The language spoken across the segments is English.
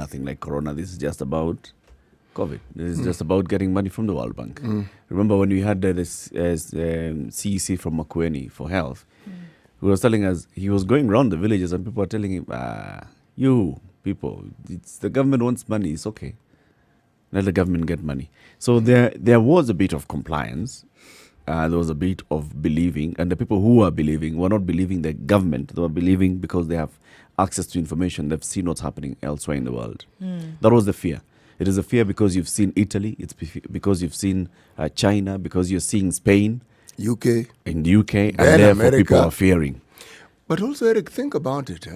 nothing like Corona. This is just about COVID. This is just about getting money from the World Bank. Remember when we had this CEC from Makueni for health, who was telling us, he was going around the villages and people were telling him, you people, it's the government wants money, it's okay. Let the government get money. So there was a bit of compliance. There was a bit of believing, and the people who were believing were not believing the government. They were believing because they have access to information. They've seen what's happening elsewhere in the world. That was the fear. It is a fear because you've seen Italy. It's because you've seen China, because you're seeing Spain, UK, and UK, and then therefore America. people are fearing. But also, Eric, think about it.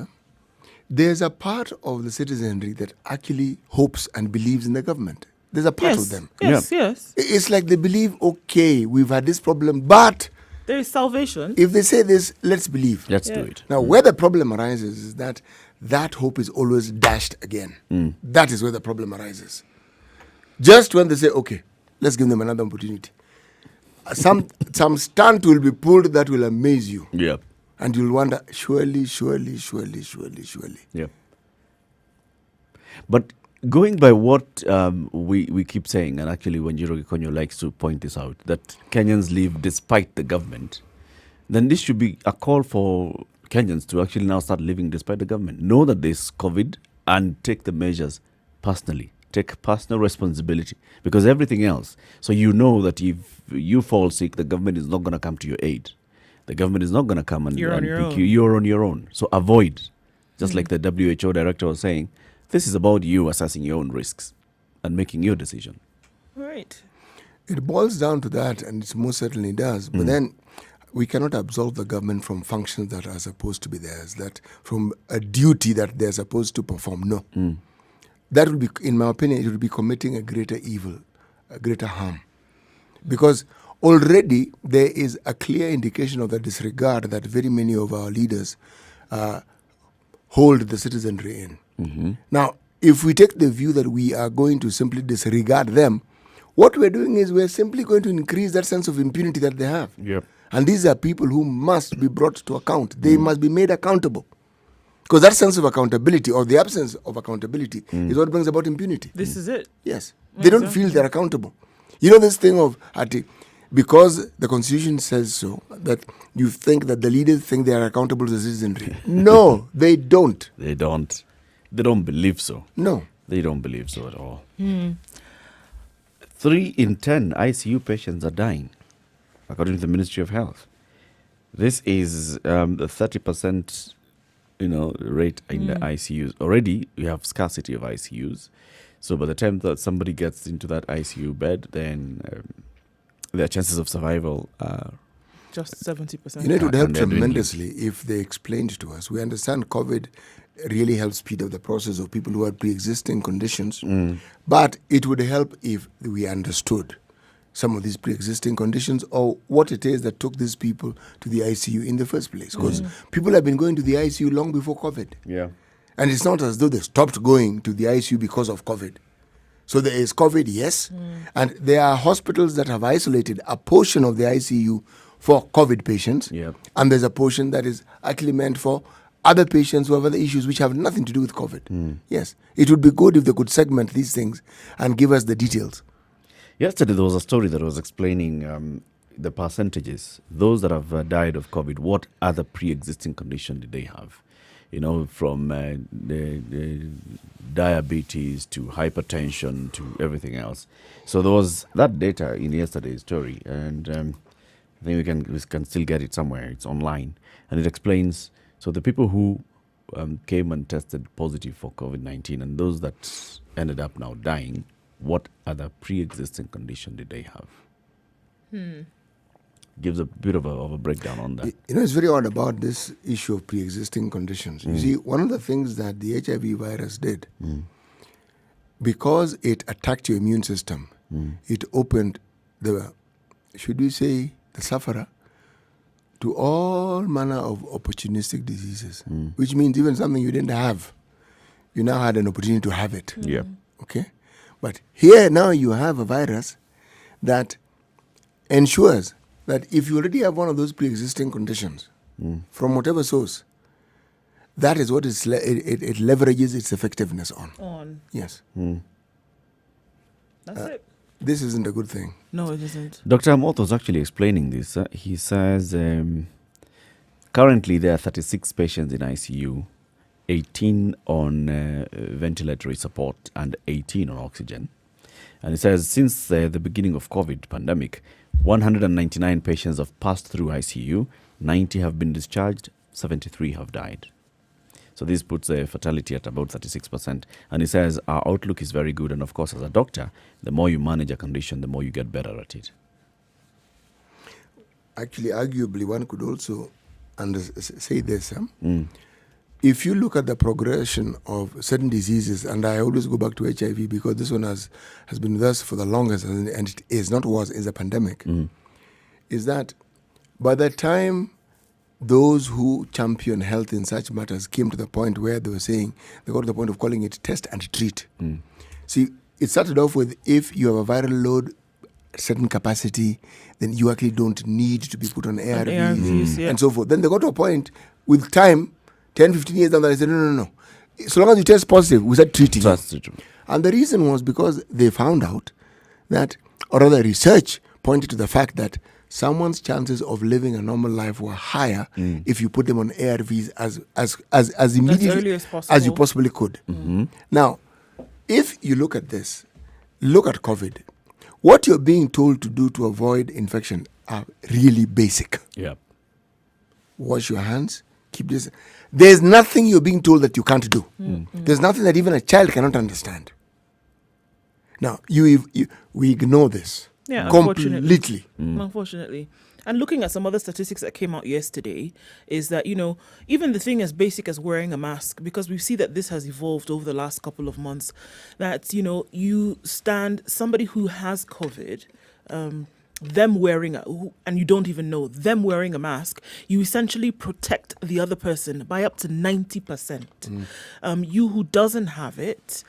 There's a part of the citizenry that actually hopes and believes in the government. There's a part of them. Yes. It's like they believe, okay, we've had this problem, but there is salvation. if they say this, let's believe. Let's do it. Now, where the problem arises is that hope is always dashed again. That is where the problem arises. Just when they say, okay, let's give them another opportunity. Some stunt will be pulled that will amaze you. Yeah. And you'll wonder, surely. Yeah. But going by what we keep saying, and actually Wanjiru Gikonyo likes to point this out, that Kenyans live despite the government, then this should be a call for Kenyans to actually now start living despite the government. Know that there's COVID and take the measures personally. Take personal responsibility. Because everything else, so you know that if you fall sick, the government is not going to come to your aid. The government is not going to come and pick you. You're on your own. So avoid. Just like the WHO director was saying, this is about you assessing your own risks and making your decision. Right. It boils down to that, and it most certainly does. But then we cannot absolve the government from functions that are supposed to be theirs, that from a duty that they're supposed to perform. No. That would be, in my opinion, it would be committing a greater evil, a greater harm. Because already there is a clear indication of the disregard that very many of our leaders hold the citizenry in. Now, if we take the view that we are going to simply disregard them, what we're doing is we're simply going to increase that sense of impunity that they have. Yep. And these are people who must be brought to account. They must be made accountable. Because that sense of accountability or the absence of accountability is what brings about impunity. This is it. Yes. They don't feel they're accountable. You know this thing of, because the Constitution says so, that you think that the leaders think they are accountable to the citizenry. No, they don't. They don't. They don't believe so. No. They don't believe so at all. 3 in 10 ICU patients are dying, according to the Ministry of Health. This is the 30%, rate in the ICUs. Already, we have scarcity of ICUs. So by the time that somebody gets into that ICU bed, then their chances of survival are just 70%. It would help tremendously if they explained to us. We understand COVID really helps speed up the process of people who had pre-existing conditions, but it would help if we understood some of these pre-existing conditions or what it is that took these people to the ICU in the first place. Because people have been going to the ICU long before COVID. Yeah. And it's not as though they stopped going to the ICU because of COVID. So there is COVID, yes, and there are hospitals that have isolated a portion of the ICU for COVID patients, and there's a portion that is actually meant for other patients who have other issues which have nothing to do with COVID. Yes, it would be good if they could segment these things and give us the details. Yesterday there was a story that was explaining the percentages. Those that have died of COVID, what other pre-existing condition did they have? From the diabetes to hypertension to everything else. So there was that data in yesterday's story, and I think we can still get it somewhere. It's online, and it explains. So the people who came and tested positive for COVID-19 and those that ended up now dying, what other pre-existing condition did they have? Gives a bit of a breakdown on that. It's very odd about this issue of pre-existing conditions. You see, one of the things that the HIV virus did, because it attacked your immune system, it opened the sufferer to all manner of opportunistic diseases, which means even something you didn't have, you now had an opportunity to have it. Yeah. Okay? But here now you have a virus that ensures that if you already have one of those pre-existing conditions, from whatever source, that is what it leverages its effectiveness on. Yes. That's it. This isn't a good thing. No, it isn't. Dr. Amoth was actually explaining this. He says currently there are 36 patients in ICU, 18 on ventilatory support, and 18 on oxygen. And he says since the beginning of COVID pandemic, 199 patients have passed through ICU, 90 have been discharged, 73 have died. So this puts a fatality at about 36%. And he says our outlook is very good. And of course, as a doctor, the more you manage a condition, the more you get better at it. Actually, arguably, one could also say this. If you look at the progression of certain diseases, and I always go back to HIV because this one has been with us for the longest, and it is a pandemic, is that by the time those who champion health in such matters came to the point where they were saying, they got to the point of calling it test and treat. See, it started off with if you have a viral load, certain capacity, then you actually don't need to be put on ARVs and so forth. Then they got to a point with time, 10, 15 years down the line, they said, no. So long as you test positive, we start treating you. And the reason was because they found out that, or rather research pointed to the fact that someone's chances of living a normal life were higher if you put them on ARVs as immediately as you possibly could. Now, if you look at this, look at COVID, what you're being told to do to avoid infection are really basic. Yeah. Wash your hands, keep this. There's nothing you're being told that you can't do. There's nothing that even a child cannot understand. Now, we ignore this. Yeah, completely. Unfortunately. And looking at some other statistics that came out yesterday is that, even the thing as basic as wearing a mask, because we see that this has evolved over the last couple of months, that, you stand somebody who has COVID, them wearing, and you don't even know, them wearing a mask, you essentially protect the other person by up to 90%. You who doesn't have it,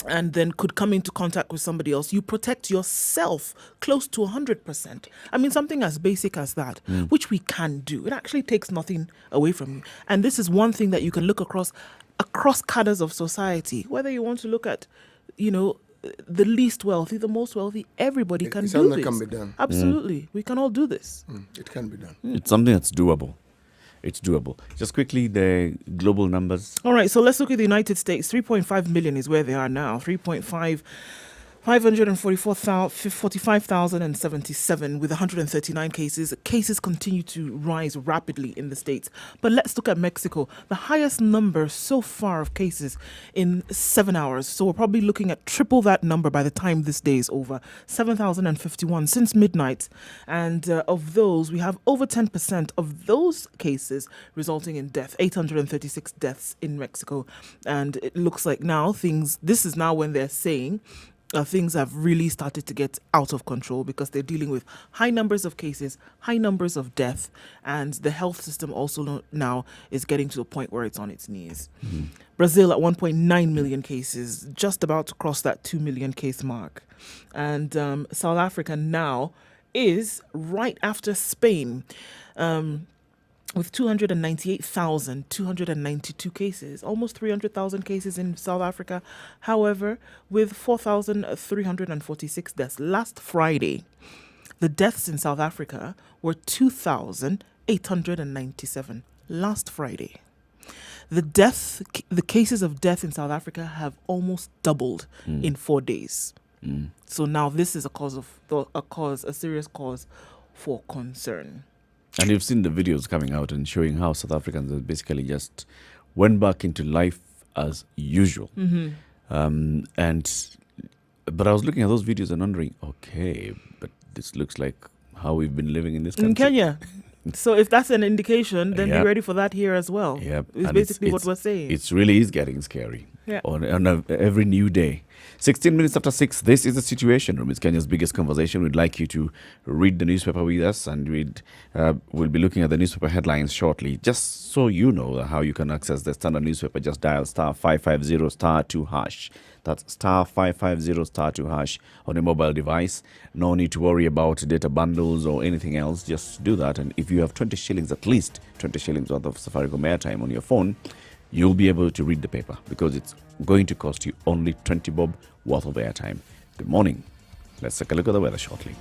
and then could come into contact with somebody else, you protect yourself close to 100%. I mean, something as basic as that, which we can do. It actually takes nothing away from you. And this is one thing that you can look across cadres of society, whether you want to look at, the least wealthy, the most wealthy, everybody can do this. It can be done. Absolutely. We can all do this. It can be done. It's something that's doable. It's doable. Just quickly, the global numbers. All right, so let's look at the United States. 3.5 million is where they are now. 545,077 with 139 cases. Cases continue to rise rapidly in the States. But let's look at Mexico. The highest number so far of cases in 7 hours. So we're probably looking at triple that number by the time this day is over. 7,051 since midnight. And of those, we have over 10% of those cases resulting in death. 836 deaths in Mexico. And it looks like now this is now when they're saying things have really started to get out of control because they're dealing with high numbers of cases, high numbers of death, and the health system also now is getting to a point where it's on its knees. Brazil at 1.9 million cases, just about to cross that 2 million case mark. And South Africa now is right after Spain, with 298,292 cases, almost 300,000 cases in South Africa. However, with 4,346 deaths. Last Friday, the deaths in South Africa were 2,897. Last Friday. The cases of death in South Africa have almost doubled in 4 days. So now this is a serious cause for concern. And you've seen the videos coming out and showing how South Africans basically just went back into life as usual. But I was looking at those videos and wondering, okay, but this looks like how we've been living in this country. In Kenya. So if that's an indication, then be ready for that here as well. Yep. It's basically what we're saying. It really is getting scary. Yeah. On every new day. 16 minutes after 6, this is the Situation Room. It's Kenya's biggest conversation. We'd like you to read the newspaper with us, and we'll be looking at the newspaper headlines shortly. Just so you know how you can access the standard newspaper, just dial star 550 star 2 hash. That's star 550 star 2 hash on a mobile device. No need to worry about data bundles or anything else. Just do that, and if you have 20 shillings, at least 20 shillings worth of Safaricom airtime on your phone, you'll be able to read the paper because it's going to cost you only 20 bob worth of airtime. Good morning. Let's take a look at the weather shortly.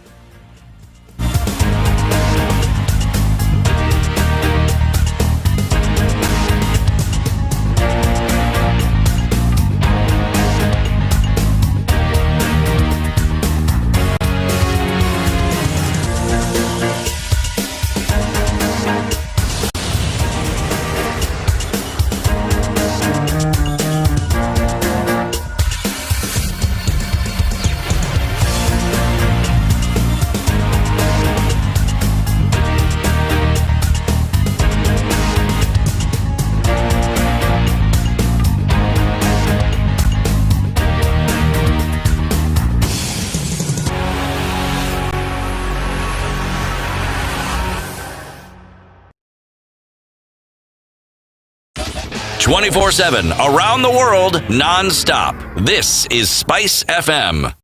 .24/7 around the world, non-stop. This is Spice FM.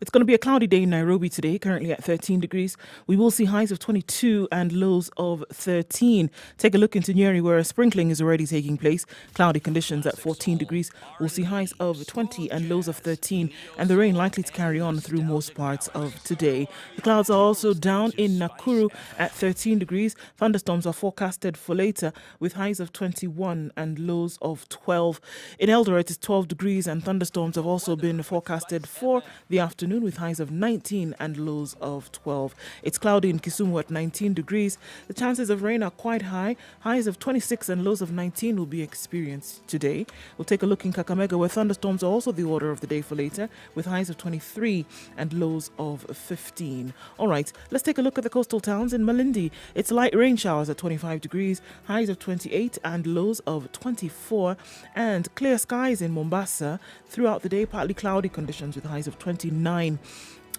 It's going to be a cloudy day in Nairobi today, currently at 13 degrees. We will see highs of 22 and lows of 13. Take a look into Nyeri, where a sprinkling is already taking place. Cloudy conditions at 14 degrees. We'll see highs of 20 and lows of 13. And the rain likely to carry on through most parts of today. The clouds are also down in Nakuru at 13 degrees. Thunderstorms are forecasted for later with highs of 21 and lows of 12. In Eldoret, it's 12 degrees and thunderstorms have also been forecasted for the afternoon with highs of 19 and lows of 12. It's cloudy in Kisumu at 19 degrees. The chances of rain are quite high. Highs of 26 and lows of 19 will be experienced today. We'll take a look in Kakamega, where thunderstorms are also the order of the day for later with highs of 23 and lows of 15. All right, let's take a look at the coastal towns. In Malindi, it's light rain showers at 25 degrees, highs of 28 and lows of 24, and clear skies in Mombasa throughout the day, partly cloudy conditions with highs of 29.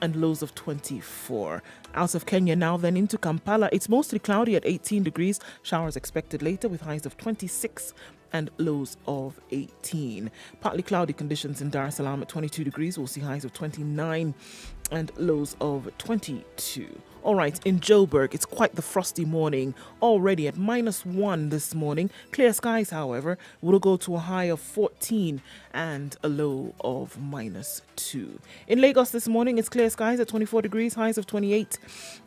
and lows of 24. Out of Kenya now, then into Kampala, it's mostly cloudy at 18 degrees. Showers expected later with highs of 26 and lows of 18. Partly cloudy conditions in Dar es Salaam at 22 degrees. We'll see highs of 29 and lows of 22. All right, in Joburg, it's quite the frosty morning, already at -1 this morning. Clear skies, however, will go to a high of 14 and a low of -2. In Lagos this morning, it's clear skies at 24 degrees, highs of 28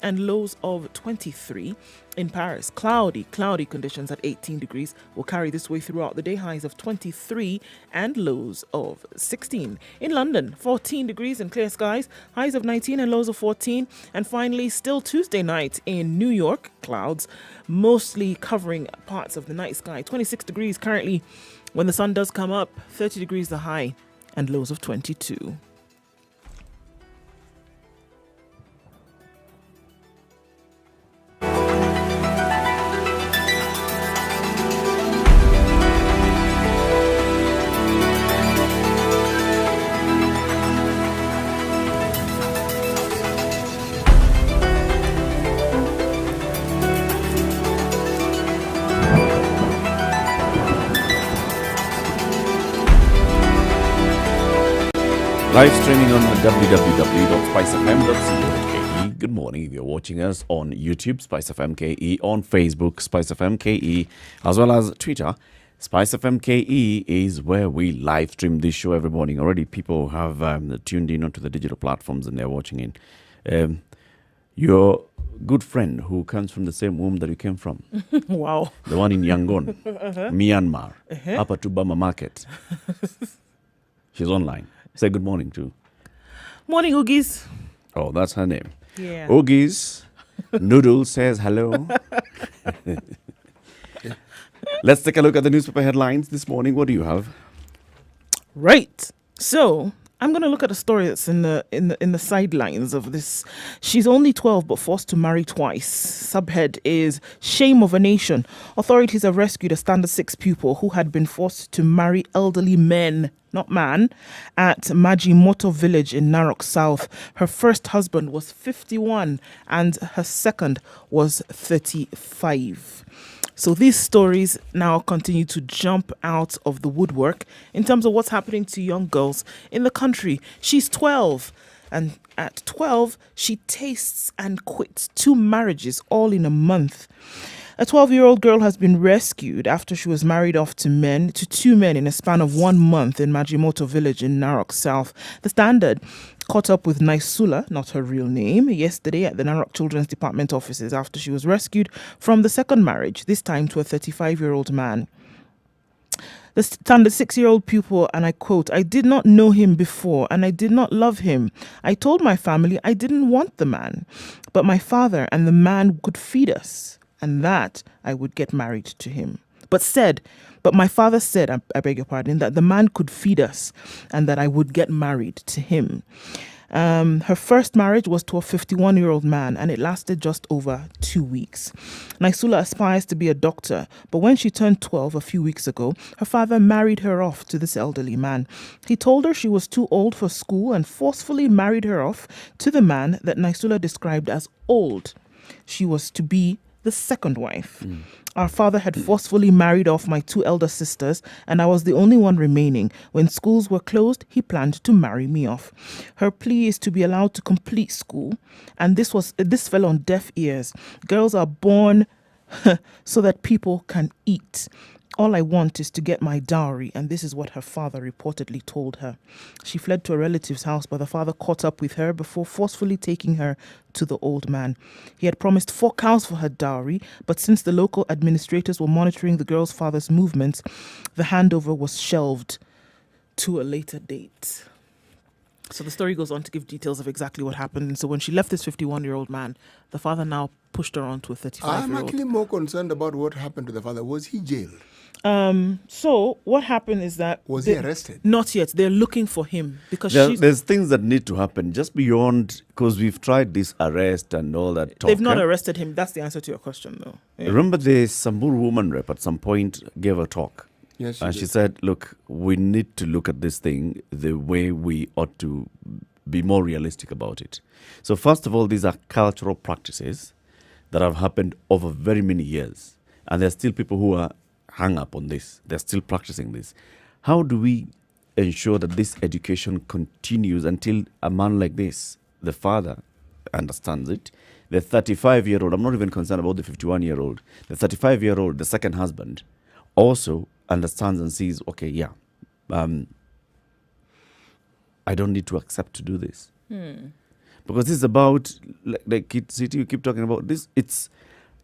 and lows of 23. In Paris, cloudy conditions at 18 degrees will carry this way throughout the day, highs of 23 and lows of 16. In London, 14 degrees and clear skies, highs of 19 and lows of 14. And finally, still Tuesday night in New York, clouds mostly covering parts of the night sky. 26 degrees currently when the sun does come up, 30 degrees the high and lows of 22. Live streaming on www.spicefm.co.ke. Good morning if you're watching us on YouTube, Spice FM KE, on Facebook, Spice FM KE, as well as Twitter. Spice FM KE is where we live stream this show every morning. Already people have tuned in onto the digital platforms and they're watching in. Your good friend who comes from the same womb that you came from. Wow. The one in Yangon, Myanmar, Upper Tubama Market. She's online. Say good morning to. Morning, Oogies. Oh, that's her name. Yeah. Oogies. Noodle says hello. Let's take a look at the newspaper headlines this morning. What do you have? Right. So I'm going to look at a story that's in the sidelines of this. She's only 12 but forced to marry twice. Subhead is Shame of a Nation. Authorities have rescued a Standard 6 pupil who had been forced to marry elderly men, not man, at Majimoto village in Narok South. Her first husband was 51 and her second was 35. So these stories now continue to jump out of the woodwork in terms of what's happening to young girls in the country. She's 12, and at 12, she tastes and quits 2 marriages all in a month. A 12-year-old girl has been rescued after she was married off to 2 men in a span of 1 month in Majimoto village in Narok South. The Standard caught up with Naisula, not her real name, yesterday at the Narok Children's Department offices after she was rescued from the second marriage, this time to a 35-year-old man. The Standard 6-year-old pupil, and I quote, "I did not know him before and I did not love him. I told my family I didn't want the man, but my father and the man could feed us, and that I would get married to him. But my father said, I beg your pardon, that the man could feed us and that I would get married to him." Her first marriage was to a 51-year-old man, and it lasted just over 2 weeks. Naisula aspires to be a doctor, but when she turned 12 a few weeks ago, her father married her off to this elderly man. He told her she was too old for school and forcefully married her off to the man that Naisula described as old. She was to be the second wife. Our father had forcefully married off my 2 elder sisters, and I was the only one remaining. When schools were closed, he planned to marry me off. Her plea is to be allowed to complete school, and this fell on deaf ears. Girls are born so that people can eat. All I want is to get my dowry, and this is what her father reportedly told her. She fled to a relative's house, but the father caught up with her before forcefully taking her to the old man. He had promised 4 cows for her dowry, but since the local administrators were monitoring the girl's father's movements, the handover was shelved to a later date. So the story goes on to give details of exactly what happened. And so when she left this 51-year-old man, the father now pushed her on to a 35-year-old. I'm actually more concerned about what happened to the father. Was he jailed? So what happened is that... Was he arrested? Not yet. They're looking for him because there's things that need to happen just beyond, because we've tried this arrest and all that talk. They've not arrested him. That's the answer to your question, though. Yeah. Remember the Samburu woman rep at some point gave a talk. Yes, and she said, look, we need to look at this thing the way we ought to be more realistic about it. So first of all, these are cultural practices that have happened over very many years. And there are still people who are hung up on this. They're still practicing this. How do we ensure that this education continues until a man like this, the father, understands it? The 35-year-old, I'm not even concerned about the 51-year-old. The 35-year-old, the second husband, also understands and sees, okay, yeah, I don't need to accept to do this. Because this is about, like you keep talking about this, it's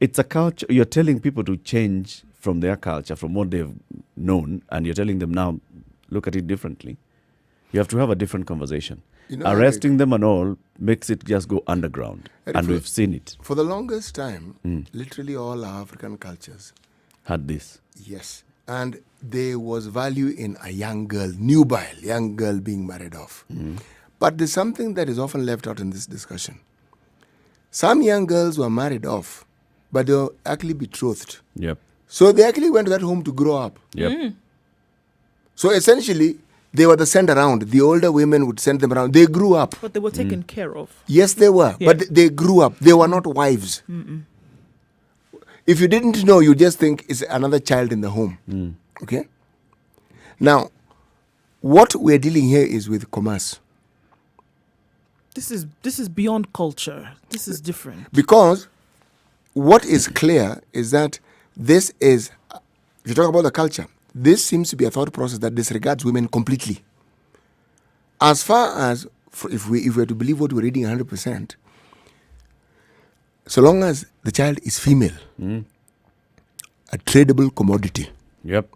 a culture. You're telling people to change from their culture, from what they've known, and you're telling them now, look at it differently. You have to have a different conversation. Arresting them and all makes it just go underground. And we've seen it. For the longest time, literally all our African cultures had this. Yes. And there was value in a young girl, nubile, young girl being married off. But there's something that is often left out in this discussion. Some young girls were married off, but they were actually betrothed. Yep. So they actually went to that home to grow up. Yep. So essentially, they were the send around. The older women would send them around. They grew up. But they were taken care of. Yes, they were. Yeah. But they grew up. They were not wives. If you didn't know, you just think it's another child in the home. Okay? Now, what we're dealing here is with commerce. This is beyond culture. This is different. Because what is clear is that this is, if you talk about the culture, this seems to be a thought process that disregards women completely. As far as, if we were to believe what we're reading 100%, so long as the child is female, a tradable commodity. Yep.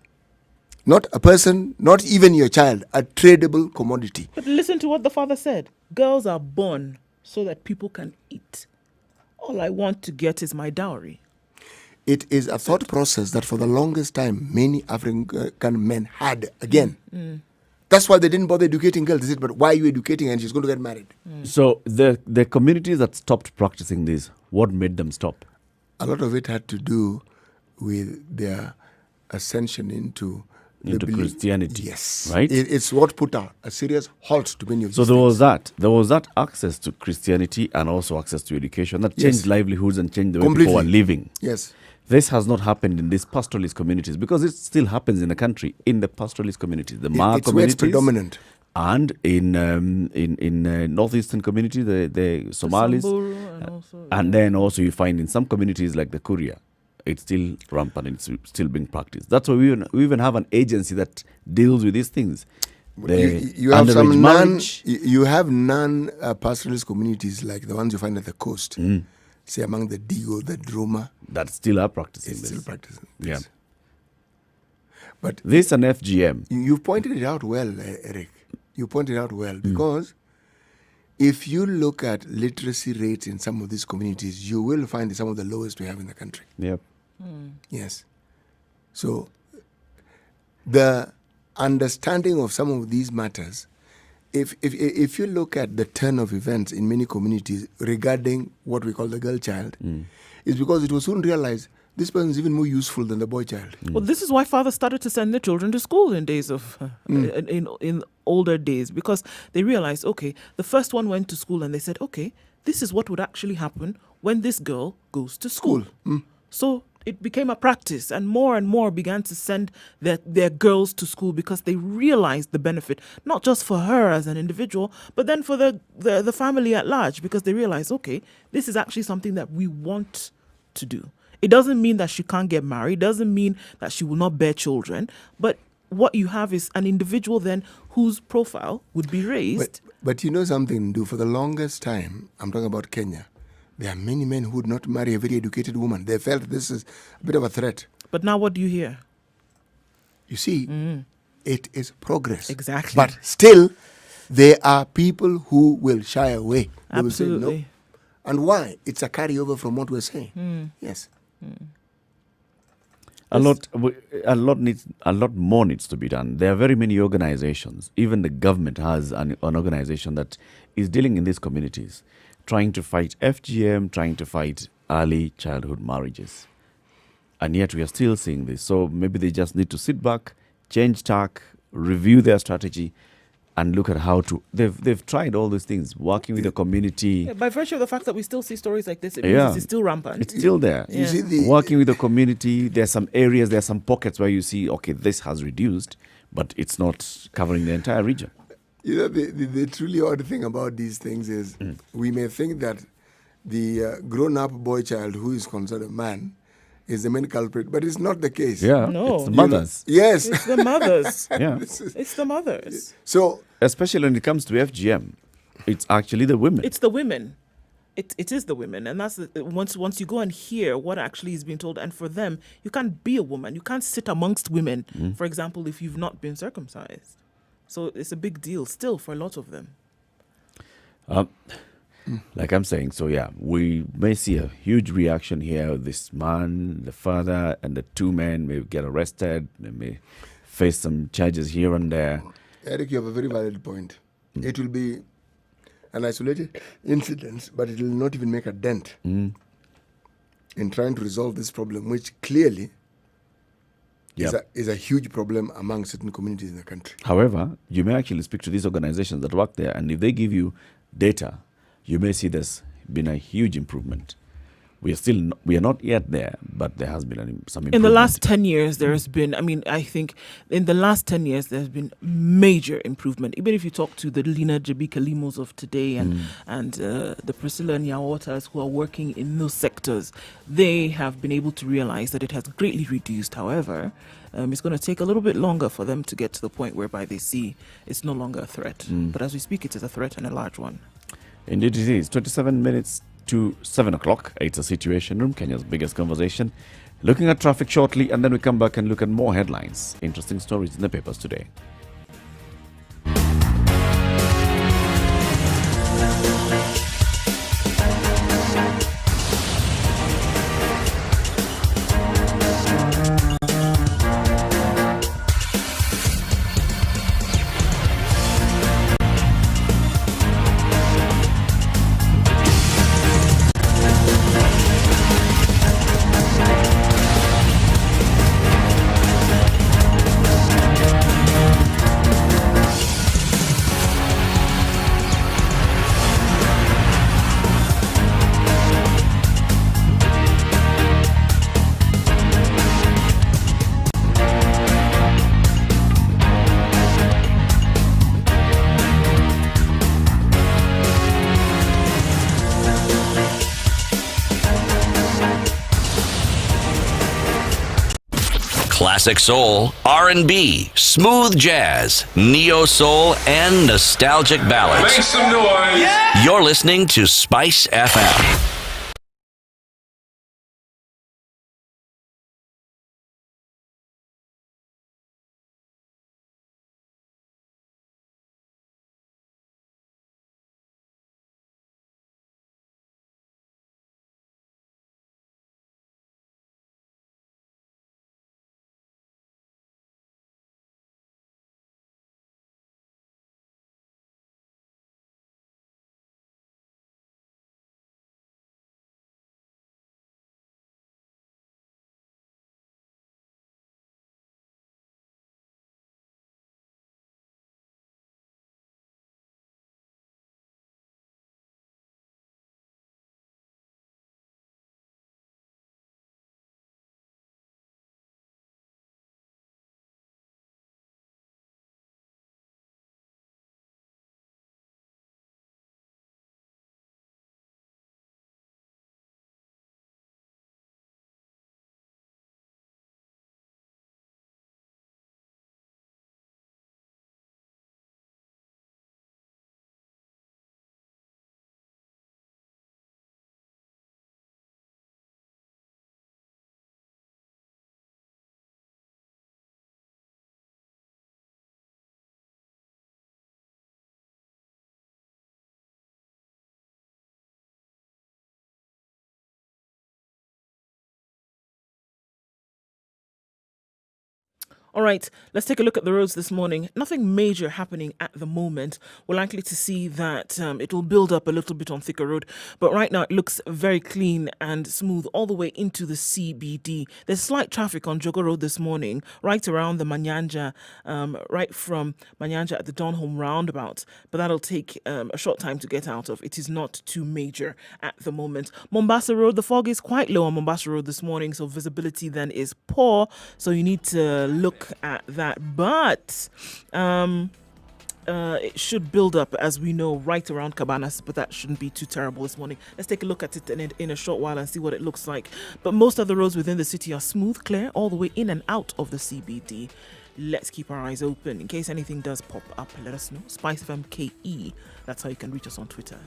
Not a person, not even your child, a tradable commodity. But listen to what the father said. Girls are born so that people can eat. All I want to get is my dowry. It is a thought process that for the longest time, many African men had. Again, that's why they didn't bother educating girls. They said, but why are you educating her and she's going to get married? So the communities that stopped practicing this, what made them stop? A lot of it had to do with their ascension into Christianity. Yes. Right? It's what put a serious halt to many of these So there things. was that access to Christianity and also access to education that changed livelihoods and changed the way Completely. people were living. Yes. This has not happened in these pastoralist communities because it still happens in the country, in the pastoralist communities, the Maa It's where it's communities, predominant. and in northeastern community, the Somalis, Samburu and also, and then also you find in some communities like the Kuria, it's still rampant. It's still being practiced. That's why we even have an agency that deals with these things. You have some you have non-pastoralist communities like the ones you find at the coast. Say among the Digo, the Druma. That still are practicing It's this. still practicing this. Yeah. But This and FGM. you pointed it out well, Eric. You pointed it out well because if you look at literacy rates in some of these communities, you will find some of the lowest we have in the country. Yep. Yes. So the understanding of some of these matters, if you look at the turn of events in many communities regarding what we call the girl child, is because it was soon realized this person is even more useful than the boy child. Well, this is why fathers started to send their children to school in days of in older days, because they realized, okay, the first one went to school and they said, okay, this is what would actually happen when this girl goes to school. So it became a practice, and more began to send their girls to school because they realized the benefit, not just for her as an individual, but then for the family at large, because they realized, okay, this is actually something that we want to do. It doesn't mean that she can't get married, doesn't mean that she will not bear children, but what you have is an individual then whose profile would be raised. But you know something, for the longest time, I'm talking about Kenya, there are many men who would not marry a very educated woman. They felt this is a bit of a threat. But now what do you hear? You see, it is progress. Exactly. But still, there are people who will shy away. They will say no. Absolutely. And why? It's a carryover from what we're saying. Yes. A lot more needs to be done. There are very many organizations. Even the government has an organization that is dealing in these communities, trying to fight FGM, trying to fight early childhood marriages. And yet we are still seeing this. So maybe they just need to sit back, change tack, review their strategy, and look at how to. They've tried all these things, working with the community. Yeah, by virtue of the fact that we still see stories like this, it means Yeah. it's still rampant. It's still there. You see Working with the community, there's some areas, there's some pockets where you see, okay, this has reduced, but it's not covering the entire region. You know, the truly odd thing about these things is we may think that the grown-up boy child who is considered a man is the main culprit, but it's not the case. Yeah, No. it's the You mothers. Yes. It's the mothers. Yeah, It's the mothers. So especially when it comes to FGM, it's actually the women. It's the women. It is the women, and that's once you go and hear what actually is being told, and for them, you can't be a woman. You can't sit amongst women, for example, if you've not been circumcised. So it's a big deal still for a lot of them. Like I'm saying, so yeah, we may see a huge reaction here. This man, the father, and the two men may get arrested. They may face some charges here and there. Eric, you have a very valid point. It will be an isolated incident, but it will not even make a dent in trying to resolve this problem, which clearly is a huge problem among certain communities in the country. However, you may actually speak to these organizations that work there, and if they give you data, you may see there's been a huge improvement. We are not yet there, but there has been some improvement. In the last 10 years, there has been, I think in the last 10 years, there's been major improvement. Even if you talk to the Lina Jabika Limos of today and the Priscilla Nyawatas who are working in those sectors, they have been able to realize that it has greatly reduced. However, it's going to take a little bit longer for them to get to the point whereby they see it's no longer a threat. But as we speak, it is a threat and a large one. Indeed it is. 27 minutes to 7 o'clock. It's a Situation Room, Kenya's biggest conversation. Looking at traffic shortly, and then we come back and look at more headlines. Interesting stories in the papers today. Classic soul, R&B, smooth jazz, neo soul, and nostalgic ballads. Make some noise. Yeah! You're listening to Spice FM. All right, let's take a look at the roads this morning. Nothing major happening at the moment. We're likely to see that it will build up a little bit on Thika Road, but right now it looks very clean and smooth all the way into the CBD. There's slight traffic on Jogo Road this morning, right around the Manyanja, right from Manyanja at the Donholm roundabout, but that'll take a short time to get out of. It is not too major at the moment. Mombasa Road, the fog is quite low on Mombasa Road this morning, so visibility then is poor, so you need to look at that, but it should build up, as we know, right around Cabanas, but that shouldn't be too terrible this morning. Let's take a look at it in a short while and see what it looks like. But most of the roads within the city are smooth, clear, all the way in and out of the CBD. Let's keep our eyes open in case anything does pop up. Let us know. Spice FM KE. That's how you can reach us on Twitter.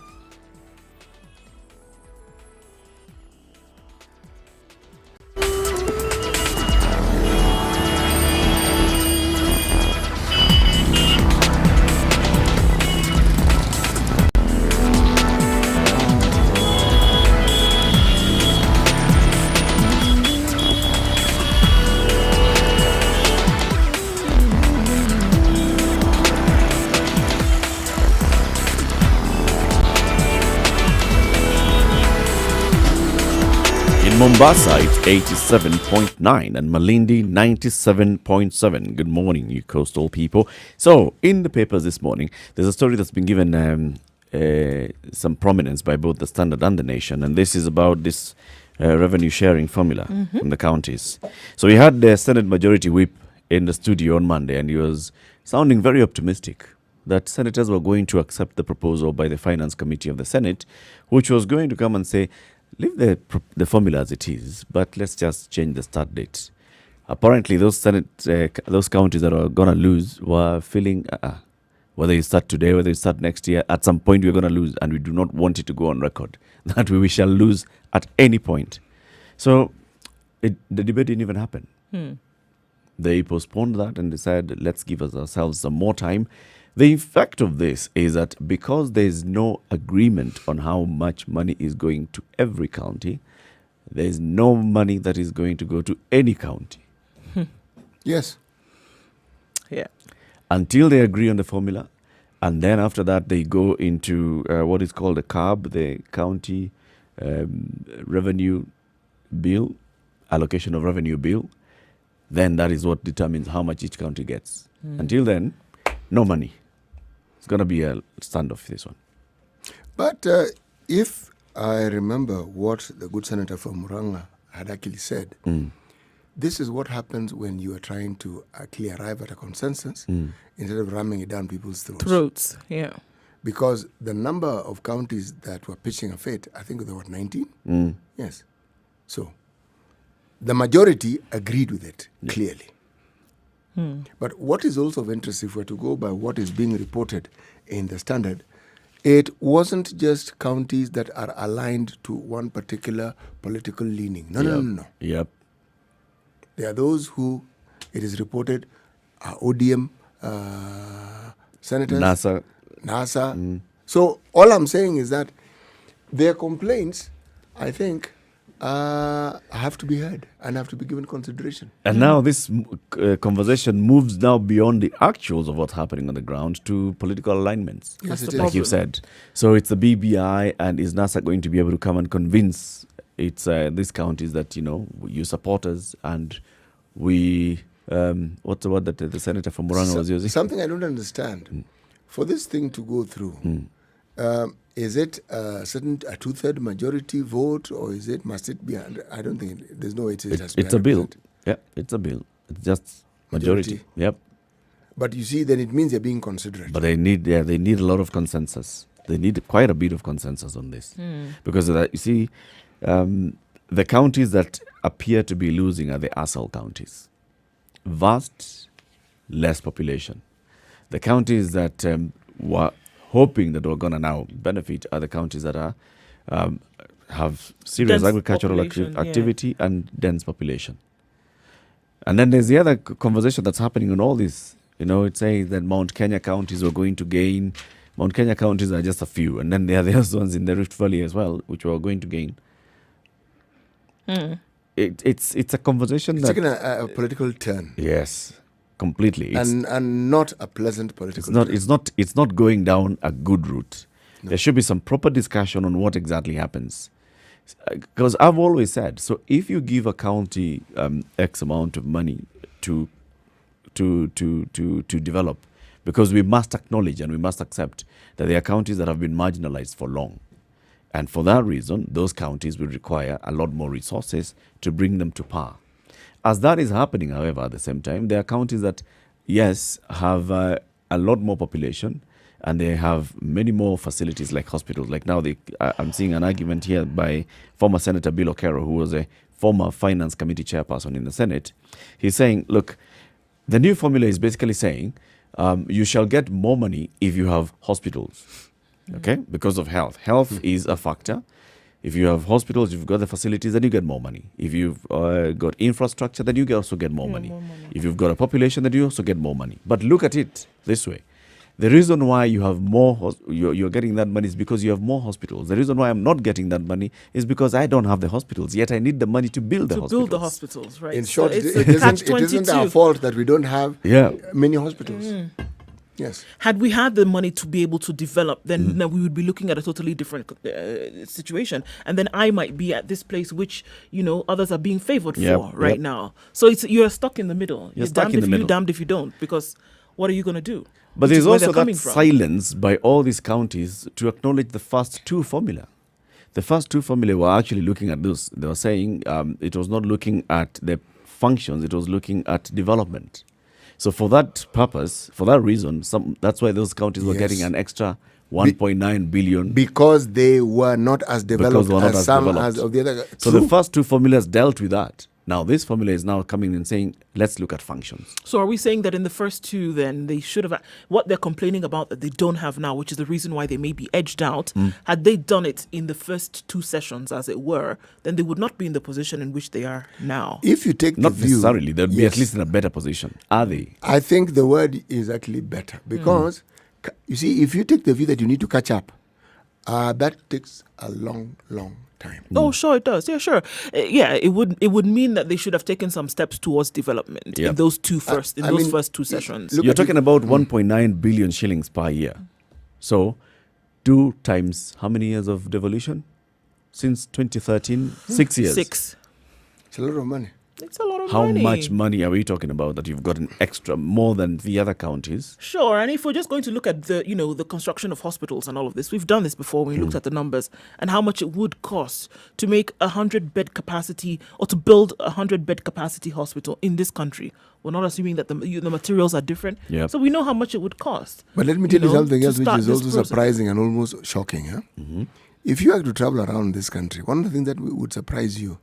Mombasa, it's 87.9 and Malindi, 97.7. Good morning, you coastal people. So, in the papers this morning, there's a story that's been given some prominence by both the Standard and the Nation, and this is about this revenue sharing formula from the counties. So, we had the Senate Majority Whip in the studio on Monday, and he was sounding very optimistic that senators were going to accept the proposal by the Finance Committee of the Senate, which was going to come and say, leave the formula as it is, but let's just change the start date. Apparently, those those counties that are going to lose were feeling, whether you start today, whether you start next year, at some point we're going to lose, and we do not want it to go on record that we shall lose at any point. So the debate didn't even happen. They postponed that and decided, let's give ourselves some more time. The effect of this is that because there is no agreement on how much money is going to every county, there is no money that is going to go to any county. Yes. Yeah. Until they agree on the formula. And then after that, they go into what is called a CAB, the County Revenue Bill, Allocation of Revenue Bill. Then that is what determines how much each county gets. Until then, no money. It's going to be a standoff, this one. But if I remember what the good senator from Muranga had actually said, this is what happens when you are trying to actually arrive at a consensus instead of ramming it down people's throats. Yeah. Because the number of counties that were pitching a fit, I think there were 19. Yes. So the majority agreed with it, clearly. But what is also of interest, if we're to go by what is being reported in the Standard, it wasn't just counties that are aligned to one particular political leaning. No. Yep. There are those who, it is reported, are ODM senators. NASA. So all I'm saying is that their complaints, I think, have to be heard and have to be given consideration. And now this conversation moves now beyond the actuals of what's happening on the ground to political alignments. Yes, it is. Like you said. So it's the BBI, and is NASA going to be able to come and convince these counties that, you support us, and we, what's the word that the senator from Muranga was using? Something I don't understand. For this thing to go through, is it a 2/3 majority vote, or must it be? I don't think there's no way it has to be. It's a bill. Yeah, it's a bill. It's just majority. Yep. But you see, then it means they're being considerate. But they need a lot of consensus. They need quite a bit of consensus on this, because of that, you see, the counties that appear to be losing are the ASAL counties. Vast, less population. The counties that were hoping that we're going to now benefit are the counties that are have serious Dense agricultural activity and dense population. And then there's the other conversation that's happening on all this. It's saying that Mount Kenya counties were going to gain. Mount Kenya counties are just a few. And then there are the other ones in the Rift Valley as well, which were going to gain. It's a conversation it's taking a political turn. Yes. completely. And not a pleasant political. It's not going down a good route. No. There should be some proper discussion on what exactly happens. Because I've always said, so if you give a county X amount of money to develop, because we must acknowledge and we must accept that there are counties that have been marginalized for long. And for that reason, those counties will require a lot more resources to bring them to par. As that is happening, however, at the same time, there are counties that, yes, have a lot more population and they have many more facilities like hospitals. Like now, I'm seeing an argument here by former Senator Bill Okero, who was a former Finance Committee chairperson in the Senate. He's saying, look, the new formula is basically saying you shall get more money if you have hospitals, okay, because of health. Health is a factor. If you have hospitals, you've got the facilities, then you get more money. If you've got infrastructure, then you also get more money. If you've got a population, then you also get more money. But look at it this way. The reason why you have more, you're getting that money is because you have more hospitals. The reason why I'm not getting that money is because I don't have the hospitals, yet I need the money to build the hospitals. To build the hospitals, right. In short, so it isn't our fault that we don't have many hospitals. Yes. Had we had the money to be able to develop, then we would be looking at a totally different situation. And then I might be at this place which, others are being favored for right now. So you're stuck in the middle. You're stuck damned in the middle. You, damned if you don't, because what are you going to do? But there's also that silence by all these counties to acknowledge the first two formula. The first two formula were actually looking at this. They were saying it was not looking at the functions, it was looking at development. So for that purpose, for that reason, that's why those counties were getting an extra 1.9 billion. Because they were not as developed as some as of the other. So the first two formulas dealt with that. Now this formula is now coming and saying, let's look at functions. So are we saying that in the first two, then they should have, what they're complaining about that they don't have now, which is the reason why they may be edged out, had they done it in the first two sessions, as it were, then they would not be in the position in which they are now. If you take not the view, necessarily, they'd be at least in a better position. Are they? I think the word is actually better because, you see, if you take the view that you need to catch up, that takes a long, long time. Oh, sure, it does. Yeah, sure. It would mean that they should have taken some steps towards development in those first two sessions. You're talking about 1.9 billion shillings per year. So 2 times how many years of devolution? Since 2013, 6 years. 6. It's a lot of money. It's a lot of How money. much money are we talking about that you've gotten extra more than the other counties? Sure, and if we're just going to look at the construction of hospitals and all of this, we've done this before when we looked at the numbers and how much it would cost to make 100-bed capacity or to build a 100-bed capacity hospital in this country. We're not assuming that the materials are different, so we know how much it would cost. But let me tell you something else which is also surprising and almost shocking. If you have to travel around this country, one of the things that would surprise you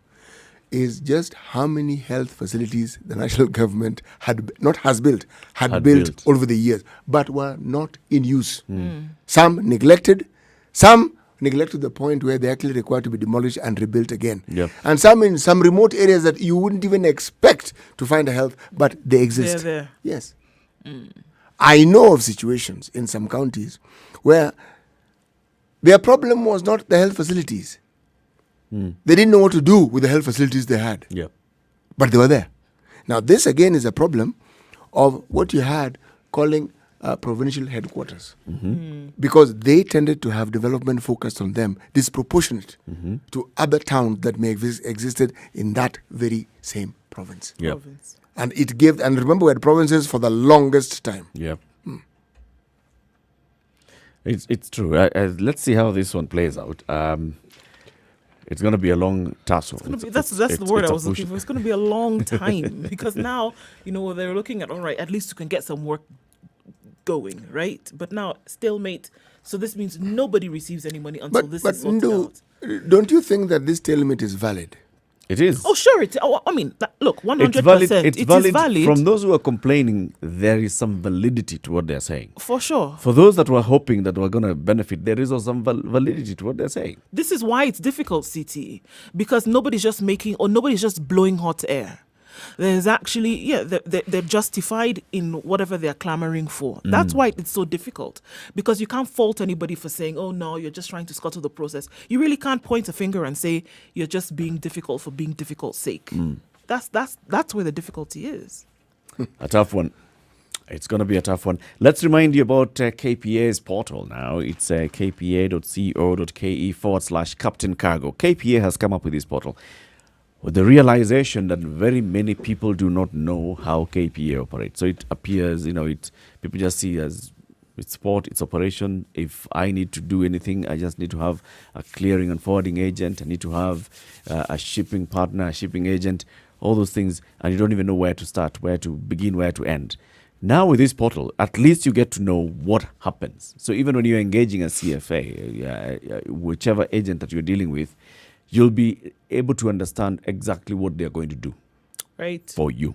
is just how many health facilities the national government had built over the years, but were not in use. Some neglected to the point where they're actually required to be demolished and rebuilt again. And some in some remote areas that you wouldn't even expect to find a health, but they exist. They're there. Yes. I know of situations in some counties where their problem was not the health facilities. They didn't know what to do with the health facilities they had. But they were there. Now, this again is a problem of what you had calling provincial headquarters. Because they tended to have development focused on them, disproportionate to other towns that may have existed in that very same province. And and remember, we had provinces for the longest time. It's true. Let's see how this one plays out. It's going to be a long tussle. That's the word I was looking for. It's going to be a long time because now, they're looking at, all right, at least you can get some work going, right? But now, stalemate. So this means nobody receives any money until this is sorted out. Don't you think that this stalemate is valid? It is. Oh, sure. Look, 100%. It's valid. From those who are complaining, there is some validity to what they're saying. For sure. For those that were hoping that we're going to benefit, there is also some validity to what they're saying. This is why it's difficult, CT, because nobody's just blowing hot air. There's actually, they're justified in whatever they're clamoring for. That's why it's so difficult, because you can't fault anybody for saying, oh, no, you're just trying to scuttle the process. You really can't point a finger and say you're just being difficult for being difficult's sake. That's where the difficulty is. A tough one. It's going to be a tough one. Let's remind you about KPA's portal now. It's kpa.co.ke/Captain Cargo. KPA has come up with this portal with the realization that very many people do not know how KPA operates. So it appears, people just see as it's port, it's operation. If I need to do anything, I just need to have a clearing and forwarding agent. I need to have a shipping partner, a shipping agent, all those things. And you don't even know where to start, where to begin, where to end. Now with this portal, at least you get to know what happens. So even when you're engaging a CFA, whichever agent that you're dealing with, you'll be able to understand exactly what they're going to do for you.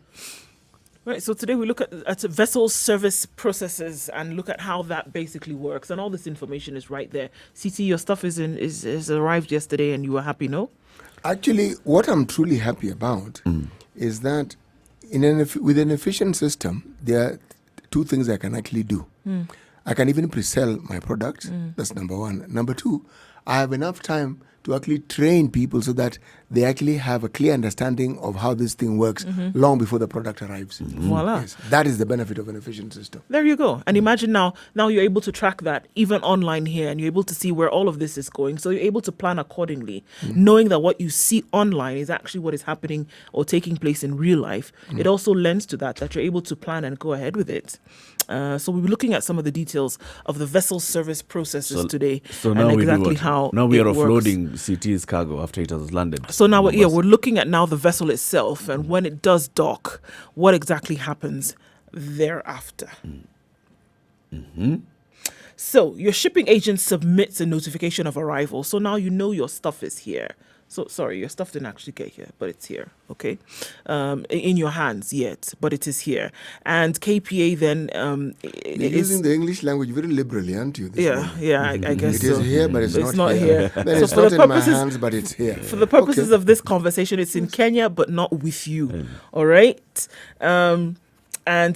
Right, so today we look at vessel service processes and look at how that basically works, and all this information is right there. CT, your stuff is arrived yesterday, and you were happy, no? Actually, what I'm truly happy about is that with an efficient system, there are two things I can actually do. I can even pre-sell my product. That's number one. Number two, I have enough time to actually train people so that they actually have a clear understanding of how this thing works long before the product arrives. Voila. Yes, that is the benefit of an efficient system. There you go. And imagine now you're able to track that even online here, and you're able to see where all of this is going. So you're able to plan accordingly, knowing that what you see online is actually what is happening or taking place in real life. It also lends to that you're able to plan and go ahead with it. So we'll be looking at some of the details of the vessel service processes today. So now and we exactly do what? how Now we are it works. offloading CT's cargo after it has landed. So now, Mombasa. we're looking at now the vessel itself, and when it does dock, what exactly happens thereafter. So your shipping agent submits a notification of arrival. So now you know your stuff is here. So sorry, your stuff didn't actually get here, but it's here, okay? In your hands yet, but it is here. And KPA then You're using the English language very liberally, aren't you? I guess It is so. here, but it's not here. Then So it's for not the in my purposes- hands, but it's here. For the purposes of this conversation, it's in Kenya, but not with you. All right. And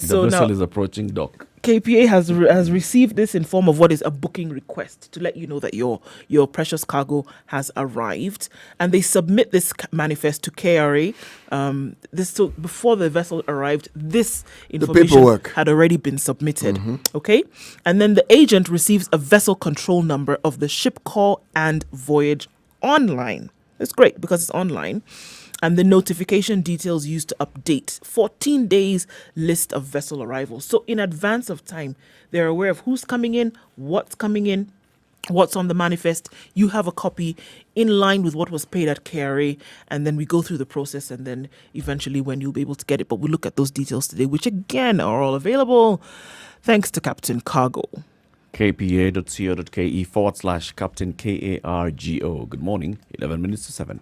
The so vessel now is approaching dock. KPA has received this in form of what is a booking request to let you know that your precious cargo has arrived, and they submit this manifest to KRA. So before the vessel arrived, this information paperwork had already been submitted. Okay, and then the agent receives a vessel control number of the ship call and voyage online. It's great because it's online. And the notification details used to update 14 days list of vessel arrivals. So in advance of time, they're aware of who's coming in, what's on the manifest. You have a copy in line with what was paid at KRA, and then we go through the process, and then eventually when you'll be able to get it. But we'll look at those details today, which again are all available thanks to Captain Cargo. kpa.co.ke/Captain KARGO. Good morning, 11 minutes to 7.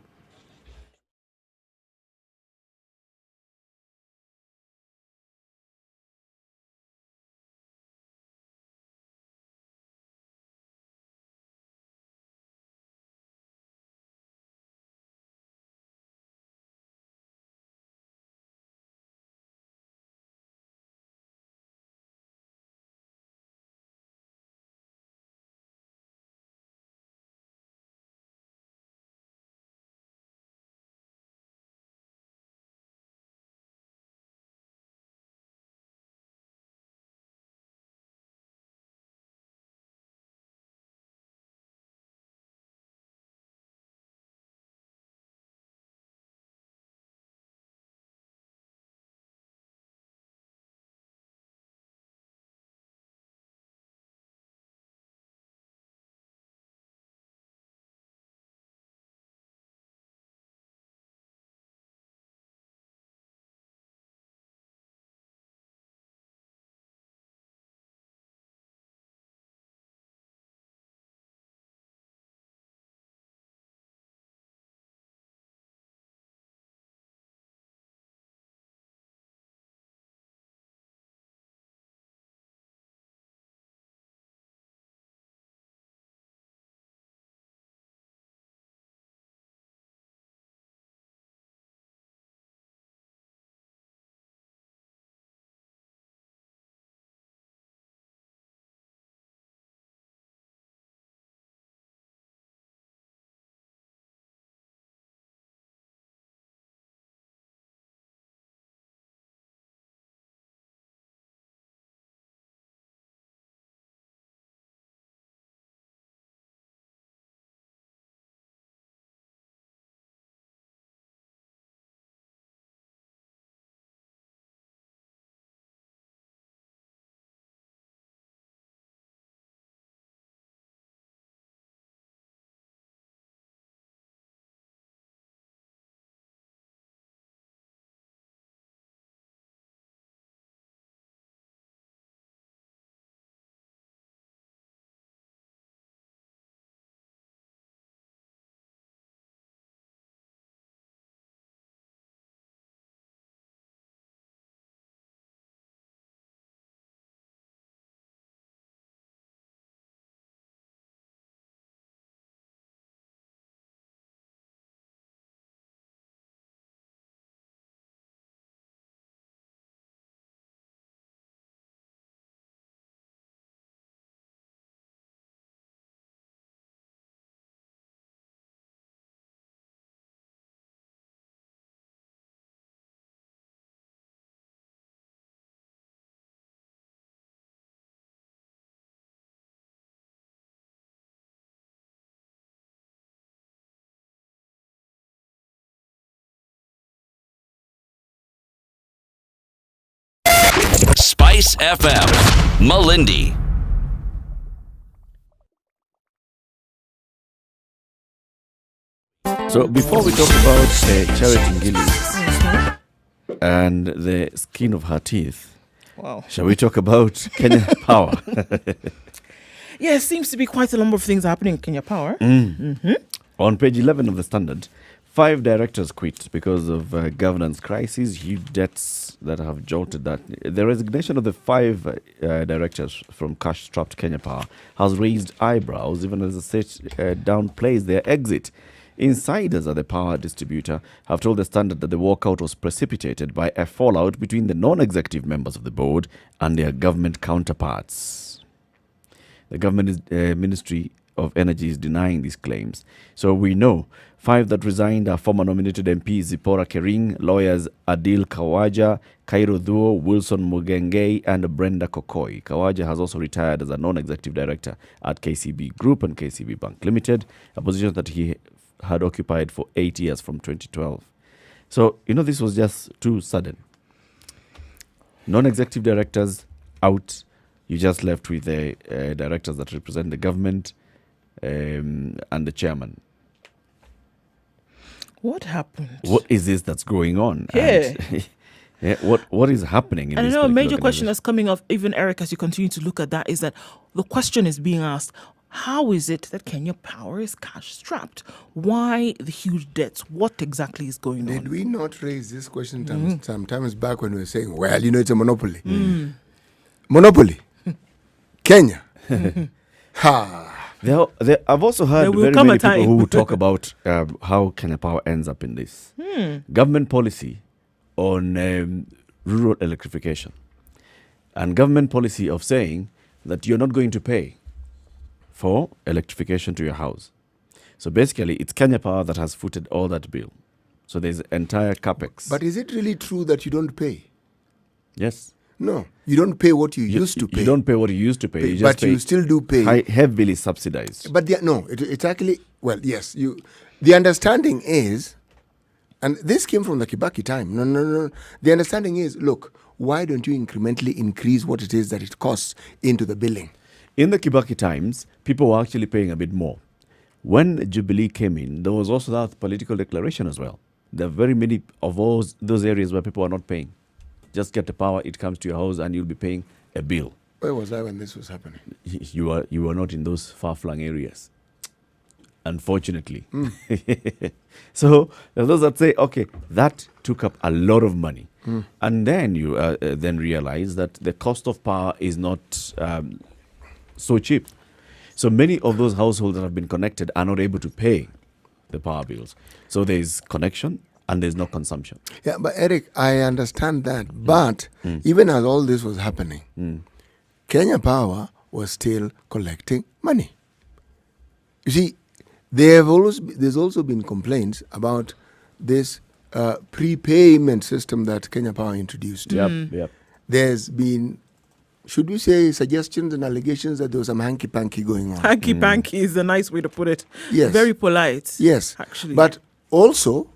Spice FM, Malindi. So before we talk about Charity Ngili and the skin of her teeth, Wow. shall we talk about Kenya Power? Yeah, it seems to be quite a number of things happening in Kenya Power. On page 11 of the Standard, 5 directors quit because of governance crisis, huge debts that have jolted that. The resignation of the 5 directors from cash-strapped Kenya Power has raised eyebrows, even as the state downplays their exit. Insiders at the power distributor have told the Standard that the walkout was precipitated by a fallout between the non-executive members of the board and their government counterparts. The government Ministry of Energy is denying these claims. So we know 5 that resigned are former nominated MPs Zipporah Kering, lawyers Adil Kawaja, Cairo Dhuo, Wilson Mugenge, and Brenda Kokoi. Kawaja has also retired as a non-executive director at KCB Group and KCB Bank Limited, a position that he had occupied for 8 years from 2012. So, this was just too sudden. Non-executive directors out, you just left with the directors that represent the government and the chairman. What happened? What is this that's going on? Yeah. And, what is happening in And this I know a major particular question organization? that's coming up, even Eric, as you continue to look at that, is that the question is being asked, how is it that Kenya Power is cash-strapped? Why the huge debts? What exactly is going Did on? we not raise this question sometimes back when we were saying, well, it's a monopoly? Monopoly? Kenya? Ha! I've also heard There will very come many a time. people who talk about how Kenya Power ends up in this. Government policy on rural electrification and government policy of saying that you're not going to pay for electrification to your house. So basically, it's Kenya Power that has footed all that bill. So there's entire capex. But is it really true that you don't pay? Yes. No, you don't pay what you used to pay. You don't pay what you used to pay. You just but pay you still do pay. heavily subsidized. But it's actually, well, yes. The understanding is, and this came from the Kibaki time. No. The understanding is, look, why don't you incrementally increase what it is that it costs into the billing? In the Kibaki times, people were actually paying a bit more. When Jubilee came in, there was also that political declaration as well. There are very many of those areas where people are not paying. Just get the power, it comes to your house, and you'll be paying a bill. Where was I when this was happening? You were not in those far-flung areas, unfortunately. So there are those that say, okay, that took up a lot of money. And then you then realize that the cost of power is not so cheap. So many of those households that have been connected are not able to pay the power bills. So there's connection and there's no consumption. Yeah, but Eric, I understand that. But even as all this was happening, Kenya Power was still collecting money. You see, there's also been complaints about this prepayment system that Kenya Power introduced. Yep. There's been, should we say, suggestions and allegations that there was some hanky-panky going on. Hanky-panky is a nice way to put it. Yes. Very polite. Yes. Actually. But also,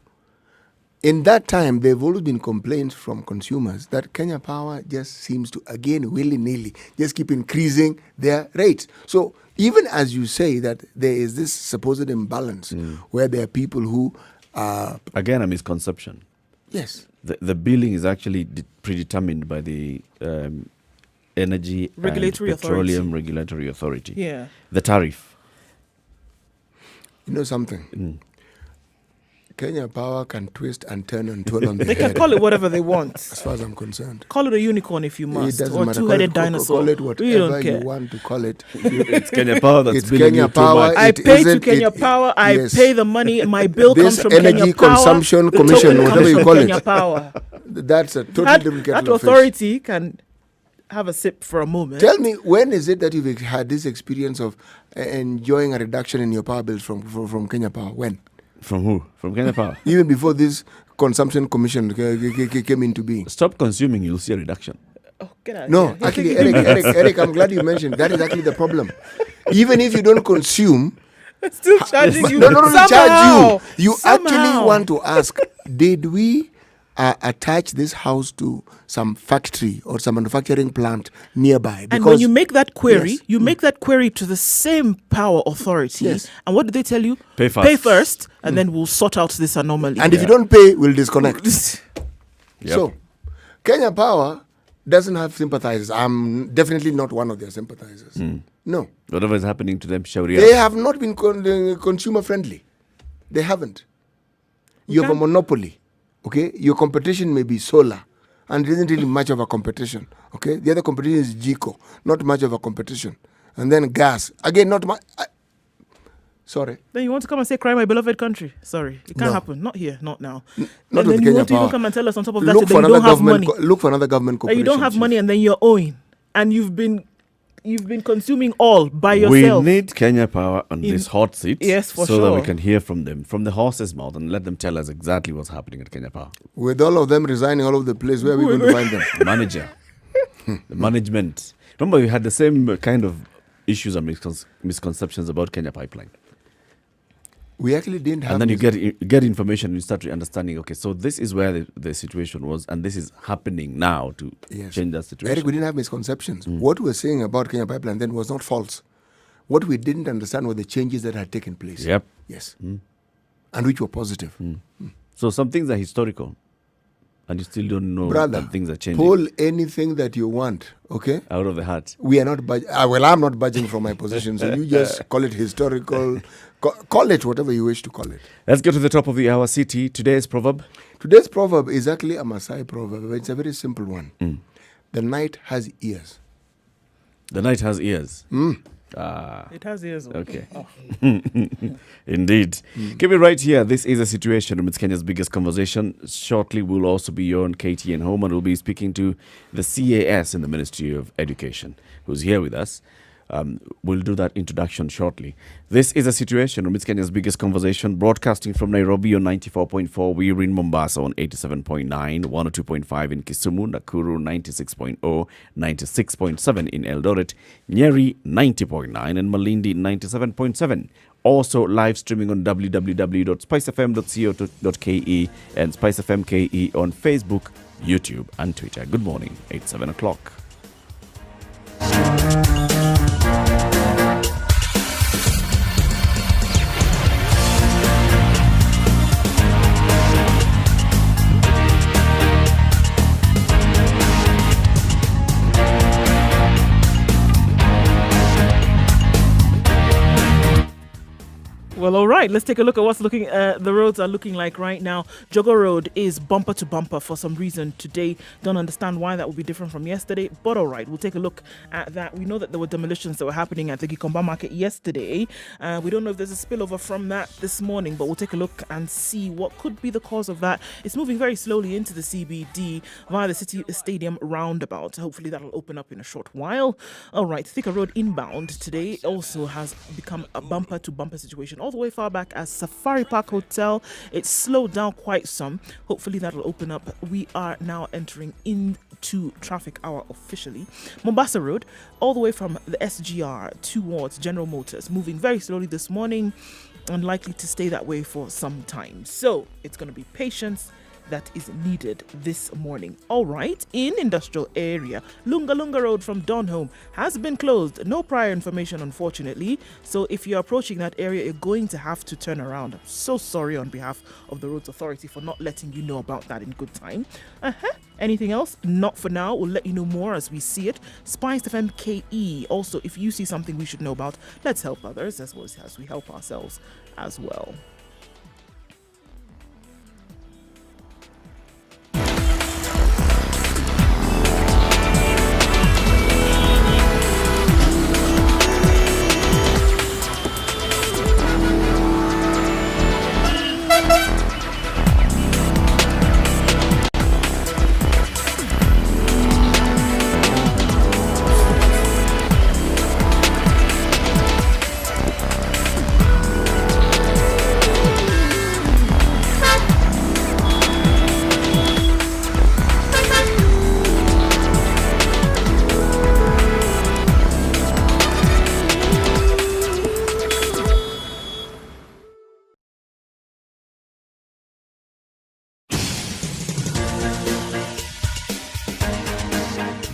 in that time, there have always been complaints from consumers that Kenya Power just seems to, again, willy-nilly, just keep increasing their rates. So even as you say that there is this supposed imbalance where there are people who are... Again, a misconception. Yes. The billing is actually predetermined by the Energy Regulatory and Petroleum Authority. Regulatory Authority. Yeah. The tariff. You know something? Kenya Power can twist and turn and twirl on They their can head, call it whatever they want. as far as I'm concerned. Call it a unicorn if you It must, doesn't or matter. two-headed dinosaur. Call it We whatever don't you care. want to call it. It's Kenya Power that's It's billing Kenya you too Power. much. I It pay to isn't- Kenya it- Power. I yes. pay the money. My bill This comes from Energy Kenya Power. Consumption The Commission, token whatever comes you from call it. Kenya Power. That's a totally That, different that kettle of fish. authority can have a sip for a moment. Tell me, when is it that you've had this experience of enjoying a reduction in your power bills from Kenya Power? When? From who? From Kenya Power. Even before this Consumption Commission came into being. Stop consuming, you'll see a reduction. Oh, get out of No, here. You're actually, thinking- Eric, I'm glad you mentioned that is actually the problem. Even if you don't consume, Still charging you. no, somehow. charge you. You Somehow. actually want to ask, did we attach this house to some factory or some manufacturing plant nearby. And when you make that query, Yes. you make that query to the same power authority. Yes. And what do they tell you? Pay first. Pay first, and then we'll sort out this anomaly. And if you don't pay, we'll disconnect. Yep. So, Kenya Power doesn't have sympathizers. I'm definitely not one of their sympathizers. No. Whatever is happening to them, Sharia. They have not been consumer friendly. They haven't. You have a monopoly. Okay? Your competition may be solar, and it isn't really much of a competition. Okay? The other competition is GECO, not much of a competition. And then gas. Again, not much. Sorry. Then you want to come and say, cry my beloved country. Sorry. It can't No. happen. Not here. Not now. Not And with then you Kenya want to even Power. come and tell us on top of that Look that for you another don't have government. money. Look for another government That corporation. you don't have chief. money and then you're owing. And you've been consuming all by We yourself. need Kenya Power on this hot seat, Yes, for so that we sure. can hear from them, from the horse's mouth, and let them tell us exactly what's happening at Kenya Power. With all of them resigning all over the place, where are we going to find them? The manager, the management. Remember, we had the same kind of issues and misconceptions about Kenya Pipeline. We actually didn't have. And then you this- get information and you start understanding, okay, so this is where the situation was, and this is happening now to Yes. change that situation. Eric, we didn't have misconceptions. What we were saying about Kenya Pipeline then was not false. What we didn't understand were the changes that had taken place. Yep. Yes. And which were positive. So some things are historical, and you still don't know Brother, that things are changing pull anything that you want, okay? out of the heart. We are not well, I'm not budging from my position, so you just call it historical. Call it whatever you wish to call it. Let's get to the top of the hour, City. Today's proverb. Today's proverb is actually a Maasai proverb. It's a very simple one. The night has ears. The night has ears. It has ears. Okay. Indeed. Keep it right here. This is a situation. It's Kenya's biggest conversation. Shortly, we'll also be on KTN Home, and we'll be speaking to the CAS in the Ministry of Education, who's here with us. We'll do that introduction shortly. This is a situation. It's Kenya's biggest conversation, broadcasting from Nairobi on 94.4. We're in Mombasa on 87.9, 102.5 in Kisumu, Nakuru 96.0, 96.7 in Eldoret, Nyeri 90.9, and Malindi 97.7. Also live streaming on www.spicefm.co.ke and SpiceFMKE on Facebook, YouTube, and Twitter. Good morning. 7 o'clock. Well, all right. Let's take a look at what's the roads are looking like right now. Jogo Road is bumper to bumper for some reason today. Don't understand why that would be different from yesterday, but all right. We'll take a look at that. We know that there were demolitions that were happening at the Gikomba market yesterday. We don't know if there's a spillover from that this morning, but we'll take a look and see what could be the cause of that. It's moving very slowly into the CBD via the City Stadium roundabout. Hopefully that'll open up in a short while. All right. Thika Road inbound today also has become a bumper to bumper situation. All the way far back as Safari Park Hotel. It's slowed down quite some. Hopefully that'll open up. We are now entering into traffic hour officially. Mombasa Road, all the way from the SGR towards General Motors, moving very slowly this morning and likely to stay that way for some time. So it's going to be patience that is needed this morning. All right, in industrial area, Lunga Road from Donholm has been closed. No prior information, unfortunately. So if you're approaching that area, you're going to have to turn around. I'm so sorry on behalf of the Roads Authority for not letting you know about that in good time. Anything else? Not for now. We'll let you know more as we see it. Spice FM KE. Also, if you see something we should know about, let's help others as well as we help ourselves as well.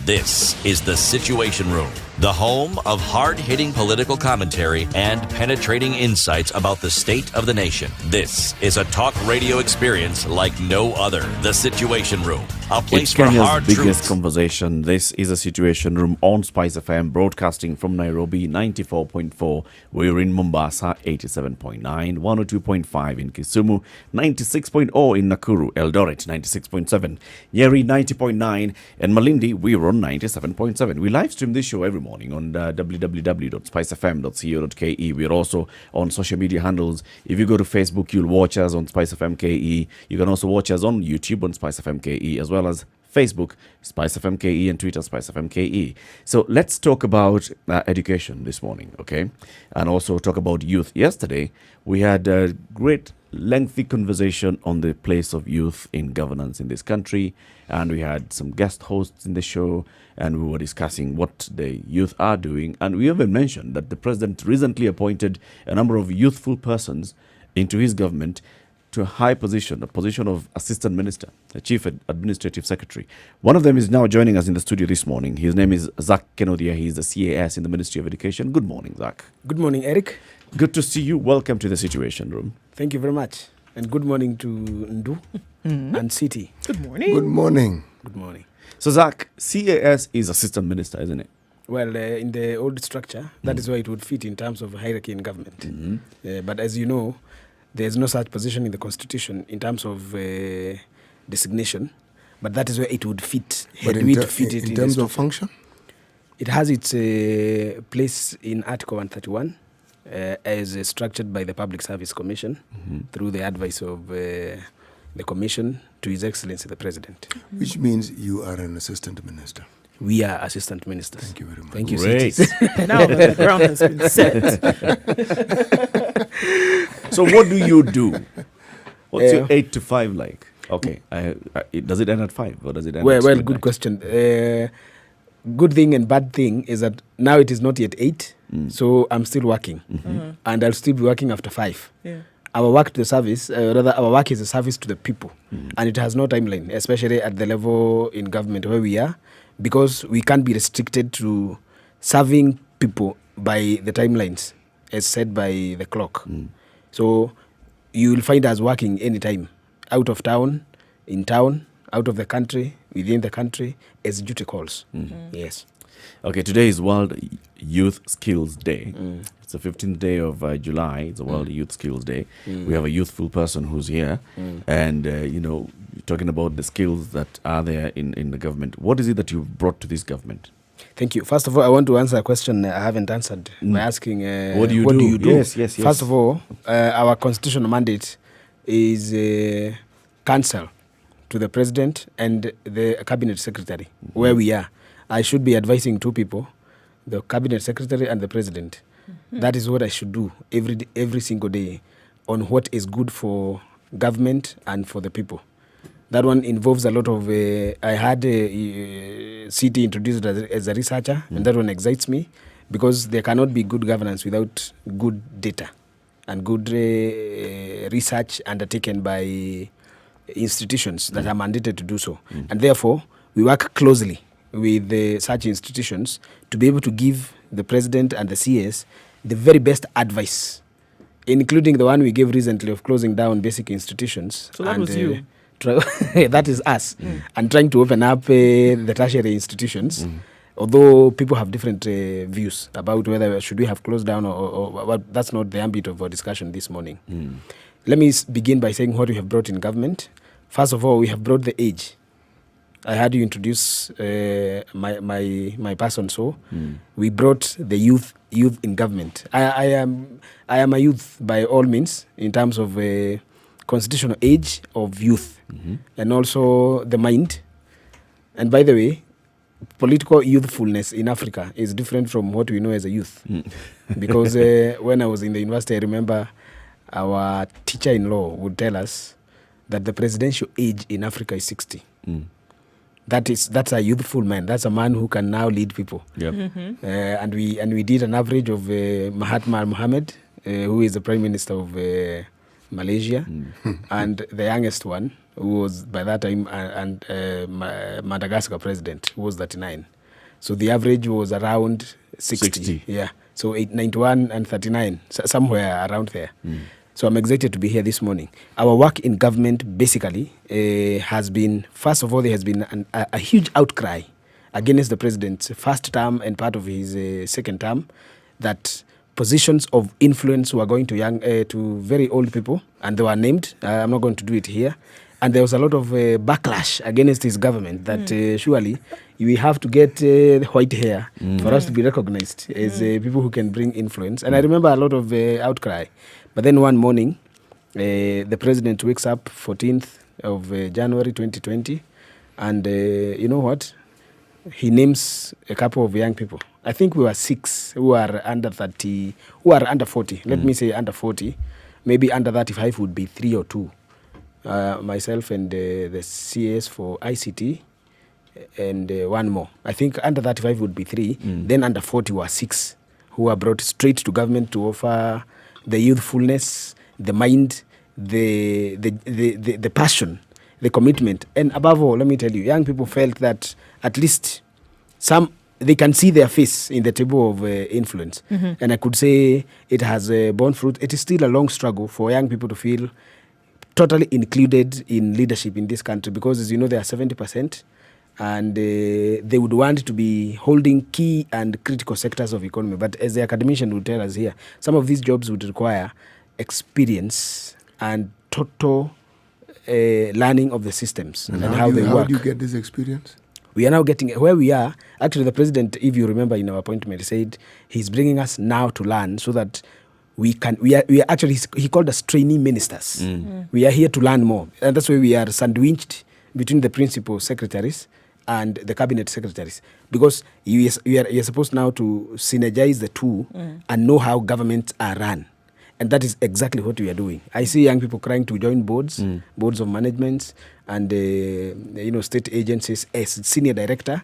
This is The Situation Room, the home of hard-hitting political commentary and penetrating insights about the state of the nation. This is a talk radio experience like no other. The Situation Room, a place It's for Kenya's hard biggest truths. conversation. This is a Situation Room on Spice FM, broadcasting from Nairobi, 94.4. We're in Mombasa, 87.9, 102.5 in Kisumu, 96.0 in Nakuru, Eldoret, 96.7, Nyeri, 90.9, and Malindi, we're on 97.7. We live stream this show every morning on www.spicefm.co.ke. We're also on social media handles. If you go to Facebook, you'll watch us on Spice FM KE. You can also watch us on YouTube on Spice FM KE, as well as Facebook, Spice FM KE, and Twitter, Spice FM KE. So let's talk about education this morning, okay? And also talk about youth. Yesterday, we had a great lengthy conversation on the place of youth in governance in this country, and we had some guest hosts in the show, and we were discussing what the youth are doing, and we even mentioned that the president recently appointed a number of youthful persons into his government to a high position, a position of assistant minister, a chief administrative secretary. One of them is now joining us in the studio this morning. His name is Zach Kenodia. He's the CAS in the Ministry of Education. Good morning, Zach. Good morning, Eric. Good to see you. Welcome to the Situation Room. Thank you very much. And good morning to Ndu and City. Good morning. Good morning. Good morning. So, Zach, CAS is assistant minister, isn't it? Well, in the old structure, that is where it would fit in terms of hierarchy in government. But as you know, there's no such position in the Constitution in terms of designation. But that is where it would fit. But Had we to fit it in the terms of structure. function? It has its place in Article 131 as structured by the Public Service Commission through the advice of the Commission to His Excellency the President. Which means you are an assistant minister. We are assistant ministers. Thank you very much. Thank you, Great. City. Now the ground has been set. So, what do you do? What's your Uh, 8 to 5 like? Okay. Does it end at 5 or does it end Well, at well, midnight? good question. Good thing and bad thing is that now it is not yet 8, so I'm still working, and I'll still be working after 5. Yeah. Our work to the service, rather, our work is a service to the people, and it has no timeline, especially at the level in government where we are, because we can't be restricted to serving people by the timelines as set by the clock. So you will find us working anytime, out of town, in town, out of the country, within the country, as duty calls. Yes. Okay, today is World Youth Skills Day. It's the 15th day of July. It's a World Youth Skills Day. We have a youthful person who's here. And, talking about the skills that are there in the government. What is it that you've brought to this government? Thank you. First of all, I want to answer a question I haven't answered by asking, What do you do? Yes. First of all, our constitutional mandate is counsel to the president and the cabinet secretary, where we are. I should be advising two people, the cabinet secretary and the president. That is what I should do every single day on what is good for government and for the people. That one involves a lot of... I had CT introduced as a researcher, and that one excites me because there cannot be good governance without good data and good research undertaken by institutions that are mandated to do so. And therefore, we work closely with such institutions to be able to give the president and the CS the very best advice, including the one we gave recently of closing down basic institutions. So that was you. That is us. And trying to open up the tertiary institutions, although people have different views about whether should we have closed down or that's not the ambit of our discussion this morning. Let me begin by saying what we have brought in government. First of all, we have brought the age. I had you introduce my person. So we brought the youth in government. I am a youth by all means in terms of constitutional age of youth and also the mind. And by the way, political youthfulness in Africa is different from what we know as a youth. Because when I was in the university, I remember our teacher-in-law would tell us that the presidential age in Africa is 60. That's a youthful man. That's a man who can now lead people. Yep. And we did an average of Mahatma Mohammed, who is the Prime Minister of Malaysia, and the youngest one, who was by that time and Madagascar president, who was 39. So the average was around 60. Yeah. So 91 and 39, somewhere around there. So I'm excited to be here this morning. Our work in government basically has been, first of all, there has been a huge outcry against the president's first term and part of his second term, that positions of influence were going to very old people, and they were named. I'm not going to do it here. And there was a lot of backlash against his government that surely we have to get white hair for us to be recognized as people who can bring influence. And I remember a lot of outcry. But then one morning, the president wakes up 14th of January 2020, and you know what? He names a couple of young people. I think we were 6 who are under 30, who are under 40. Let me say under 40. Maybe under 35 would be 3 or 2. Myself and the CS for ICT and one more. I think under 35 would be 3. Then under 40 were 6 who were brought straight to government to offer the youthfulness, the mind, the passion, the commitment. And above all, let me tell you, young people felt that at least they can see their face in the table of influence. And I could say it has borne fruit. It is still a long struggle for young people to feel totally included in leadership in this country, because, as you know, they are 70%, and they would want to be holding key and critical sectors of economy. But as the academician would tell us here, some of these jobs would require experience and total learning of the systems and how they work. How do you get this experience? We are now getting where we are. Actually, the president, if you remember in our appointment, said he's bringing us now to learn so that we are actually, he called us trainee ministers. We are here to learn more. And that's why we are sandwiched between the principal secretaries and the cabinet secretaries. Because you're supposed now to synergize the two and know how governments are run. And that is exactly what we are doing. I see young people trying to join boards of management and state agencies as senior director.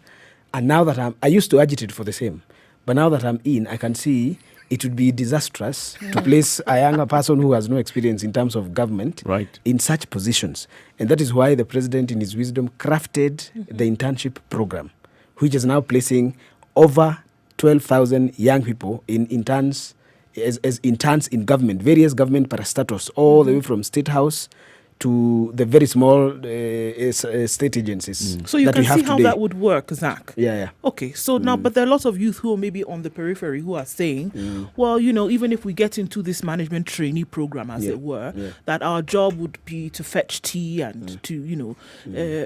And now that I used to agitate for the same. But now that I'm in, I can see it would be disastrous to place a younger person who has no experience in terms of government in such positions. And that is why the president, in his wisdom, crafted the internship program, which is now placing over 12,000 young people in interns, as interns in government, various government parastatus, all the way from State House to the very small state agencies. So you can see how that would work, Zach. Yeah. Okay, so now, but there are lots of youth who are maybe on the periphery who are saying, well, even if we get into this management trainee program, as it were, that our job would be to fetch tea and to,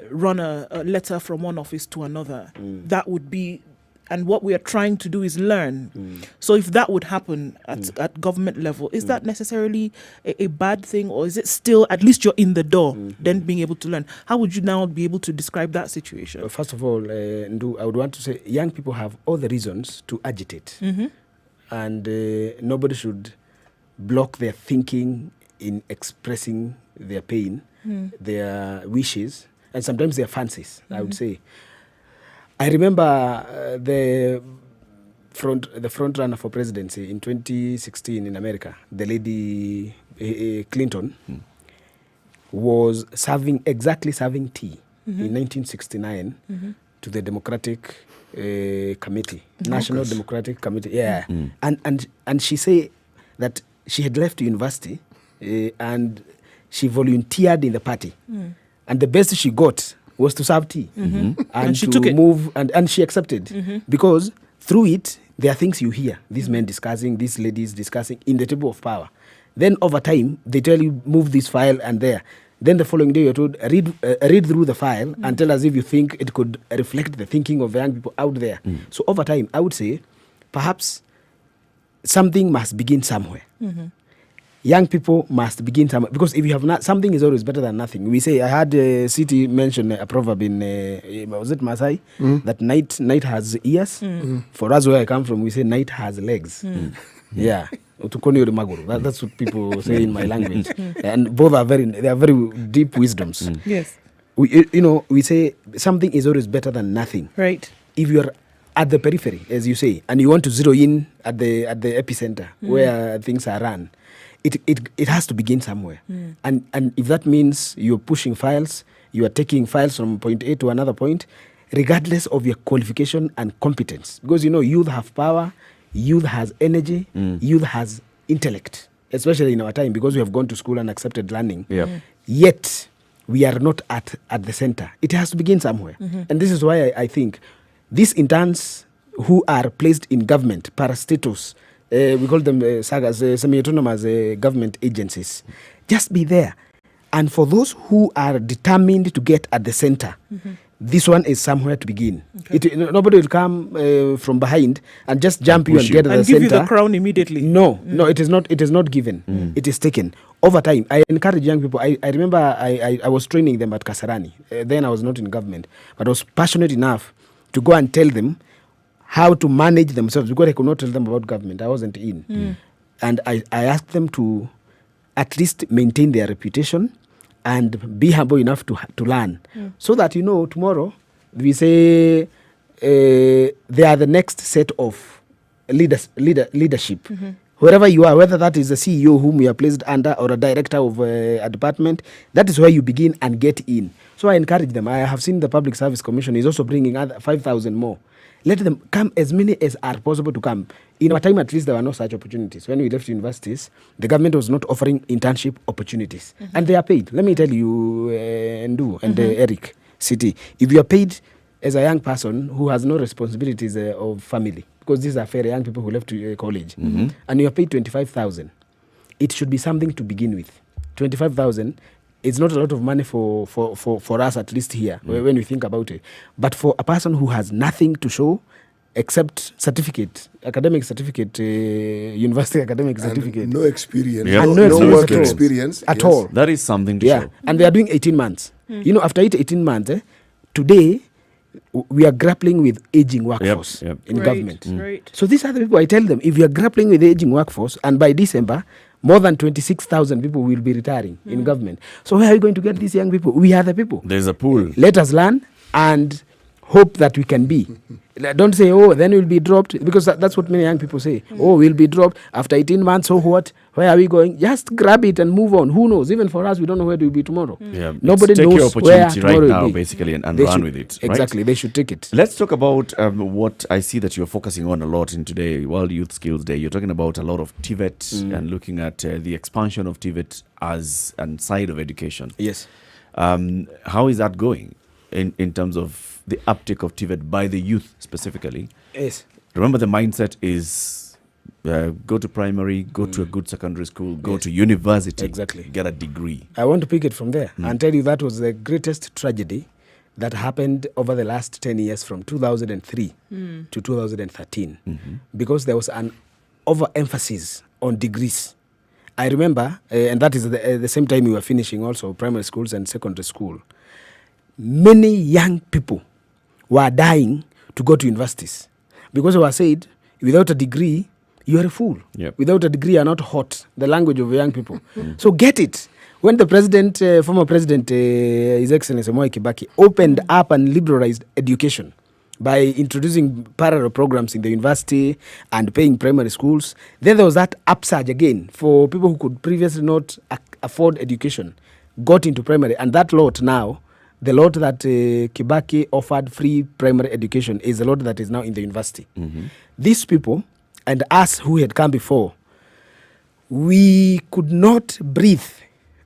run a letter from one office to another. That would be... And what we are trying to do is learn. So if that would happen at government level, is that necessarily a bad thing? Or is it still, at least you're in the door, then being able to learn? How would you now be able to describe that situation? First of all, Ndu, I would want to say young people have all the reasons to agitate. And nobody should block their thinking in expressing their pain, their wishes, and sometimes their fancies, I would say. I remember the front runner for presidency in 2016 in America, the lady Clinton, was serving tea in 1969 to the Democratic Committee, National Democratic Committee. And she said that she had left university and she volunteered in the party, and the best she got was to serve tea. And she to took it. move, and she accepted. Because through it, there are things you hear, these men discussing, these ladies discussing in the table of power. Then over time, they tell you, move this file and there. Then the following day, you're told, read through the file and tell us if you think it could reflect the thinking of the young people out there. So over time, I would say, perhaps something must begin somewhere. Young people must begin somewhere, because if you have not, something is always better than nothing. We say, I had City mention a proverb in was it Masai, that night has ears. For us, where I come from, we say night has legs. Yeah, that's what people say in my language, and both are very deep wisdoms. Yes, we say something is always better than nothing. Right. If you're at the periphery, as you say, and you want to zero in at the epicenter where things are run, it has to begin somewhere. And if that means you're pushing files, you are taking files from point A to another point, regardless of your qualification and competence. Because, youth have power, youth has energy, youth has intellect, especially in our time, because we have gone to school and accepted learning. Yet, we are not at the center. It has to begin somewhere. And this is why I think these interns who are placed in government, parastatus, we call them sagas, semi-autonomous government agencies, just be there. And for those who are determined to get at the center, this one is somewhere to begin. Okay. Nobody will come from behind and just jump you and get at the center. And give you the crown immediately. No, it is not. It is not given. It is taken over time. I encourage young people. I remember I was training them at Kasarani. Then I was not in government, but I was passionate enough to go and tell them how to manage themselves, because I could not tell them about government. I wasn't in. And I asked them to at least maintain their reputation and be humble enough to learn. So that, tomorrow we say they are the next set of leadership. Wherever you are, whether that is a CEO whom you are placed under or a director of a department, that is where you begin and get in. So I encourage them. I have seen the Public Service Commission is also bringing 5,000 more. Let them come, as many as are possible to come. In our time, at least, there were no such opportunities. When we left universities, the government was not offering internship opportunities. And they are paid. Let me tell you, Ndu and Eric, City, if you are paid as a young person who has no responsibilities of family, because these are very young people who left college, and you are paid 25,000, it should be something to begin with. 25,000 is not a lot of money for us, at least here, when we think about it. But for a person who has nothing to show except academic certificate, university academic certificate. And no experience. And no work experience. At all. That is something to show. And they are doing 18 months. After 18 months, today, we are grappling with aging workforce in government. Right. So these are the people I tell them, if you are grappling with the aging workforce, and by December, more than 26,000 people will be retiring in government. So where are you going to get these young people? We are the people. There's a pool. Let us learn and hope that we can be. Don't say, then we'll be dropped, because that's what many young people say. We'll be dropped after 18 months, so what? Where are we going? Just grab it and move on. Who knows? Even for us, we don't know where we'll be tomorrow. Nobody take knows your opportunity where right now, will be. basically, and run with it. Right? Exactly. They should take it. Let's talk about what I see that you're focusing on a lot in today, World Youth Skills Day. You're talking about a lot of TVET and looking at the expansion of TVET as a side of education. Yes. How is that going in terms of the uptake of TVET by the youth specifically? Yes. Remember, the mindset is go to primary, go to a good secondary school, go to university, Exactly. get a degree. I want to pick it from there and tell you that was the greatest tragedy that happened over the last 10 years from 2003 to 2013 because there was an overemphasis on degrees. I remember, and that is the same time we were finishing also primary schools and secondary school, many young people were dying to go to universities because they were said, without a degree, you are a fool. Without a degree, you are not hot, the language of young people. So get it. When the president, former president, His Excellency Mwai Kibaki, opened up and liberalized education by introducing parallel programs in the university and paying primary schools, then there was that upsurge again for people who could previously not afford education, got into primary. And that lot now, the lot that Kibaki offered free primary education is the lot that is now in the university. These people and us who had come before, we could not breathe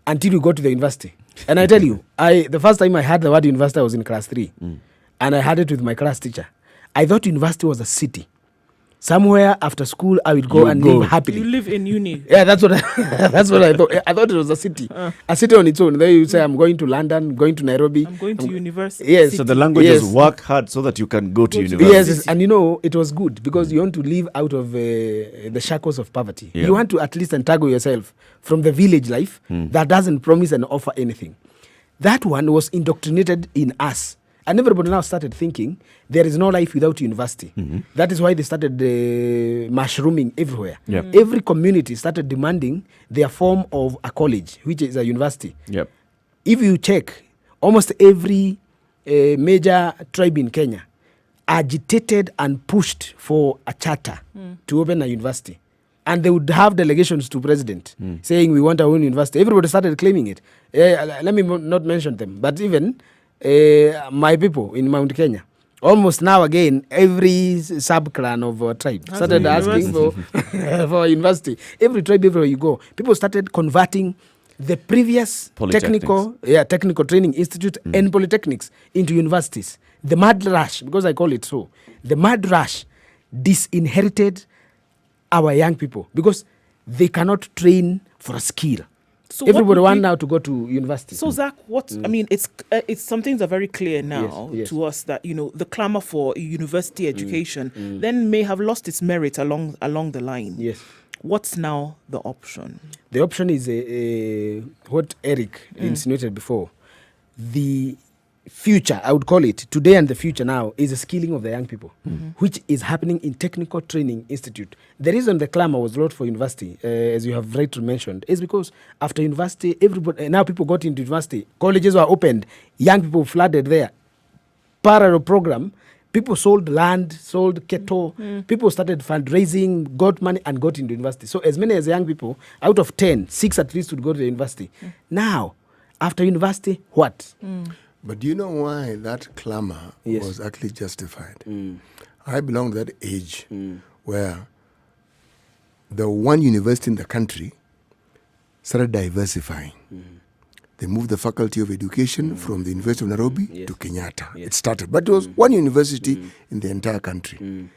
until we got to the university. And I tell you, the first time I heard the word university, I was in class 3. And I had it with my class teacher. I thought university was a city. Somewhere after school, I would go and live happily. You live in uni. Yeah, that's what I thought. I thought it was a city. A city on its own. Then you say, I'm going to London, going to Nairobi. I'm going to university. Yes. So the language is work hard so that you can go to university. Yes, and it was good because you want to live out of the shackles of poverty. You want to at least entangle yourself from the village life that doesn't promise and offer anything. That one was indoctrinated in us. And everybody now started thinking there is no life without university. That is why they started mushrooming everywhere. Every community started demanding their form of a college, which is a university. If you check, almost every major tribe in Kenya agitated and pushed for a charter to open a university. And they would have delegations to president saying, we want our own university. Everybody started claiming it. Let me not mention them. But even my people in Mount Kenya, Almost now again, every sub-clan of our tribe started asking for university. Every tribe, everywhere you go, people started converting the previous technical training institute and polytechnics into universities. The mad rush, because I call it so, the mad rush disinherited our young people because they cannot train for a skill. So everybody want now to go to university. So Zach, I mean, it's some things are very clear now to us that the clamor for university education then may have lost its merit along the line. Yes. What's now the option? The option is what Eric insinuated before. The future, I would call it, today and the future now, is a skilling of the young people, which is happening in Technical Training Institute. The reason the clamor was lost for university, as you have rightly mentioned, is because after university, now people got into university, colleges were opened, young people flooded there. Parallel program, people sold land, sold cattle, people started fundraising, got money and got into university. So as many as young people, out of 10, 6 at least would go to the university. Now, after university, what? But do you know why that clamor was actually justified? I belong to that age where the one university in the country started diversifying. They moved the Faculty of Education from the University of Nairobi to Kenyatta. It started. But it was one university in the entire country.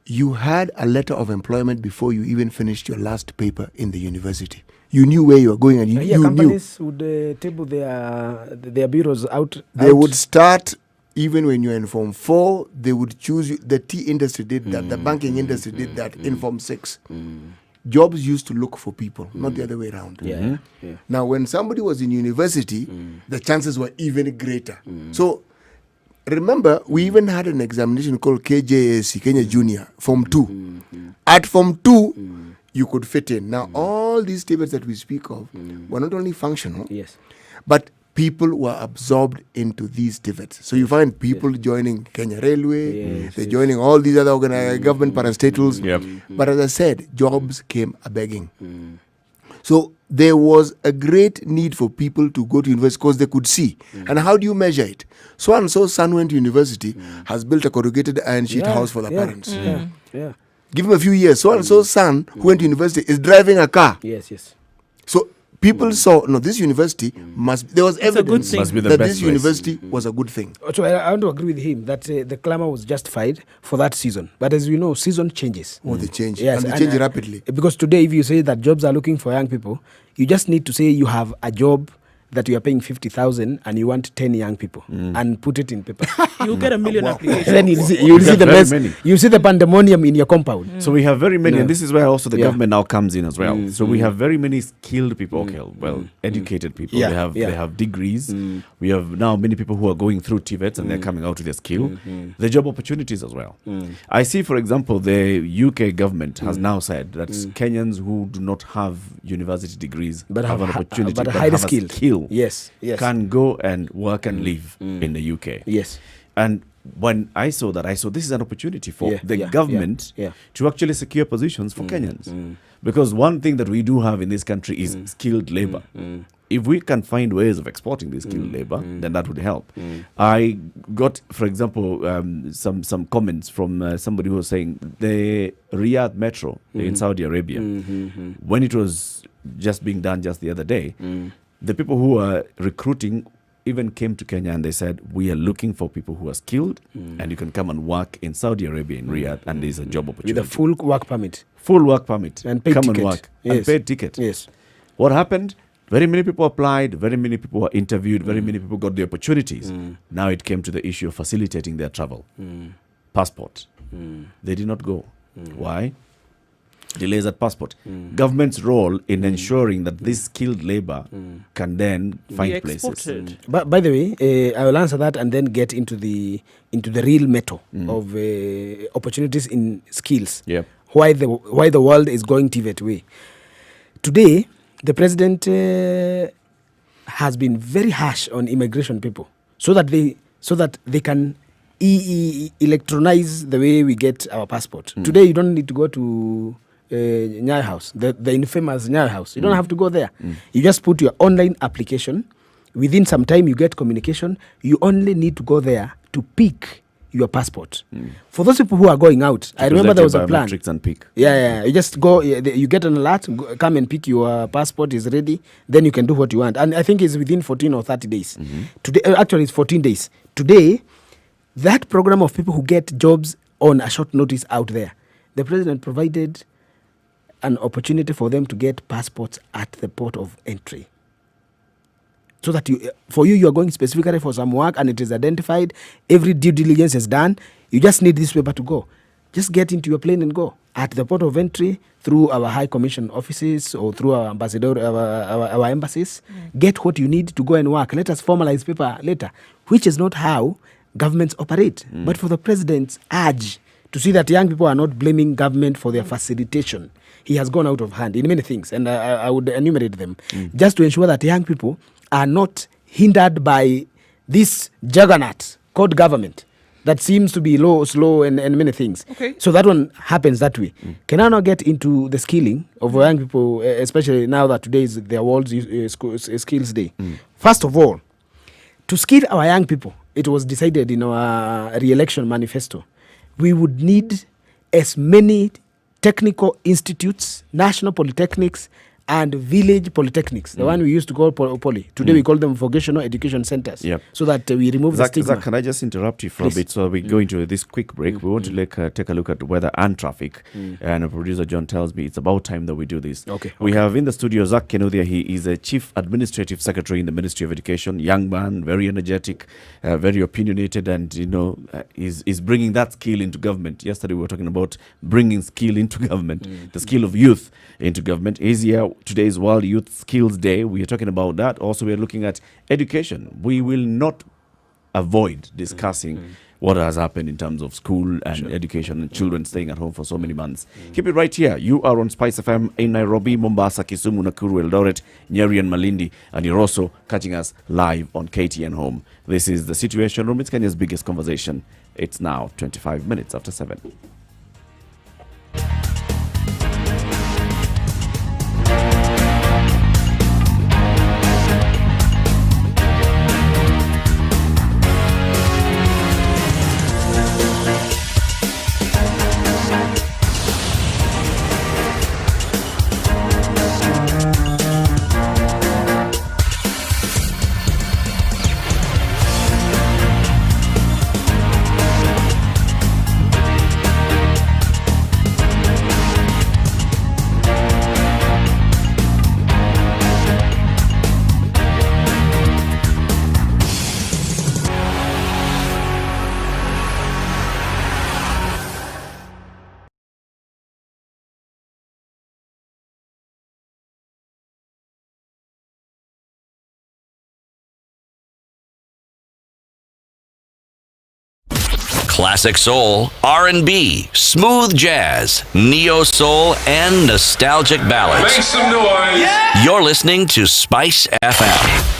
You had a letter of employment before you even finished your last paper in the university. You knew where you were going, and you knew. Companies would table their bureaus out. They would start, even when you're in Form 4, they would choose you. The tea industry did that. The banking industry did that in Form 6. Jobs used to look for people, not the other way around. Now, when somebody was in university, the chances were even greater. So, remember, we even had an examination called KJSC, Kenya Junior, Form 2. At Form 2, you could fit in. Now, all these TVETs that we speak of were not only functional, but people were absorbed into these TVETs. So you find people joining Kenya Railway, they're joining all these other government parastatals. But as I said, jobs came a-begging. So there was a great need for people to go to university because they could see. And how do you measure it? So-and-so's son went to university, has built a corrugated iron sheet house for the parents. Give him a few years. So-and-so's son who went to university is driving a car. So people saw, no, this university there was evidence that this university was a good thing. So I want to agree with him that the clamor was justified for that season. But as you know, season changes. They change. Yes, and they change rapidly. Because today, if you say that jobs are looking for young people, you just need to say you have a job that you are paying 50,000 and you want 10 young people and put it in paper. You'll get a million applications. Then you'll see the mess. You see the pandemonium in your compound. So we have very many, and this is where also the government now comes in as well. So we have very many skilled people, educated people. They have degrees. We have now many people who are going through TVETs and they're coming out with their skill. The job opportunities as well. I see, for example, the UK government has now said that Kenyans who do not have university degrees but have an opportunity, but have a skill. Can go and work and live in the UK. And when I saw that, this is an opportunity for the government to actually secure positions for Kenyans. Because one thing that we do have in this country is skilled labor. If we can find ways of exporting this skilled labor, then that would help. I got, for example, some comments from somebody who was saying the Riyadh Metro in Saudi Arabia, when it was just being done just the other day, the people who are recruiting even came to Kenya and they said, we are looking for people who are skilled and you can come and work in Saudi Arabia, in Riyadh, and there's a job opportunity. With a full work permit. Full work permit. And paid come ticket. And work. And paid ticket. What happened? Very many people applied, very many people were interviewed, very many people got the opportunities. Now it came to the issue of facilitating their travel. Passport. They did not go. Why? Delays at passport. Government's role in ensuring that this skilled labor can then find places. But by the way, I will answer that and then get into the real metal of opportunities in skills. Why the world is going TVET way. Today, the president has been very harsh on immigration people, so that they can electronize the way we get our passport. Today, you don't need to go to Nyeri House, the infamous Nyeri House. You don't have to go there. You just put your online application. Within some time, you get communication. You only need to go there to pick your passport. For those people who are going out, I remember there was a plan. And pick. Yeah. You just go, you get an alert, come and pick your passport is ready, then you can do what you want. And I think it's within 14 or 30 days. Today, actually, it's 14 days. Today, that program of people who get jobs on a short notice out there, the president provided an opportunity for them to get passports at the port of entry. So that you are going specifically for some work and it is identified, every due diligence is done, you just need this paper to go. Just get into your plane and go. At the port of entry, through our high commission offices or through our ambassador, our embassies, get what you need to go and work. Let us formalize paper later, which is not how governments operate. But for the president's urge to see that young people are not blaming government for their facilitation, he has gone out of hand in many things, and I would enumerate them, just to ensure that young people are not hindered by this juggernaut called government that seems to be slow, and many things. Okay. So that one happens that way. Can I now get into the skilling of young people, especially now that today is their World Skills Day? First of all, to skill our young people, it was decided in our re-election manifesto, we would need as many technical institutes, national polytechnics, and village polytechnics, the one we used to call poly. Today we call them vocational education centers. Yep. So that we remove the stigma. Zach, can I just interrupt you for a bit? So we go into this quick break. We want to take a look at weather and traffic. And producer John tells me it's about time that we do this. Okay. We have in the studio Zach Kenuthia. He is a Chief Administrative Secretary in the Ministry of Education. Young man, very energetic, very opinionated, and is bringing that skill into government. Yesterday we were talking about bringing skill into government, the skill of youth into government. He's here. Today is World Youth Skills Day. We are talking about that. Also, we are looking at education. We will not avoid discussing what has happened in terms of school and education and children staying at home for so many months. Keep it right here. You are on Spice FM in Nairobi, Mombasa, Kisumu, Nakuru, Eldoret, Nyeri and Malindi. And you're also catching us live on KTN Home. This is The Situation Room. It's Kenya's biggest conversation. It's now 25 minutes after 7. Classic soul, R&B, smooth jazz, neo soul, and nostalgic ballads. Make some noise. Yeah! You're listening to Spice FM.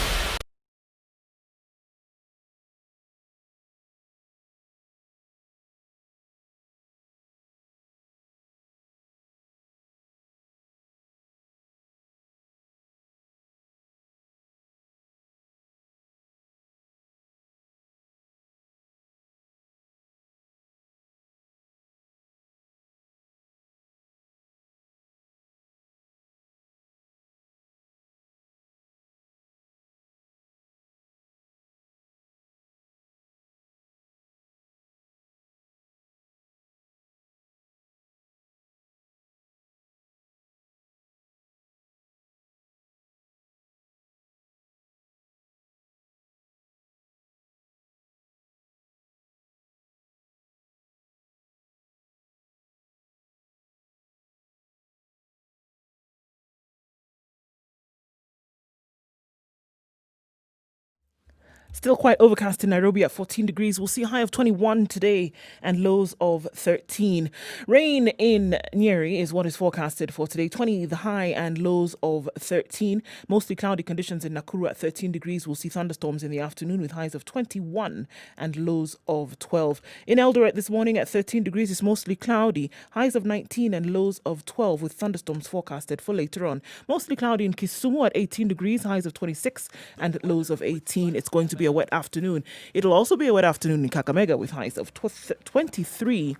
Still quite overcast in Nairobi at 14 degrees. We'll see a high of 21 today and lows of 13. Rain in Nyeri is what is forecasted for today. 20 the high and lows of 13. Mostly cloudy conditions in Nakuru at 13 degrees. We'll see thunderstorms in the afternoon with highs of 21 and lows of 12. In Eldoret this morning at 13 degrees, it's mostly cloudy. Highs of 19 and lows of 12 with thunderstorms forecasted for later on. Mostly cloudy in Kisumu at 18 degrees. Highs of 26 and lows of 18. It's going to be be a wet afternoon. It'll also be a wet afternoon in Kakamega with highs of 23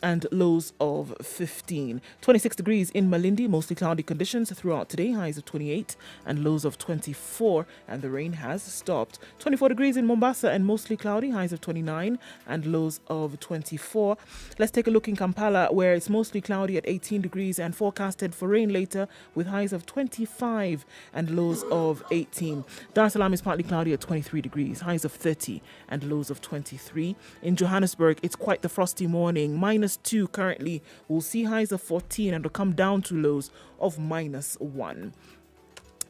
and lows of 15. 26 degrees in Malindi, mostly cloudy conditions throughout today, highs of 28 and lows of 24, and the rain has stopped. 24 degrees in Mombasa and mostly cloudy, highs of 29 and lows of 24. Let's take a look in Kampala, where it's mostly cloudy at 18 degrees and forecasted for rain later with highs of 25 and lows of 18. Dar es Salaam is partly cloudy at 23 degrees, highs of 30 and lows of 23. In Johannesburg, it's quite the frosty morning, -2 currently. We'll see highs of 14 and will come down to lows of -1.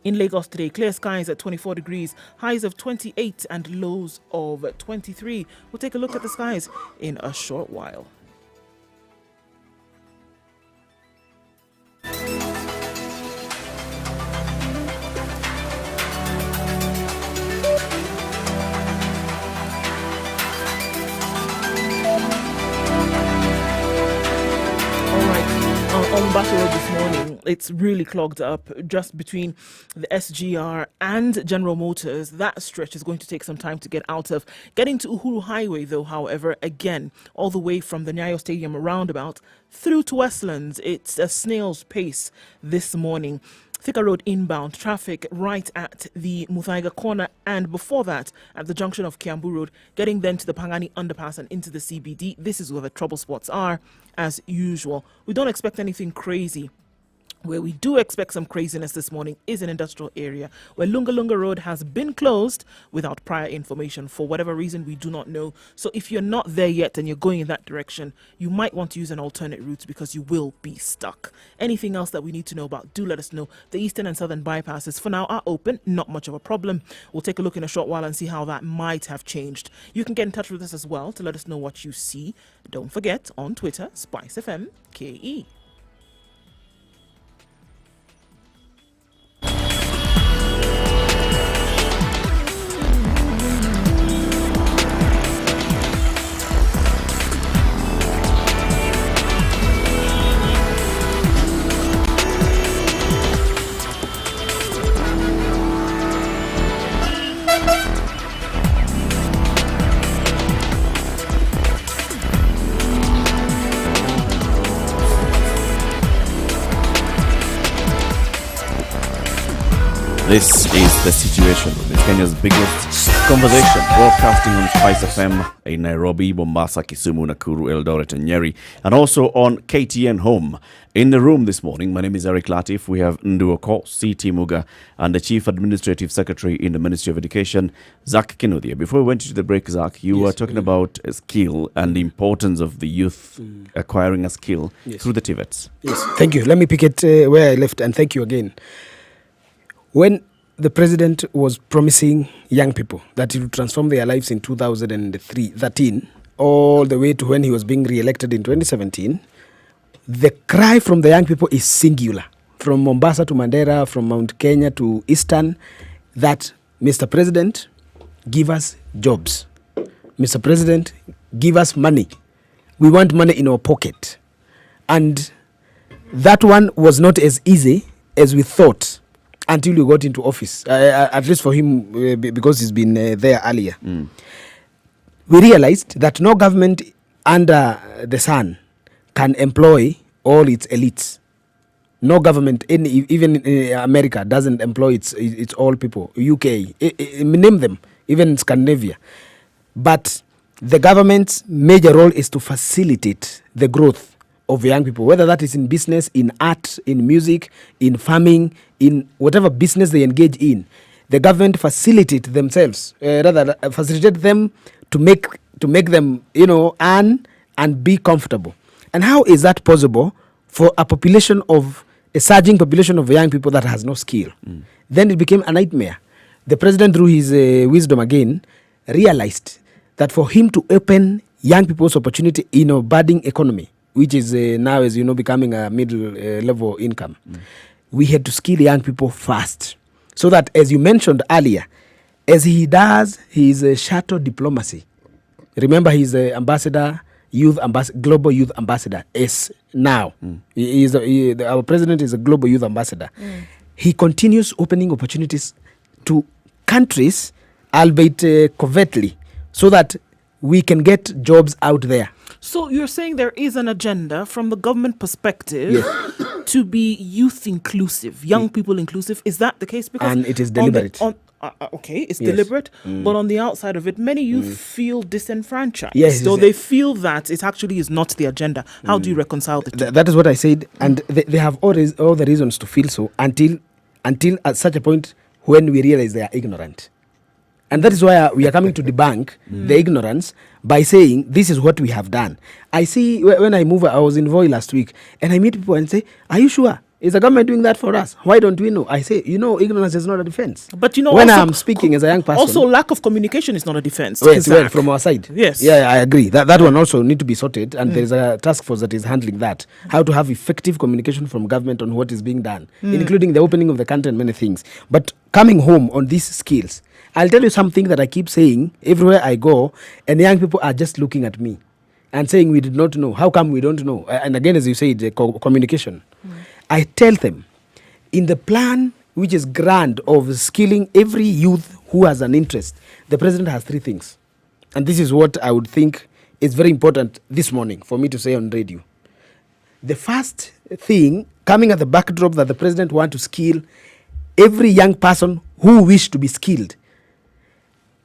In Lagos today, clear skies at 24 degrees, highs of 28 and lows of 23. We'll take a look at the skies in a short while. On Mombasa Road this morning, it's really clogged up just between the SGR and General Motors. That stretch is going to take some time to get out of. Getting to Uhuru Highway, though, however, again, all the way from the Nyayo Stadium roundabout through to Westlands, it's a snail's pace this morning. Thika Road inbound traffic right at the Muthaiga corner, and before that at the junction of Kiambu Road, getting then to the Pangani underpass and into the CBD. This is where the trouble spots are, as usual. We don't expect anything crazy. Where we do expect some craziness this morning is an industrial area where Lunga Lunga Road has been closed without prior information for whatever reason we do not know. So if you're not there yet and you're going in that direction, you might want to use an alternate route because you will be stuck. Anything else that we need to know about, do let us know. The eastern and southern bypasses for now are open, not much of a problem. We'll take a look in a short while and see how that might have changed. You can get in touch with us as well to let us know what you see. Don't forget, on Twitter, Spice FM KE. This is The Situation Room. It's Kenya's biggest conversation, broadcasting on Spice FM in Nairobi, Mombasa, Kisumu, Nakuru, Eldoret and Nyeri, and also on KTN Home. In the room this morning, my name is Eric Latif. We have Nduoko, C.T. Muga, and the Chief Administrative Secretary in the Ministry of Education, Zach Kinuthia. Before we went into the break, Zach, you were talking about a skill and the importance of the youth acquiring a skill through the TVETs. Yes, thank you. Let me pick it where I left, and thank you again. When the president was promising young people that he would transform their lives in 2013, all the way to when he was being re-elected in 2017, the cry from the young people is singular. From Mombasa to Mandera, from Mount Kenya to Eastern, that Mr. President, give us jobs. Mr. President, give us money. We want money in our pocket. And that one was not as easy as we thought until we got into office, at least for him, because he's been there earlier. We realized that no government under the sun can employ all its elites. No government, even in America, doesn't employ its all people. UK, name them, even Scandinavia. But the government's major role is to facilitate the growth of young people, whether that is in business, in art, in music, in farming, in whatever business they engage in. The government facilitate themselves, facilitate them to make them, earn and be comfortable. And how is that possible for a surging population of young people that has no skill? Then it became a nightmare. The president, through his wisdom again, realized that for him to open young people's opportunity in a budding economy, which is now, as you know, becoming a middle-level income, we had to skill young people first. So that, as you mentioned earlier, as he does his shuttle diplomacy, remember he's an ambassador, global youth ambassador, is now. Our president is a global youth ambassador. He continues opening opportunities to countries albeit covertly, so that we can get jobs out there. So you're saying there is an agenda from the government perspective to be youth inclusive, young people inclusive. Is that the case? Because And it is deliberate. Okay, it's Yes. deliberate, but on the outside of it, many youth feel disenfranchised. Yes, so it's- they feel that it actually is not the agenda. How do you reconcile the two? That is what I said, and they have all the reasons to feel so until at such a point when we realize they are ignorant. And that is why we are coming to debunk the ignorance by saying this is what we have done. I see when I move, I was in Voi last week, and I meet people and say, "Are you sure? Is the government doing that for us? Why don't we know?" I say, ignorance is not a defense. But when also, I'm speaking as a young person, also lack of communication is not a defense. well, Kazak. from our side. Yes. Yeah, I agree. That one also need to be sorted, and there's a task force that is handling that. How to have effective communication from government on what is being done, including the opening of the country and many things. But coming home on these skills, I'll tell you something that I keep saying everywhere I go, and young people are just looking at me and saying, "We did not know. How come we don't know?" And again, as you said, the communication. I tell them, in the plan which is grand of skilling every youth who has an interest, the president has 3 things. And this is what I would think is very important this morning for me to say on radio. The first thing, coming at the backdrop that the president wants to skill every young person who wish to be skilled,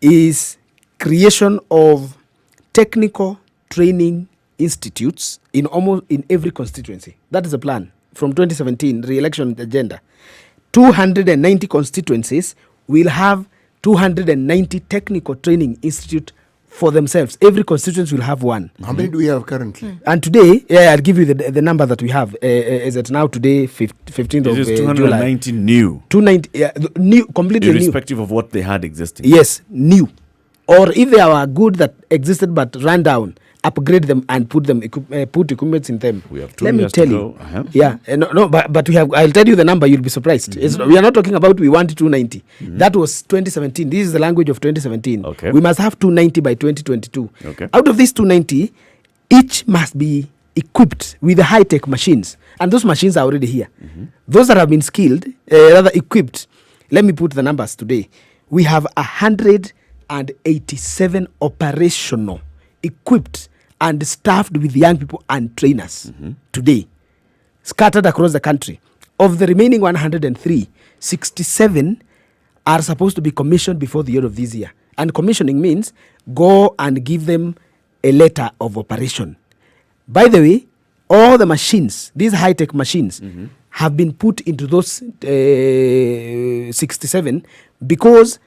is creation of technical training institutes in every constituency. That is a plan from 2017 re-election agenda. 290 constituencies will have 290 technical training institute for themselves. Every constituency will have one. How many do we have currently? And today, I'll give you the number that we have. Is it now today, 15th of It is July? 290 new, 290, new, completely new. irrespective of what they had existing. Yes, new. Or if they are good that existed but ran down, upgrade them and put equipments in them. We have 2 Let me years tell to you. go. Uh-huh. Yeah, but we have. I'll tell you the number. You'll be surprised. We are not talking about we want 290. That was 2017. This is the language of 2017. Okay. We must have 290 by 2022. Okay. Out of these 290, each must be equipped with high-tech machines, and those machines are already here. Those that have been skilled, rather equipped. Let me put the numbers today. We have 187 operational, equipped and staffed with young people and trainers today, scattered across the country. Of the remaining 103, 67 are supposed to be commissioned before the end of this year. And commissioning means go and give them a letter of operation. By the way, all the machines, these high-tech machines, have been put into those 67 because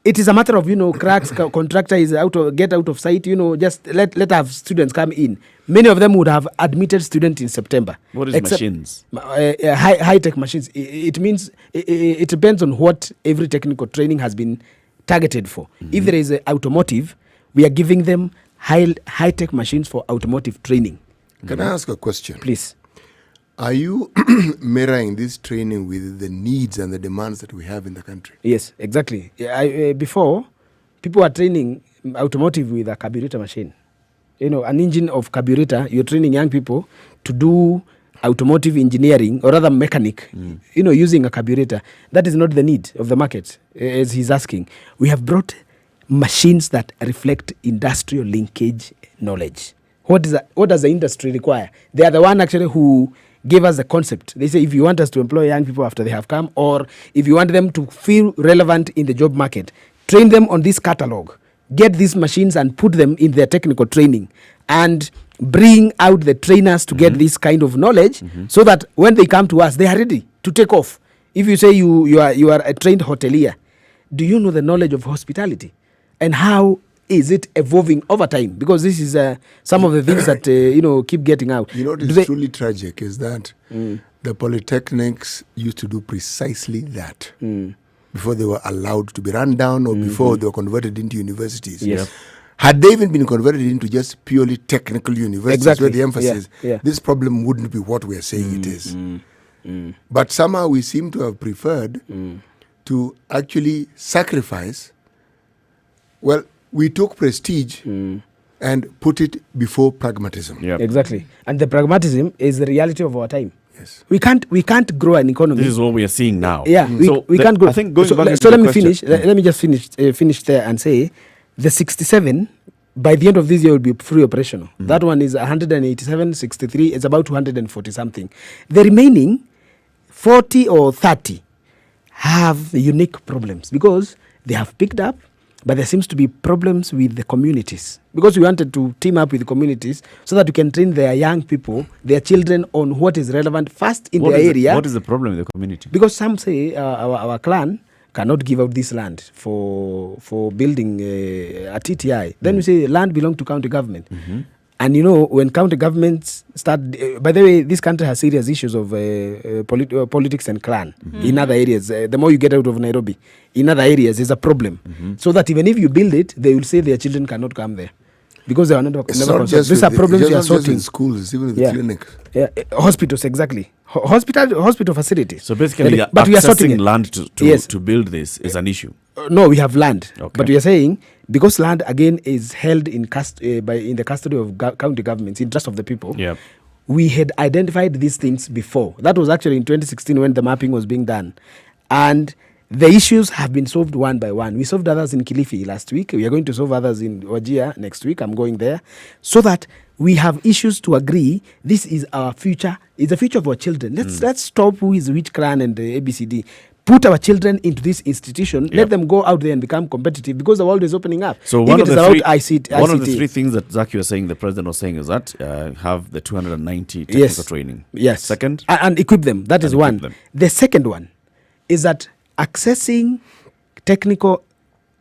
it is a matter of, cracks, contractor is get out of sight, just let have students come in. Many of them would have admitted students in September. What is machines? High-tech machines. It means, it depends on what every technical training has been targeted for. If there is automotive, we are giving them high-tech machines for automotive training. Can I ask a question? Please. Are you mirroring this training with the needs and the demands that we have in the country? Yes, exactly. Before, people were training automotive with a carburetor machine. An engine of carburetor, you're training young people to do automotive engineering, or rather mechanic, using a carburetor. That is not the need of the market, as he's asking. We have brought machines that reflect industrial linkage knowledge. What does the industry require? They are the one actually who gave us the concept. They say if you want us to employ young people after they have come, or if you want them to feel relevant in the job market, train them on this catalog, get these machines and put them in their technical training, and bring out the trainers to get this kind of knowledge, so that when they come to us, they are ready to take off. If you say you are a trained hotelier, do you know the knowledge of hospitality? And how is it evolving over time? Because this is some of the things that keep getting out. What is truly tragic is that the polytechnics used to do precisely that before they were allowed to be run down, or before they were converted into universities. Yes. Had they even been converted into just purely technical universities, Exactly. where the emphasis, Yeah. this problem wouldn't be what we are saying it is. But somehow we seem to have preferred to actually sacrifice. Well, we took prestige and put it before pragmatism. Yep. Exactly. And the pragmatism is the reality of our time. Yes. We can't grow an economy. This is what we are seeing now. Yeah, we can't grow. I think going so back so to let me the question- finish. Let me just finish there and say the 67 by the end of this year will be fully operational. That one is 187, 63. It's about 240 something. The remaining 40 or 30 have unique problems because they have picked up, but there seems to be problems with the communities, because we wanted to team up with the communities so that we can train their young people, their children, on what is relevant first in their area. What is the problem with the community? Because some say our clan cannot give out this land for building a TTI. Then we say land belongs to county government. And when county governments start, by the way, this country has serious issues of politics and clan in other areas. The more you get out of Nairobi, in other areas, there's a problem. So that even if you build it, they will say their children cannot come there because they are never consulted. These are problems we are sorting. In schools, even with the clinics. Yeah, hospitals, exactly. Hospital facilities. So basically, but we are sorting accessing it. land to build this is an issue. No, we have land, Okay. but we are saying because land again is held in the custody of county governments, interest of the people. Yep. We had identified these things before. That was actually in 2016 when the mapping was being done, and the issues have been solved one by one. We solved others in Kilifi last week. We are going to solve others in Wajir next week. I'm going there, so that we have issues to agree. This is our future. It's the future of our children. Let's stop who is which clan and the ABCD. Put our children into this institution. Let them go out there and become competitive because the world is opening up. So If one it of is the about three, ICT, one of the three things that Zaki was saying, the president was saying, is that have the 290 technical training. Yes. Second, and equip them. That is equip one. them. The second one is that accessing technical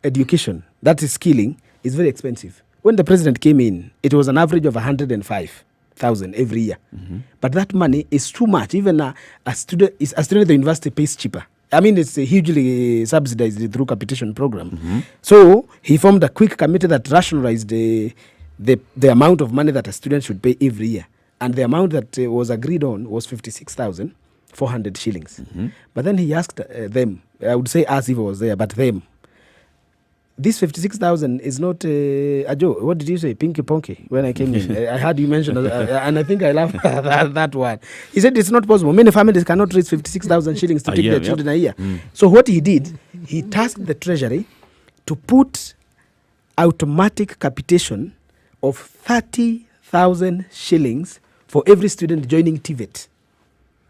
education, that is skilling, is very expensive. When the president came in, it was an average of 105,000 every year. But that money is too much. Even a student at the university pays cheaper. I mean, it's hugely subsidized through capitation program. So he formed a quick committee that rationalized the amount of money that a student should pay every year. And the amount that was agreed on was 56,400 shillings. But then he asked them, I would say us if I was there, but them, this 56,000 is not Ajo. What did you say? Pinky Ponky when I came in. I heard you mention, and I think I laughed at that one. He said it's not possible. Many families cannot raise 56,000 shillings to take their children a year. So what he did, he tasked the treasury to put automatic capitation of 30,000 shillings for every student joining TVET.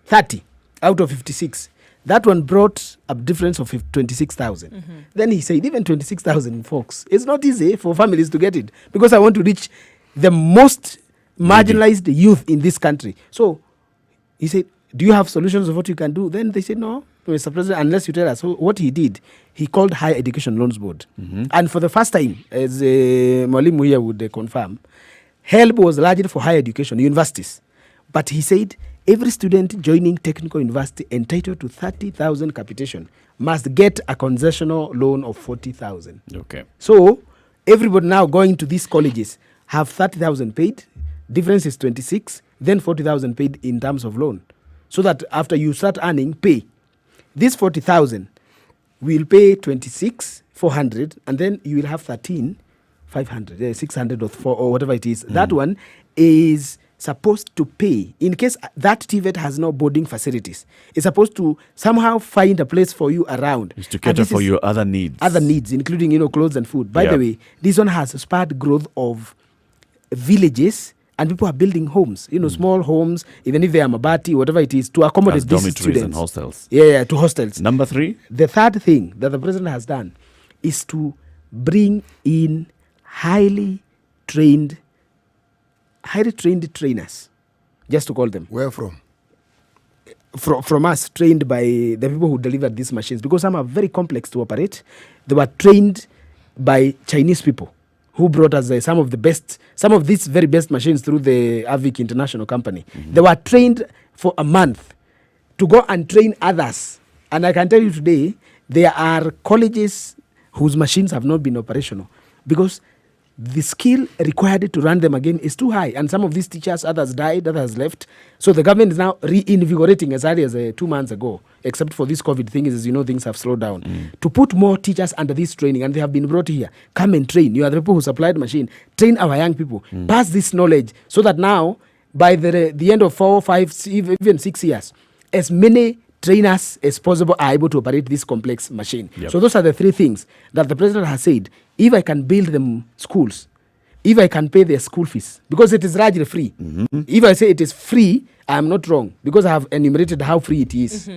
30 out of 56. That one brought a difference of 26,000. Then he said, even 26,000 folks, it's not easy for families to get it because I want to reach the most marginalized youth in this country. So he said, do you have solutions of what you can do? Then they said, no, Mr. President, unless you tell us. So what he did, he called Higher Education Loans Board. And for the first time, as Mwalimu here would confirm, help was largely for higher education, universities. But he said, every student joining technical university entitled to 30,000 capitation must get a concessional loan of 40,000. okay. So everybody now going to these colleges have 30,000 paid. Difference is 26, then 40,000 paid in terms of loan. So that after you start earning, pay. This 40,000 will pay 26,400, and then you will have 13,500, 600 or whatever it is. That one is supposed to pay in case that TVET has no boarding facilities. It's supposed to somehow find a place for you around. It's to cater for your other needs. Other needs, including clothes and food. By the way, this one has spurred growth of villages, and people are building homes. Small homes, even if they are mabati, whatever it is, to accommodate As these dormitories students and hostels. Yeah, to hostels. Number 3. The third thing that the president has done is to bring in highly trained trainers, just to call them. Where from? From us, trained by the people who delivered these machines, because some are very complex to operate. They were trained by Chinese people who brought us some of these very best machines through the Avic International Company. They were trained for a month to go and train others. And I can tell you today, there are colleges whose machines have not been operational because the skill required to run them again is too high. And some of these teachers, others died, others left. So the government is now reinvigorating as early as 2 months ago, except for this COVID thing, as things have slowed down, to put more teachers under this training. And they have been brought here. Come and train. You are the people who supplied the machine. Train our young people. Pass this knowledge so that now by the end of 4, 5, even 6 years, as many trainers as possible are able to operate this complex machine. Yep. So those are the 3 things that the president has said. If I can build them schools, if I can pay their school fees, because it is largely free. If I say it is free, I am not wrong, because I have enumerated how free it is.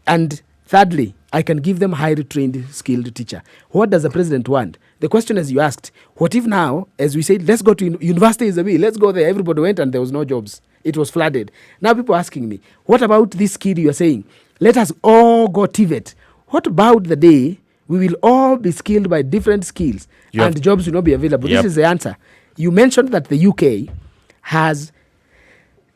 And thirdly, I can give them highly trained, skilled teacher. What does the president want? The question, as you asked, what if now, as we said, let's go to university is the way, let's go there. Everybody went and there was no jobs. It was flooded. Now people are asking me, what about this kid you are saying? Let us all go TVET. What about the day we will all be skilled by different skills and jobs will not be available? This is the answer. You mentioned that the UK has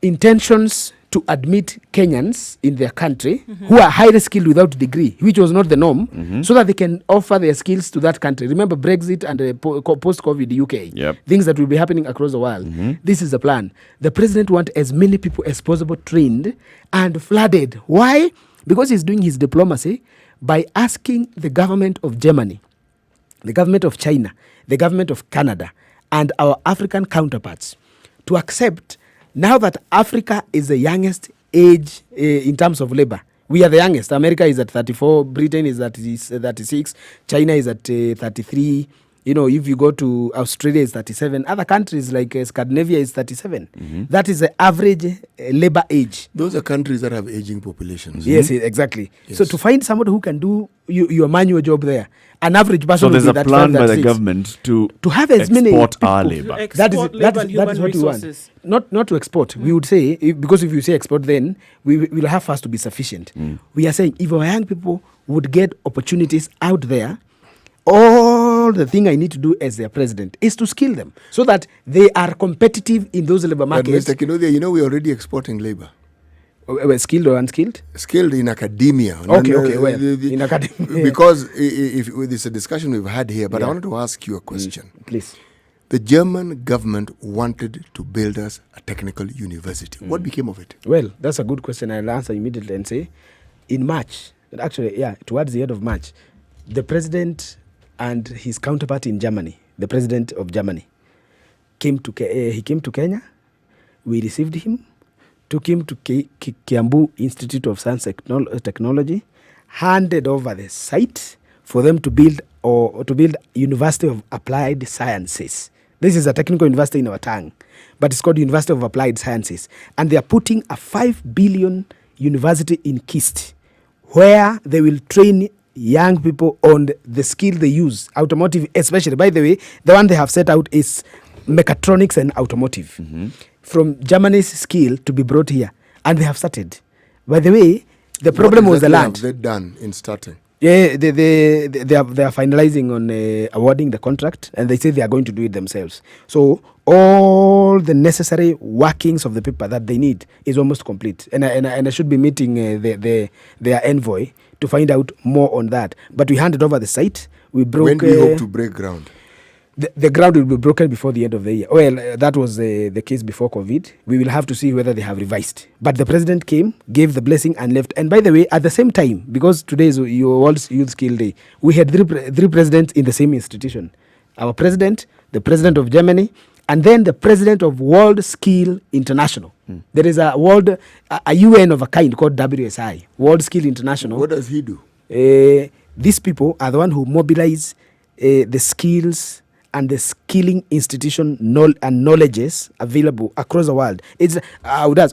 intentions to admit Kenyans in their country who are highly skilled without degree, which was not the norm, so that they can offer their skills to that country. Remember Brexit and post-COVID UK, things that will be happening across the world. This is the plan. The president wants as many people as possible trained and flooded. Why? Because he's doing his diplomacy by asking the government of Germany, the government of China, the government of Canada, and our African counterparts to accept now that Africa is the youngest age in terms of labor. We are the youngest. America is at 34, Britain is at 36, China is at 33. You know, if you go to Australia, it's 37. Other countries like Scandinavia is 37. That is the average labor age. Those are countries that have aging populations. Yes, exactly. Yes. So to find somebody who can do your manual job there, an average person. So there's a plan by the government to have as many export our labor. That is what we want. Not to export. We would say, because if you say export, then we will have first to be sufficient. We are saying if our young people would get opportunities out there, all the thing I need to do as their president is to skill them so that they are competitive in those labor markets. But Mr. Kinodia, we're already exporting labor. Skilled or unskilled? Skilled in academia. In academia. Because if it's a discussion we've had here, but I wanted to ask you a question. Please. The German government wanted to build us a technical university. What became of it? Well, that's a good question. I'll answer immediately and say, in March, towards the end of March, the president and his counterpart in Germany, the president of Germany, came to Kenya. We received him, took him to Kiambu Institute of Science Technology, handed over the site for them to build University of Applied Sciences. This is a technical university in our tongue, but it's called University of Applied Sciences. And they are putting a 5 billion university in Kist, where they will train young people on the skill they use, automotive especially. By the way, the one they have set out is mechatronics and automotive. From Germany's skill to be brought here. And they have started. By the way, the problem was the land. What have they done in starting? Yeah, they are finalizing on awarding the contract, and they say they are going to do it themselves. So all the necessary workings of the paper that they need is almost complete. And I should be meeting their envoy to find out more on that. But we handed over the site. We broke. When do you hope to break ground? The ground will be broken before the end of the year. Well, that was the case before COVID. We will have to see whether they have revised. But the president came, gave the blessing and left. And by the way, at the same time, because today is your World Youth Skill Day, we had three presidents in the same institution. Our president, the president of Germany, and then the president of World Skill International. There is a UN of a kind called WSI, World Skill International. What does he do? These people are the one who mobilize the skills and the skilling institution and knowledges available across the world.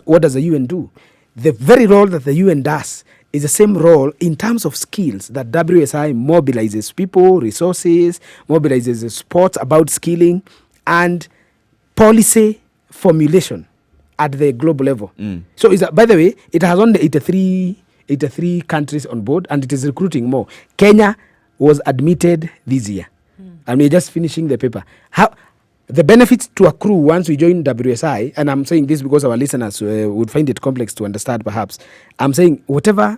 What does the UN do? The very role that the UN does is the same role in terms of skills that WSI mobilizes people, resources, mobilizes the sports about skilling and policy formulation at the global level. So, by the way, it has only 83 countries on board, and it is recruiting more. Kenya was admitted this year. And we're just finishing the paper. How the benefits to accrue once we join WSI, and I'm saying this because our listeners would find it complex to understand perhaps. I'm saying whatever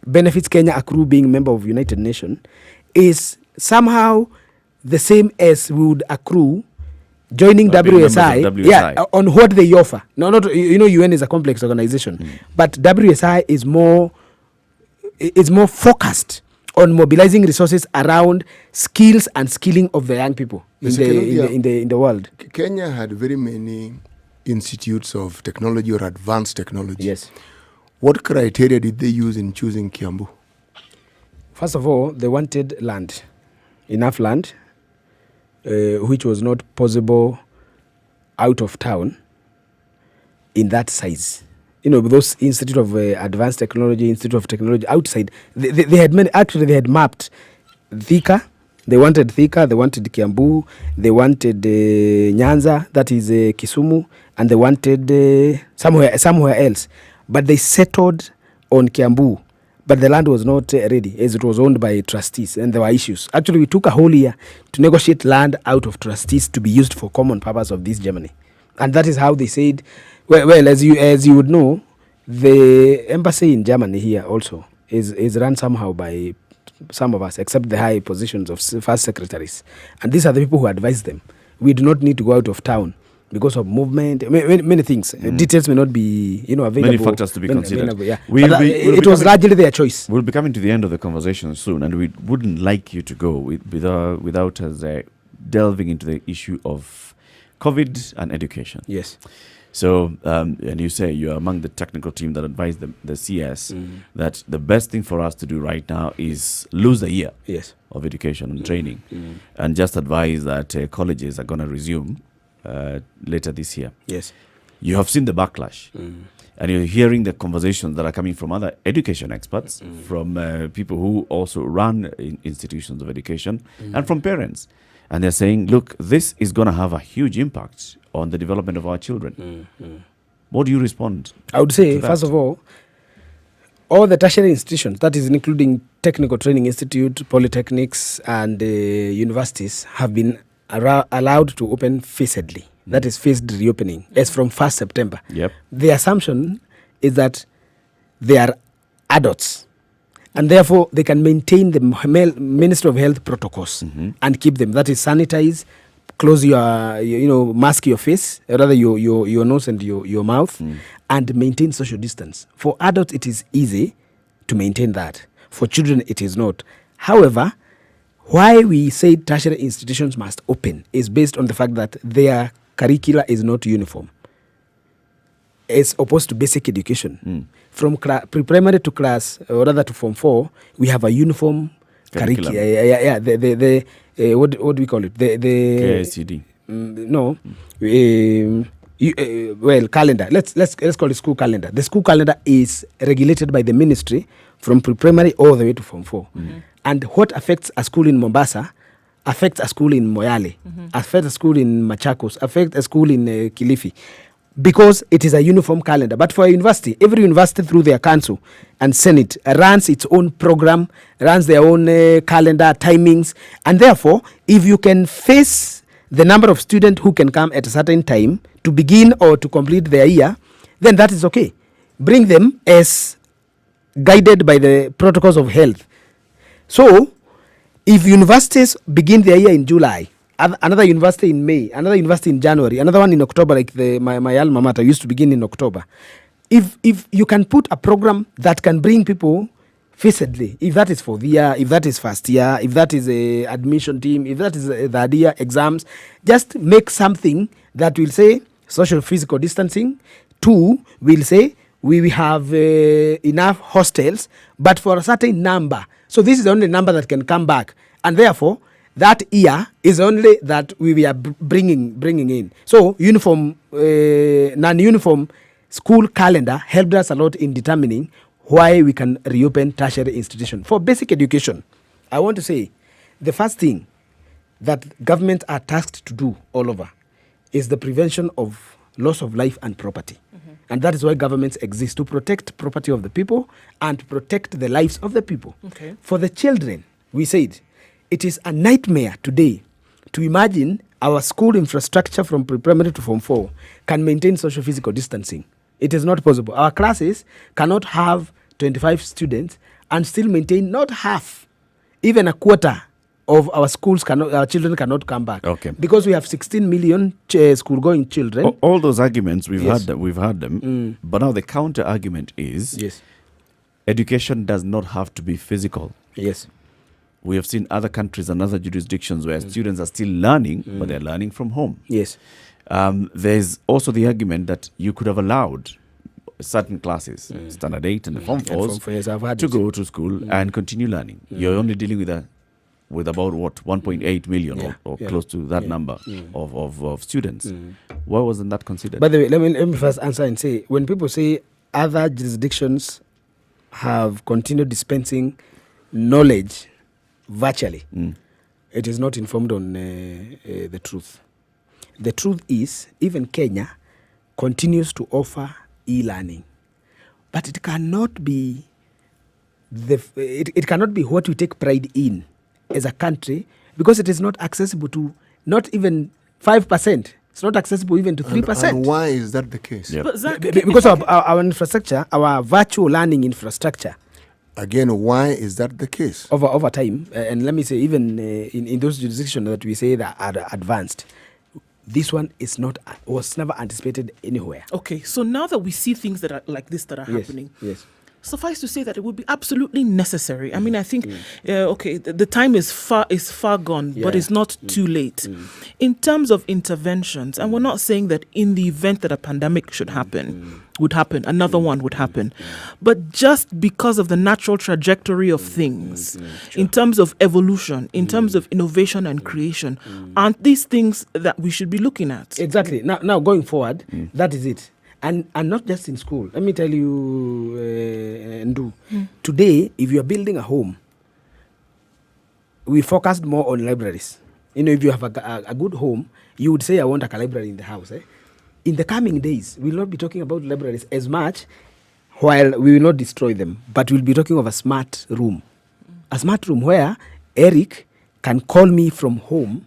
benefits Kenya accrue being a member of United Nations is somehow the same as we would accrue joining WSI. Yeah, on what they offer. No, not UN is a complex organization, but WSI is more focused on mobilizing resources around skills and skilling of the young people in the world. Kenya had very many institutes of technology or advanced technology. Yes. What criteria did they use in choosing Kiambu? First of all, they wanted land, enough land, which was not possible out of town in that size. Those Institute of Advanced Technology, Institute of Technology outside, they had many. Actually, they had mapped Thika. They wanted Thika, they wanted Kiambu, they wanted Nyanza, that is Kisumu, and they wanted somewhere else. But they settled on Kiambu. But the land was not ready, as it was owned by trustees, and there were issues. Actually, we took a whole year to negotiate land out of trustees to be used for common purpose of this Germany. And that is how they said, well, as you would know, the embassy in Germany here also is run somehow by some of us, except the high positions of first secretaries. And these are the people who advise them. We do not need to go out of town because of movement, many things. Details may not be, available. Many factors to be considered. Yeah. It was largely their choice. We'll be coming to the end of the conversation soon, and we wouldn't like you to go without us delving into the issue of COVID and education. Yes. So, and you say you're among the technical team that advised the CS that the best thing for us to do right now is lose a year of education and training, and just advise that colleges are going to resume later this year. Yes. You have seen the backlash, and you're hearing the conversations that are coming from other education experts, from people who also run institutions of education, and from parents. And they're saying, look, this is going to have a huge impact on the development of our children. What do you respond? I would say, first of all the tertiary institutions, that is including Technical Training Institute, polytechnics, and universities, have been allowed to open phasedly. That is phased reopening, as from 1st September. Yep. The assumption is that they are adults, and therefore they can maintain the Ministry of Health protocols and keep them. That is sanitize, close your, mask your face, rather your nose and your mouth, and maintain social distance. For adults, it is easy to maintain that. For children, it is not. However, why we say tertiary institutions must open is based on the fact that their curricula is not uniform, as opposed to basic education. From pre-primary to class, or rather to Form 4, we have a uniform curriculum. What do we call it? The KICD. No. Calendar. Let's call it school calendar. The school calendar is regulated by the ministry from pre-primary all the way to Form 4. And what affects a school in Mombasa affects a school in Moyale, affects a school in Machakos, affects a school in Kilifi, because it is a uniform calendar. But for a university, every university through their council and senate runs its own program, runs their own calendar, timings, and therefore, if you can face the number of students who can come at a certain time to begin or to complete their year, then that is okay. Bring them as guided by the protocols of health. So, if universities begin their year in July, another university in May, another university in January, another one in October, like my alma mater used to begin in October. If you can put a program that can bring people phasedly, if that is for the year, if that is first year, if that is a admission team, if that is the year exams, just make something that will say social physical distancing. 2, we'll say we have enough hostels, but for a certain number. So this is the only number that can come back, and therefore that year is only that we are bringing in. So uniform, non-uniform school calendar helped us a lot in determining why we can reopen tertiary institution. For basic education, I want to say the first thing that governments are tasked to do all over is the prevention of loss of life and property. And that is why governments exist, to protect property of the people and to protect the lives of the people. Okay. For the children, we said, it is a nightmare today to imagine our school infrastructure from pre-primary to Form 4 can maintain social physical distancing. It is not possible. Our classes cannot have 25 students and still maintain not half, even a quarter of our children cannot come back. Okay. Because we have 16 million school-going children. All those arguments, we've heard them. But now the counter argument is education does not have to be physical. Yes. We have seen other countries and other jurisdictions where students are still learning, but they're learning from home. Yes. There's also the argument that you could have allowed certain classes, standard 8 and the form 4s, to go to school and continue learning. You're only dealing with about 1.8 million or close to that number of students. Why wasn't that considered? By the way, let me first answer and say, when people say other jurisdictions have continued dispensing knowledge virtually, it is not informed on the truth. The truth is, even Kenya continues to offer e-learning, but it cannot be it cannot be what we take pride in as a country, because it is not accessible to not even 5%. It's not accessible even to 3%. And why is that the case? But Zach, Because of our infrastructure, our virtual learning infrastructure. Again, why is that the case? Over time, and let me say, even in those jurisdictions that we say that are advanced, this one was never anticipated anywhere. Okay, so now that we see things that are like this that are happening, Yes. suffice to say that it would be absolutely necessary. I mean, I think, the time is far gone, but it's not too late. In terms of interventions, and we're not saying that in the event that a pandemic would happen, another one would happen. But just because of the natural trajectory of things, in terms of evolution, in terms of innovation and creation, aren't these things that we should be looking at? Exactly. Now going forward, that is it. And not just in school. Let me tell you, Ndu, today, if you are building a home, we focused more on libraries. If you have a good home, you would say, I want a library in the house. In the coming days, we will not be talking about libraries as much, while we will not destroy them, but we'll be talking of a smart room. A smart room where Eric can call me from home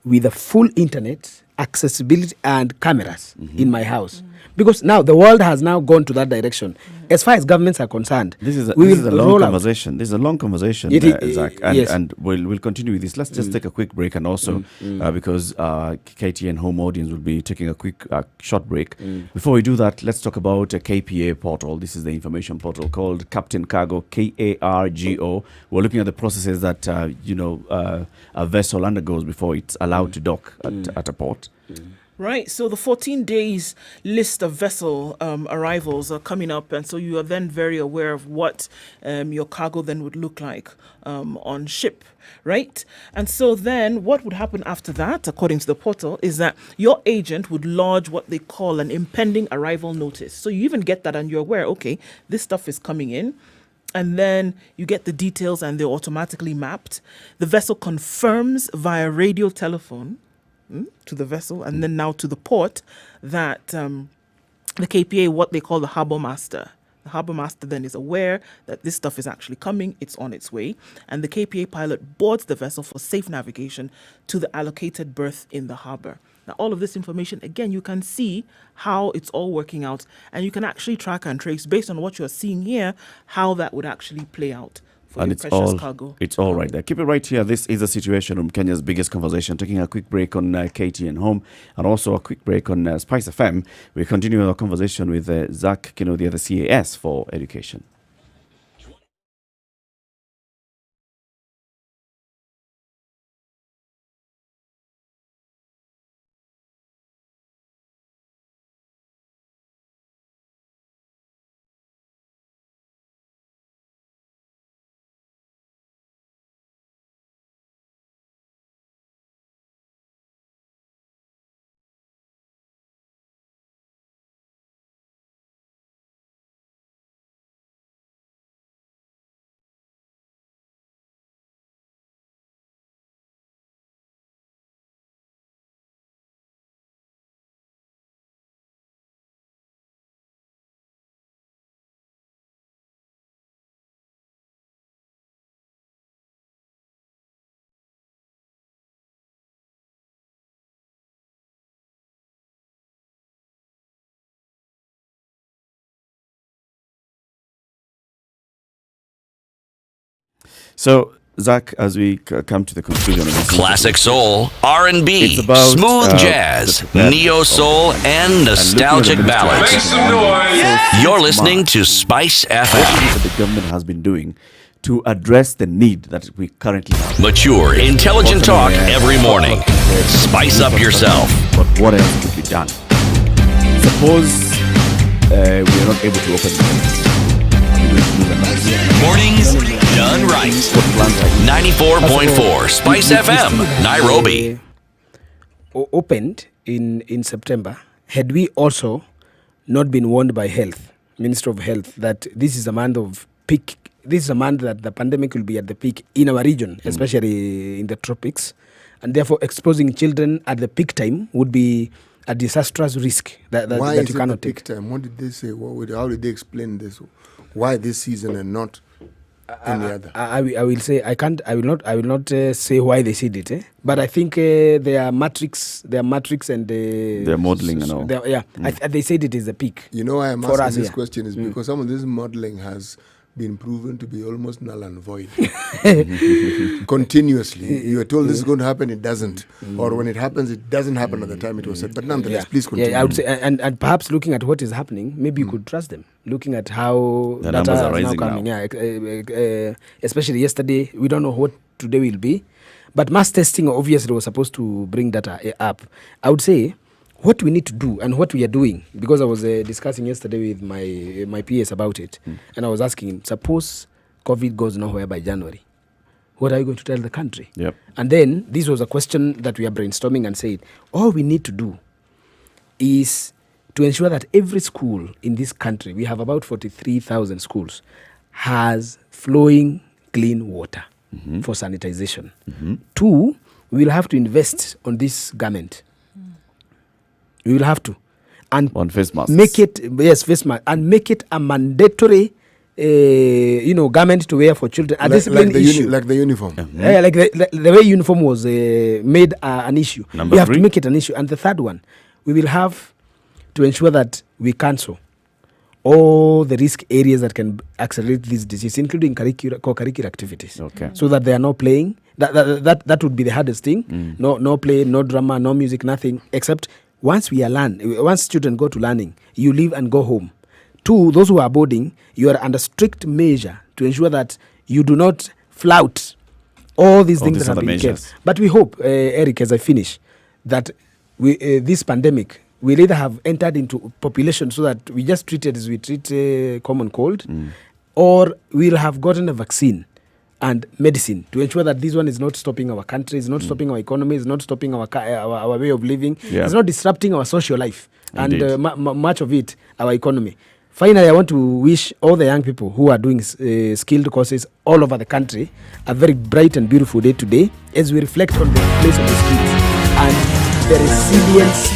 with a full internet, accessibility and cameras in my house. Because now the world has now gone to that direction. As far as governments are concerned, This is a long conversation. This is a long conversation, Zach, and we'll continue with this. Let's just take a quick break, and also because KTN home audience will be taking a quick short break. Before we do that, let's talk about a KPA portal. This is the information portal called Captain Cargo, KARGO. We're looking at the processes that a vessel undergoes before it's allowed to dock at a port. Right, so the 14 days list of vessel arrivals are coming up, and so you are then very aware of what your cargo then would look like on ship, right? And so then what would happen after that, according to the portal, is that your agent would lodge what they call an impending arrival notice. So you even get that and you're aware, okay, this stuff is coming in. And then you get the details and they're automatically mapped. The vessel confirms via radio telephone to the vessel and then now to the port that the KPA, what they call the harbour master. The harbour master then is aware that this stuff is actually coming, it's on its way, and the KPA pilot boards the vessel for safe navigation to the allocated berth in the harbour. Now, all of this information, again, you can see how it's all working out, and you can actually track and trace based on what you're seeing here, how that would actually play out. And it's all right there. Keep it right here. This is the Situation Room, Kenya's biggest conversation. Taking a quick break on KTN Home and also a quick break on Spice FM. We continue our conversation with Zach Kinodia, the CAS for Education. So, Zach, as we come to the conclusion of this classic soul, R&B, It's about, smooth jazz, the neo soul, and nostalgic ballads. You're listening to Spice FM. What that the government has been doing to address the need that we currently have. Mature, intelligent talk every morning. Spice up yourself. But what else could be done? Suppose we are not able to open Mornings done right. 94.4 Spice FM, Nairobi. Opened in September, had we also not been warned by Minister of Health, that this is a month of peak. This is a month that the pandemic will be at the peak in our region, especially in the tropics, and therefore exposing children at the peak time would be a disastrous risk that you cannot take. Peak time? What did they say? How did they explain this? Why this season and not any other? I will say I will not say why they said it, but I think their matrix and their modeling and all. They said it is a peak. You know why I'm asking this question is because some of this modeling has been proven to be almost null and void. Continuously. You are told this is going to happen, it doesn't. Or when it happens, it doesn't happen at the time it was said. But nonetheless, please continue. Yeah, I would say, and perhaps looking at what is happening, maybe you could trust them. Looking at how the numbers are now rising coming. now. Especially yesterday, we don't know what today will be. But mass testing obviously was supposed to bring data up. I would say what we need to do and what we are doing, because I was discussing yesterday with my PS about it, and I was asking him, suppose COVID goes nowhere by January, what are you going to tell the country? Yep. And then this was a question that we are brainstorming and said, all we need to do is to ensure that every school in this country, we have about 43,000 schools, has flowing clean water for sanitization. 2, we will have to invest on this garment. We will have to, and on face masks. Face mask, and make it a mandatory, garment to wear for children. Like the uniform. Like the way uniform was made an issue. Number we have 3. to make it an issue. And the third one, we will have to ensure that we cancel all the risk areas that can accelerate this disease, including co-curricular activities. Okay. So that they are not playing. That would be the hardest thing. No play, no drama, no music, nothing except. Once children go to learning, you leave and go home. 2, those who are boarding, you are under strict measure to ensure that you do not flout all these things that have been kept. But we hope, Eric, as I finish, that this pandemic will either have entered into population so that we just treat it as we treat common cold, or we'll have gotten a vaccine and medicine to ensure that this one is not stopping our country, is not stopping our economy, is not stopping our way of living, it's not disrupting our social life, and much of it, our economy. Finally, I want to wish all the young people who are doing skilled courses all over the country a very bright and beautiful day today as we reflect on the place of the skills and the resilience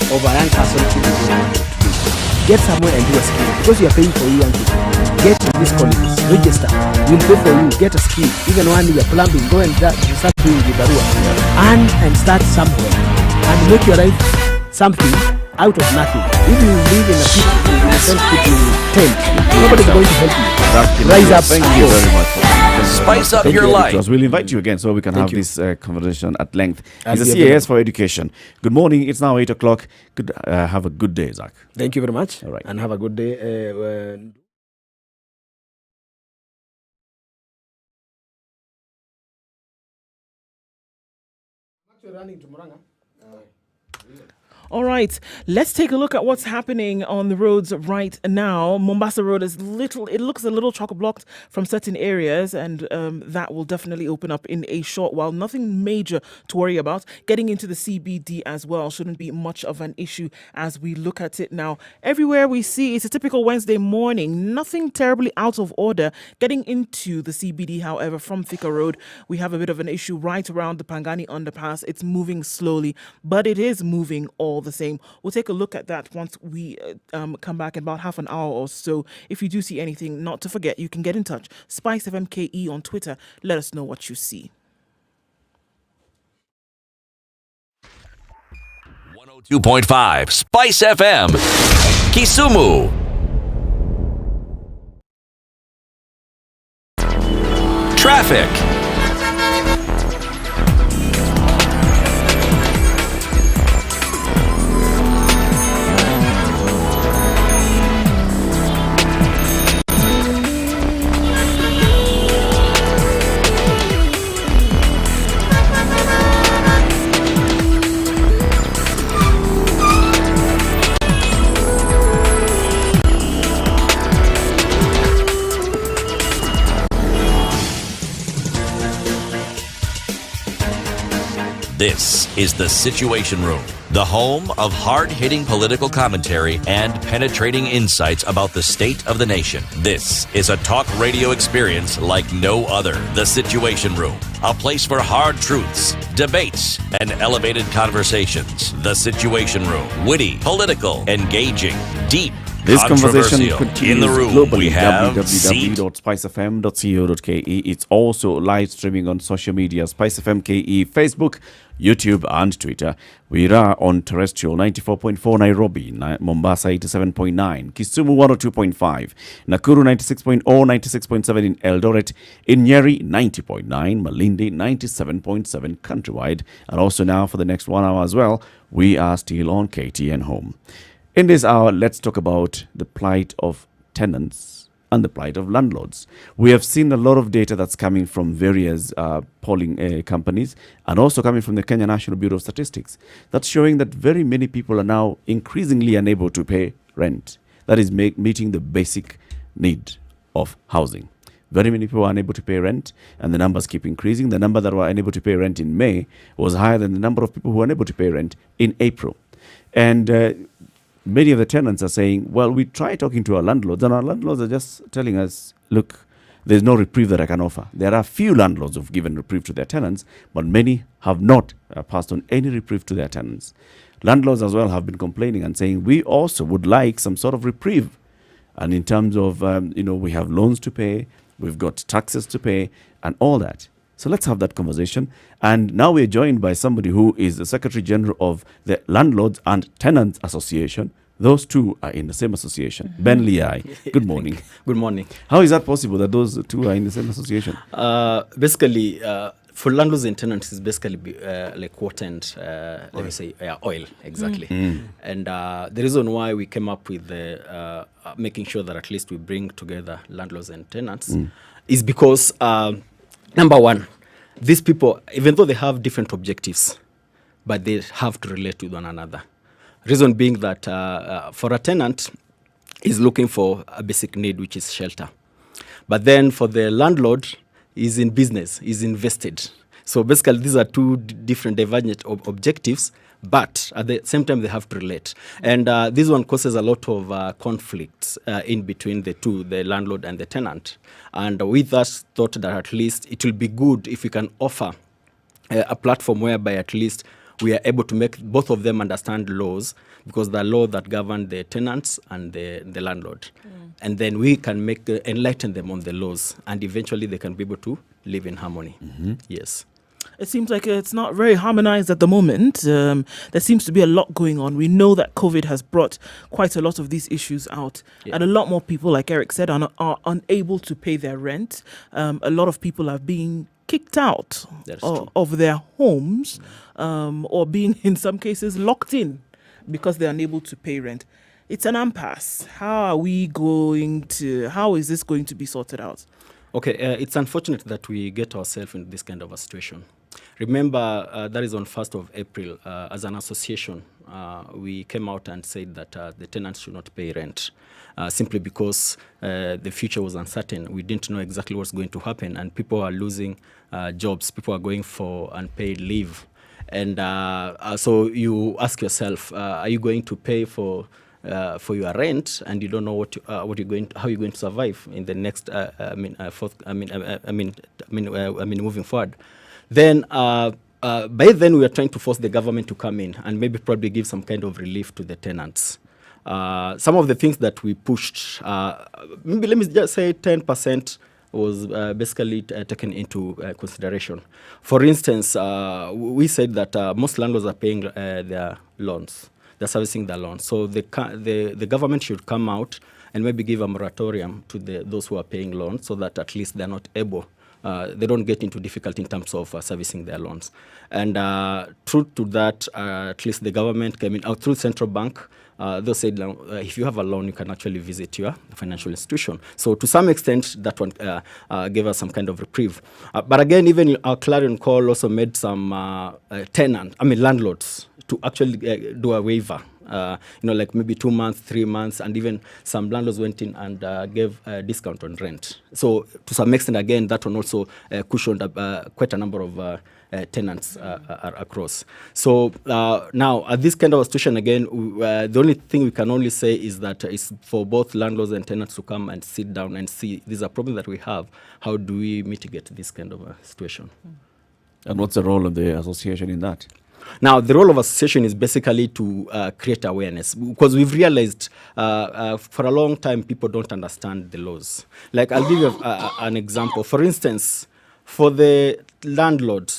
of a young person. Get somewhere and do a skill because you are paying for you young people. Get to these colleges, register, we'll pay for you, get a skill. Even one year plumbing, go and start doing the barua. And start somewhere and make your life something out of nothing. If you live in a self-putting tent, nobody's going to help you. Rise up. Thank you very much. Spice up your life. We'll invite you again so we can have this conversation at length. As He's the CAS for Education. Good morning. It's now 8 o'clock. Have a good day, Zach. Thank you very much. All right. And have a good day. Running to Muranga. All right, let's take a look at what's happening on the roads right now. Mombasa Road it looks a little chock-a-blocked from certain areas, and that will definitely open up in a short while. Nothing major to worry about. Getting into the CBD as well shouldn't be much of an issue as we look at it now. Everywhere we see, it's a typical Wednesday morning. Nothing terribly out of order. Getting into the CBD, however, from Thika Road, we have a bit of an issue right around the Pangani underpass. It's moving slowly, but it is moving all the same. We'll take a look at that once we come back in about half an hour or so. If you do see anything, not to forget, you can get in touch. Spice FMKE on Twitter. Let us know what you see. 102.5 Spice FM, Kisumu. Traffic. This is The Situation Room, the home of hard-hitting political commentary and penetrating insights about the state of the nation. This is a talk radio experience like no other. The Situation Room, a place for hard truths, debates, and elevated conversations. The Situation Room, witty, political, engaging, deep, This conversation controversial. continues In the room, globally. we have Seat. www.spicefm.co.ke. It's also live streaming on social media, Spice FM KE, Facebook, YouTube, and Twitter. We are on terrestrial 94.4 Nairobi, Mombasa 87.9, Kisumu 102.5, Nakuru 96.0, 96.7 in Eldoret, in Nyeri 90.9, Malindi 97.7 countrywide, and also now for the next 1 hour as well, we are still on KTN Home. In this hour, let's talk about the plight of tenants and the plight of landlords. We have seen a lot of data that's coming from various polling companies and also coming from the Kenya National Bureau of Statistics that's showing that very many people are now increasingly unable to pay rent. That is meeting the basic need of housing. Very many people are unable to pay rent, and the numbers keep increasing. The number that were unable to pay rent in May was higher than the number of people who were unable to pay rent in April. And many of the tenants are saying, well, we try talking to our landlords, and our landlords are just telling us, look, there's no reprieve that I can offer. There are few landlords who've given reprieve to their tenants, but many have not passed on any reprieve to their tenants. Landlords as well have been complaining and saying, we also would like some sort of reprieve. And in terms of, we have loans to pay, we've got taxes to pay, and all that. So let's have that conversation. And now we're joined by somebody who is the Secretary General of the Landlords and Tenants Association. Those two are in the same association. Ben Liai, good morning. Good morning. How is that possible that those two are in the same association? Basically, for landlords and tenants, it's basically like water and, let me say, oil, exactly. And the reason why we came up with making sure that at least we bring together landlords and tenants is because, number one, these people, even though they have different objectives, but they have to relate with one another. Reason being that for a tenant, is looking for a basic need, which is shelter. But then for the landlord, is in business, is invested. So basically, these are two different divergent objectives, but at the same time, they have to relate. And this one causes a lot of conflicts in between the two, the landlord and the tenant. And with us, thought that at least it will be good if we can offer a platform whereby at least we are able to make both of them understand laws, because the law that govern the tenants and the landlord. And then we can enlighten them on the laws, and eventually they can be able to live in harmony. Yes. It seems like it's not very harmonized at the moment. There seems to be a lot going on. We know that COVID has brought quite a lot of these issues out. Yeah. And a lot more people, like Eric said, are unable to pay their rent. A lot of people are being kicked out of their homes or being, in some cases, locked in because they're unable to pay rent. It's an impasse. How is this going to be sorted out? Okay, it's unfortunate that we get ourselves in this kind of a situation. Remember, that is on 1st of April, as an association, we came out and said that the tenants should not pay rent, simply because the future was uncertain. We didn't know exactly what's going to happen, and people are losing jobs. People are going for unpaid leave. And so you ask yourself, are you going to pay for your rent, and you don't know how you're going to survive in the next moving forward. Then by then we are trying to force the government to come in and maybe probably give some kind of relief to the tenants. Some of the things that we pushed, maybe let me just say 10% was basically taken into consideration. For instance, we said that most landlords are paying their loans. They're servicing their loans. So the government should come out and maybe give a moratorium to those who are paying loans, so that at least they're not able, they don't get into difficulty in terms of servicing their loans. And true to that, at least the government came in, through central bank, they said if you have a loan, you can actually visit your financial institution. So to some extent, that one gave us some kind of reprieve. But again, even our clarion call also made some landlords to actually do a waiver like maybe 2 months, 3 months, and even some landlords went in and gave a discount on rent. So to some extent, again, that one also cushioned quite a number of tenants across. So now, at this kind of situation, again, the only thing we can only say is that it's for both landlords and tenants to come and sit down and see, this is a problem that we have. How do we mitigate this kind of situation? And what's the role of the association in that? Now, the role of association is basically to create awareness, because we've realized for a long time people don't understand the laws. Like, I'll give you an example. For instance, for the landlord,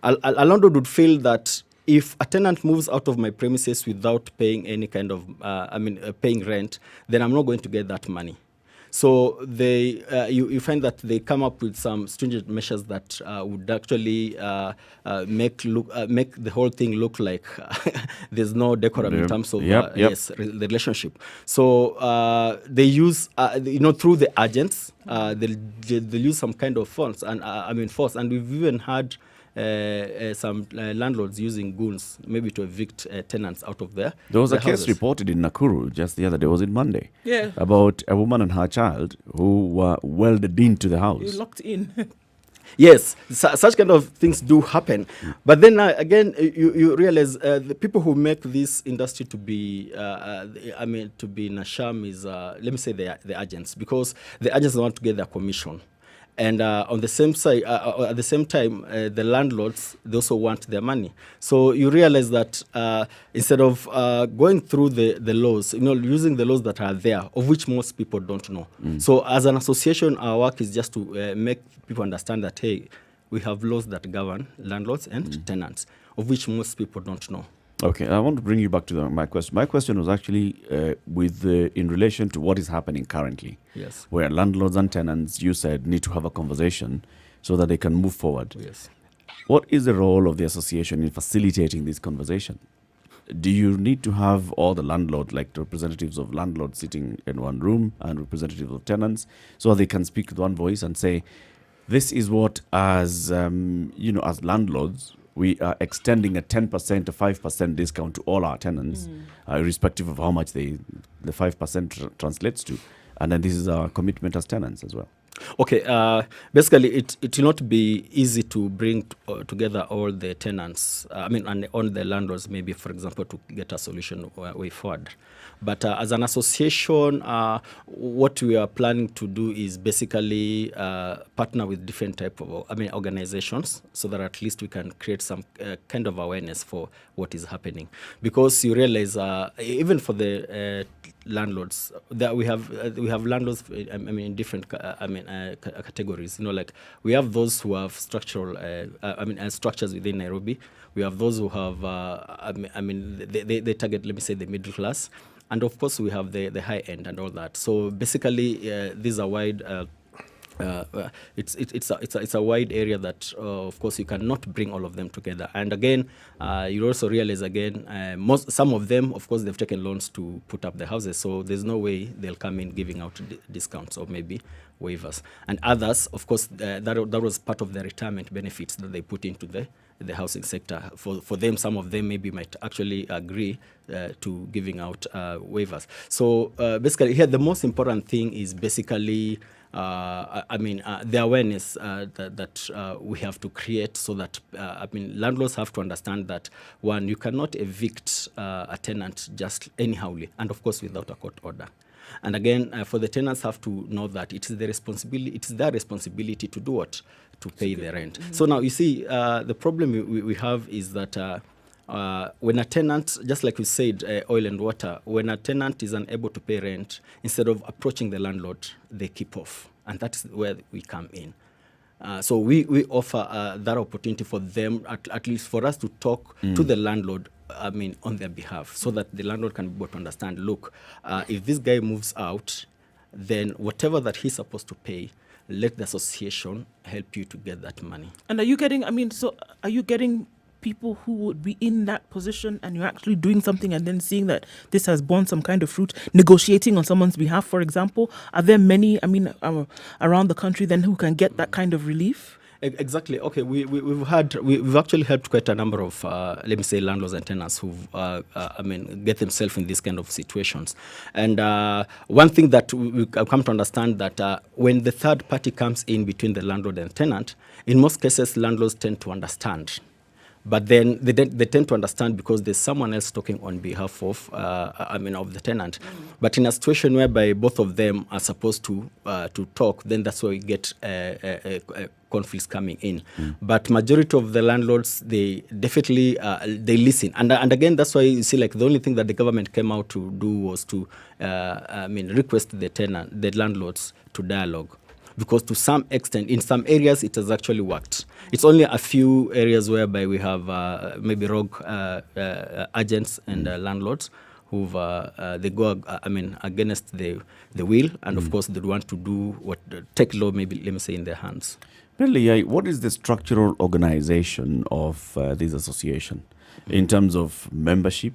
a landlord would feel that if a tenant moves out of my premises without paying any kind of, paying rent, then I'm not going to get that money. So you find that they come up with some stringent measures that would actually make the whole thing look like there's no decorum in terms of the relationship. So they use through the agents they'll use some kind of force, and we've even had some landlords using goons maybe to evict tenants out of there. There was a houses. case reported in Nakuru just the other day, was it Monday? Yeah. About a woman and her child who were welded into the house. You're locked in. Yes, such kind of things do happen. But then again, you realize the people who make this industry to be, to be in a sham is, let me say, the agents, because the agents want to get their commission. And on the same side, at the same time, the landlords, they also want their money. So you realize that instead of going through the laws, using the laws that are there, of which most people don't know. So as an association, our work is just to make people understand that, hey, we have laws that govern landlords and tenants, of which most people don't know. Okay, I want to bring you back to my question. My question was actually in relation to what is happening currently. Yes. Where landlords and tenants, you said, need to have a conversation so that they can move forward. Yes. What is the role of the association in facilitating this conversation? Do you need to have all the landlords, like the representatives of landlords sitting in one room and representatives of tenants, so they can speak with one voice and say, this is what, as as landlords, we are extending a 10% to 5% discount to all our tenants, irrespective of how much the 5% translates to. And then this is our commitment as tenants as well. Okay, basically, it will not be easy to bring together all the tenants, and all the landlords, maybe, for example, to get a solution way forward. But as an association, what we are planning to do is basically partner with different type of organizations, so that at least we can create some kind of awareness for what is happening. Because you realize, even for the landlords, that we have landlords in different categories. Like, we have those who have structural structures within Nairobi. We have those who have they target, let me say, the middle class. And of course, we have the high end and all that. So basically, these are wide. It's a wide area that, of course, you cannot bring all of them together. And again, you also realize some of them, of course, they've taken loans to put up the houses. So there's no way they'll come in giving out discounts or maybe waivers. And others, of course, that was part of their retirement benefits that they put into the housing sector. For them, some of them maybe might actually agree to giving out waivers. So basically, here the most important thing is basically the awareness that we have to create, so that landlords have to understand that, one, you cannot evict a tenant just anyhowly, and of course without a court order. And again, for the tenants have to know that it is their responsibility to do what? To pay the rent. So now you see, the problem we have is that when a tenant, just like we said, oil and water, when a tenant is unable to pay rent, instead of approaching the landlord, they keep off. And that's where we come in. So we offer that opportunity for them, at least for us to talk to the landlord, on their behalf, so that the landlord can be able to understand, look, if this guy moves out, then whatever that he's supposed to pay, let the association help you to get that money. And are you getting people who would be in that position, and you're actually doing something and then seeing that this has borne some kind of fruit, negotiating on someone's behalf, for example? Are there many, around the country then who can get that kind of relief? Exactly. Okay, we've actually helped quite a number of let me say landlords and tenants who've get themselves in these kind of situations. And one thing that we come to understand that when the third party comes in between the landlord and tenant, in most cases landlords tend to understand. But then they tend to understand because there's someone else talking on behalf of, of the tenant. But in a situation whereby both of them are supposed to talk, then that's where we get conflicts coming in. But majority of the landlords, they definitely they listen. And again, that's why you see, like, the only thing that the government came out to do was to request the landlords to dialogue. Because to some extent, in some areas, it has actually worked. It's only a few areas whereby we have maybe rogue agents and landlords who've they go against the will, and of course they want to do take law, maybe, let me say, in their hands. Really, what is the structural organization of this association in terms of membership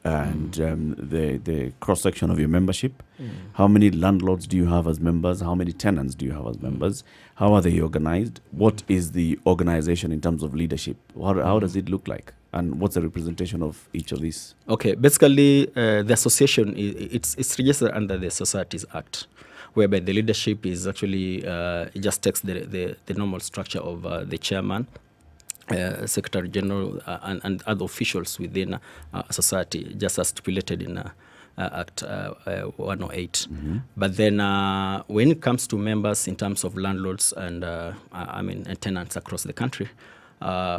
and the cross-section of your membership? How many landlords do you have as members? How many tenants do you have as members? How are they organized? What is the organization in terms of leadership? How does it look like? And what's the representation of each of these? Okay, basically, the association, it's registered under the Societies Act, whereby the leadership is actually, it just takes the normal structure of the chairman, Secretary General, and other officials within a society, just as stipulated in Act 108. But then when it comes to members in terms of landlords and and tenants across the country,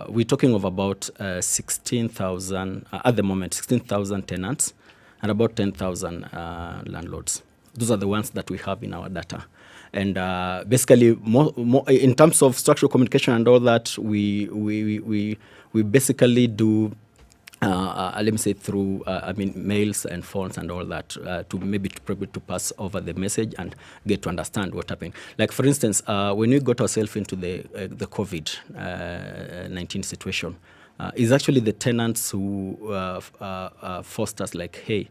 we're talking of about 16,000 at the moment, 16,000 tenants and about 10,000 landlords. Those are the ones that we have in our data. And basically, more in terms of structural communication and all that, we basically do, let me say, through mails and phones and all that, to pass over the message and get to understand what happened. Like, for instance, when we got ourselves into the COVID-19 situation, it's actually the tenants who forced us, like, hey,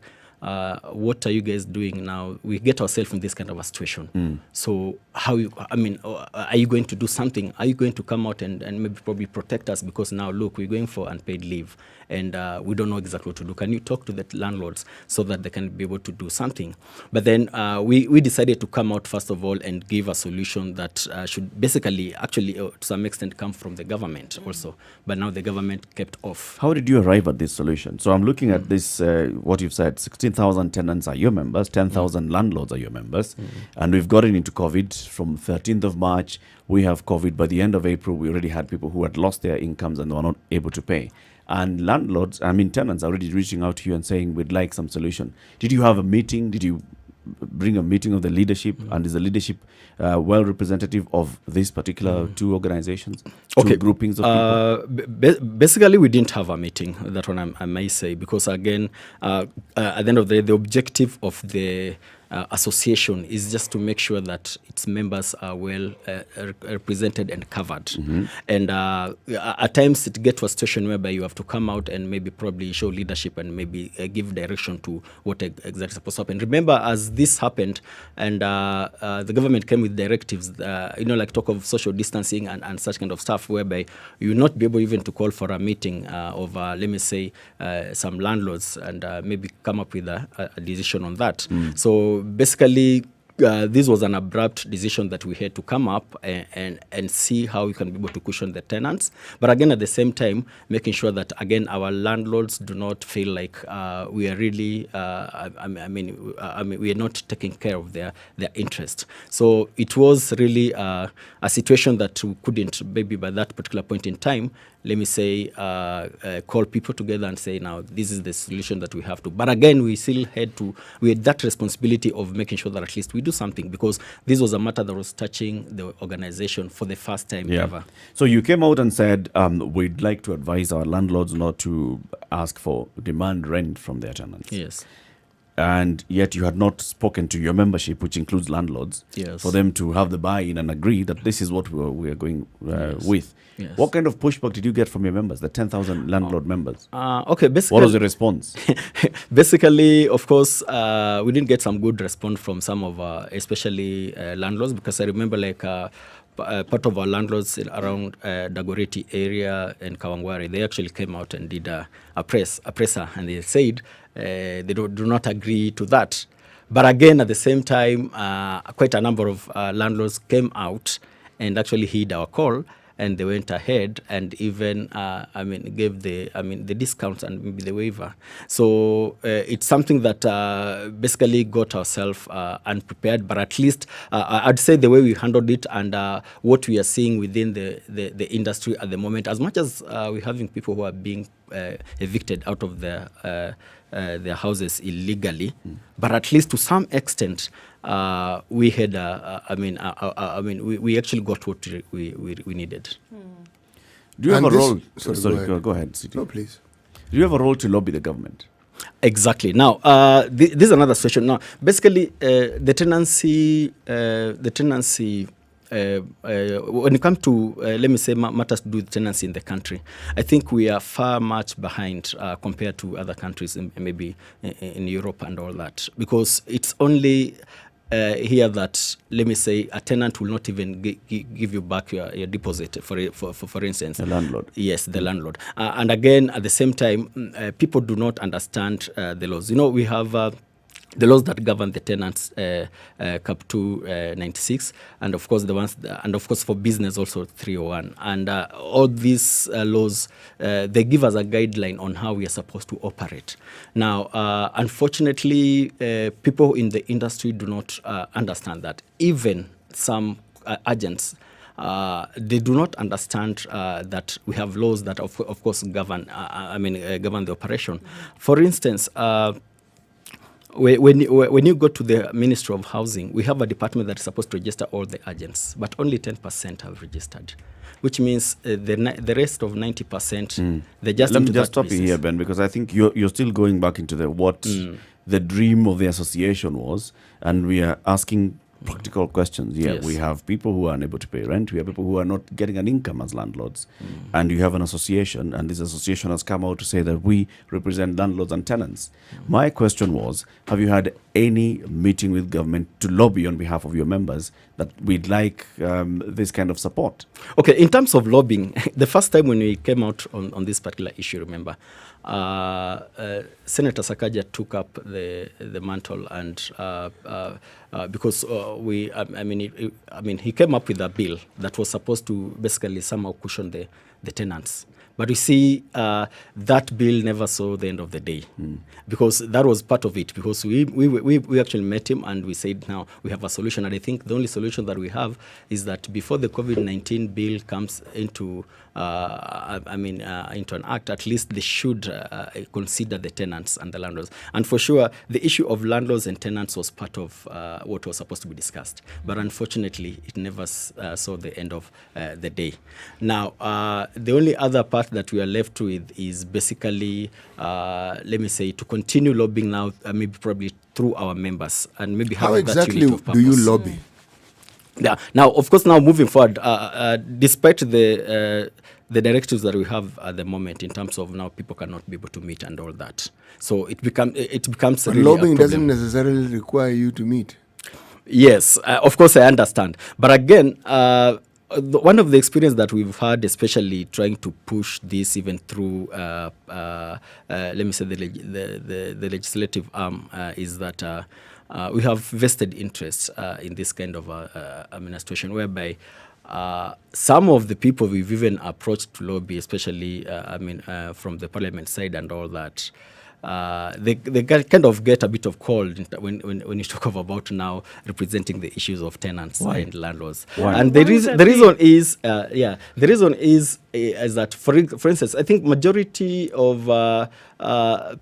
what are you guys doing now? We get ourselves in this kind of a situation. So are you going to do something? Are you going to come out and maybe probably protect us? Because now, look, we're going for unpaid leave and we don't know exactly what to do. Can you talk to the landlords so that they can be able to do something? But then we decided to come out, first of all, and give a solution that should basically, actually, to some extent, come from the government also. But now the government kept off. How did you arrive at this solution? So I'm looking at this, what you've said, 16,000 tenants are your members, 10,000 landlords are your members, and we've gotten into COVID from 13th of March. We have COVID. By the end of April, we already had people who had lost their incomes and were not able to pay. And tenants are already reaching out to you and saying, we'd like some solution. Did you have a meeting? Did you bring a meeting of the leadership? And is the leadership well representative of these particular two organizations, two groupings of people? Basically, we didn't have a meeting, that one I may say, because again, at the end of the day, the objective of the association is just to make sure that its members are well represented and covered. And at times it gets to a situation whereby you have to come out and maybe probably show leadership and maybe give direction to what exactly is supposed to happen. Remember, as this happened and the government came with directives, like talk of social distancing and such kind of stuff, whereby you will not be able even to call for a meeting of, let me say, some landlords and maybe come up with a decision on that. So basically, this was an abrupt decision that we had to come up and see how we can be able to cushion the tenants. But again, at the same time, making sure that, again, our landlords do not feel like we are really, we are not taking care of their interest. So it was really a situation that we couldn't, maybe by that particular point in time, let me say, call people together and say, now, this is the solution that we have to. But again, we still had that responsibility of making sure that at least we do something, because this was a matter that was touching the organization for the first time ever. So you came out and said, we'd like to advise our landlords not to demand rent from their tenants. Yes. And yet you had not spoken to your membership, which includes landlords, for them to have the buy-in and agree that this is what we are going with. Yes. What kind of pushback did you get from your members, the 10,000 landlord members? Basically, what was the response? Basically, of course, we didn't get some good response from some of, especially landlords, because I remember, like, part of our landlords around Dagoretti area and Kawangware, they actually came out and did a presser, and they said they do not agree to that. But again, at the same time, quite a number of landlords came out and actually heed our call, and they went ahead and even, gave the discounts and maybe the waiver. So it's something that basically got ourselves unprepared. But at least I'd say the way we handled it and what we are seeing within the industry at the moment, as much as we're having people who are being evicted out of their houses illegally, but at least to some extent, we had, we actually got what we needed. Do you have And a this- role? sorry, Go ahead. City. No, please. Do you have a role to lobby the government? Exactly. Now, this is another situation. Now, basically, the tenancy, when it comes to, let me say, matters to do with tenancy in the country, I think we are far much behind compared to other countries, maybe in Europe and all that, because it's only here that, let me say, a tenant will not even give you back your deposit, for instance. The landlord. Yes, the landlord. And again, at the same time, people do not understand the laws. You know, we have the laws that govern the tenants, Cap 296, and of course the ones, and of course for business also 301. And all these laws, they give us a guideline on how we are supposed to operate. Now, unfortunately, people in the industry do not understand that. Even some agents, they do not understand that we have laws that, of course, govern the operation. For instance, when you go to the Ministry of Housing, we have a department that is supposed to register all the agents, but only 10% have registered, which means the rest of 90%, they just... Let me just stop you here, Ben, because I think you're still going back into what the dream of the association was, and we are asking practical questions. Yeah, Yes. we have people who are unable to pay rent. We have people who are not getting an income as landlords. And you have an association, and this association has come out to say that we represent landlords and tenants. My question was, have you had any meeting with government to lobby on behalf of your members that we'd like this kind of support? Okay, in terms of lobbying, the first time when we came out on this particular issue, remember, Senator Sakaja took up the mantle, and because he came up with a bill that was supposed to basically somehow cushion the tenants. But you see, that bill never saw the end of the day, because that was part of it. Because we actually met him and we said, now we have a solution. And I think the only solution that we have is that before the COVID-19 bill comes into an act, at least they should consider the tenants and the landlords. And for sure, the issue of landlords and tenants was part of what was supposed to be discussed. But unfortunately, it never saw the end of the day. Now, the only other part that we are left with is basically, let me say, to continue lobbying now, maybe probably through our members, and maybe How having that exactly unity of do you purpose. lobby? Yeah. Now, of course, now moving forward, despite the directives that we have at the moment in terms of now people cannot be able to meet and all that, so it becomes But really lobbying a problem. doesn't necessarily require you to meet. Yes, of course I understand, but again, one of the experience that we've had, especially trying to push this even through, let me say, the legislative arm, is that we have vested interests in this kind of administration, whereby some of the people we've even approached to lobby, especially from the parliament side and all that, they kind of get a bit of cold when you talk about now representing the issues of tenants and landlords. Why? And Why the would that reason is that for instance, I think majority of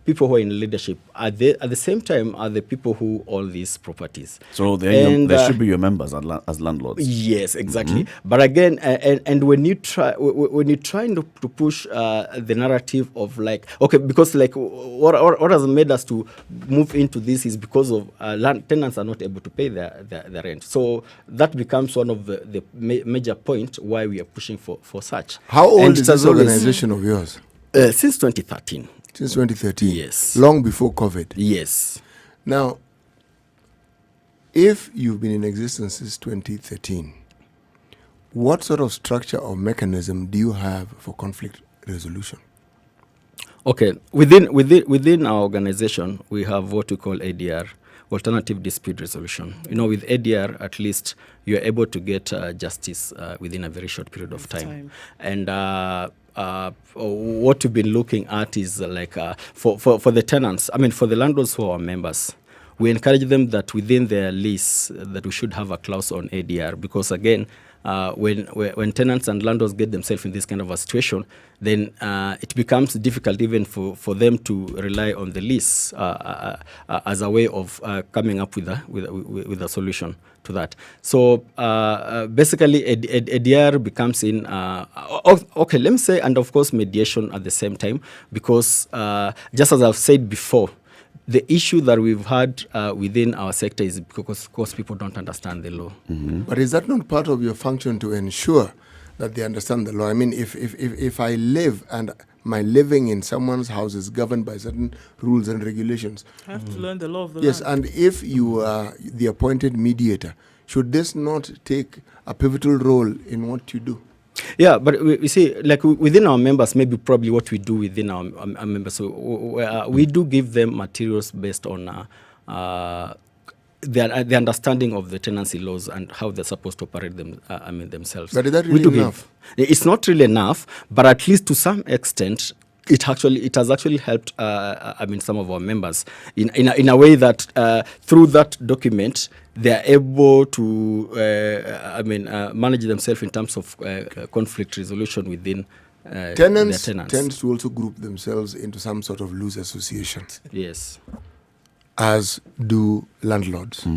people who are in leadership at the same time are the people who own these properties. So they should be your members as landlords. Yes, exactly. But again, and when you try to push the narrative of like, okay, because like what has made us to move into this is because of tenants are not able to pay their rent. So that becomes one of the major point why we are pushing for such. How old And is it has this always- organization of yours? Since 2013. Since 2013? Yes. Long before COVID? Yes. Now, if you've been in existence since 2013, what sort of structure or mechanism do you have for conflict resolution? Okay, within our organization, we have what we call ADR, Alternative Dispute Resolution. With ADR, at least you're able to get justice within a very short period of time. And what we've been looking at is for the tenants, for the landlords who are members, we encourage them that within their lease that we should have a clause on ADR, because again, when tenants and landlords get themselves in this kind of a situation, then it becomes difficult even for them to rely on the lease as a way of coming up with a solution to that. So basically, ADR becomes in, okay, let me say, and of course, mediation at the same time, because just as I've said before, the issue that we've had within our sector is because, of course, people don't understand the law. Mm-hmm. But is that not part of your function to ensure that they understand the law? I mean, if I live and my living in someone's house is governed by certain rules and regulations, I have to learn the law of the yes, land. and if you are the appointed mediator, should this not take a pivotal role in what you do? Yeah, but we see, like within our members, maybe probably what we do within our members, so we do give them materials based on the understanding of the tenancy laws and how they're supposed to operate them. Themselves. But is that really enough? It's not really enough, but at least to some extent, it has actually helped. Some of our members in a way that through that document, they are able to manage themselves in terms of conflict resolution within tenants. Their tenants. Tend to also group themselves into some sort of loose associations. Yes, as do landlords.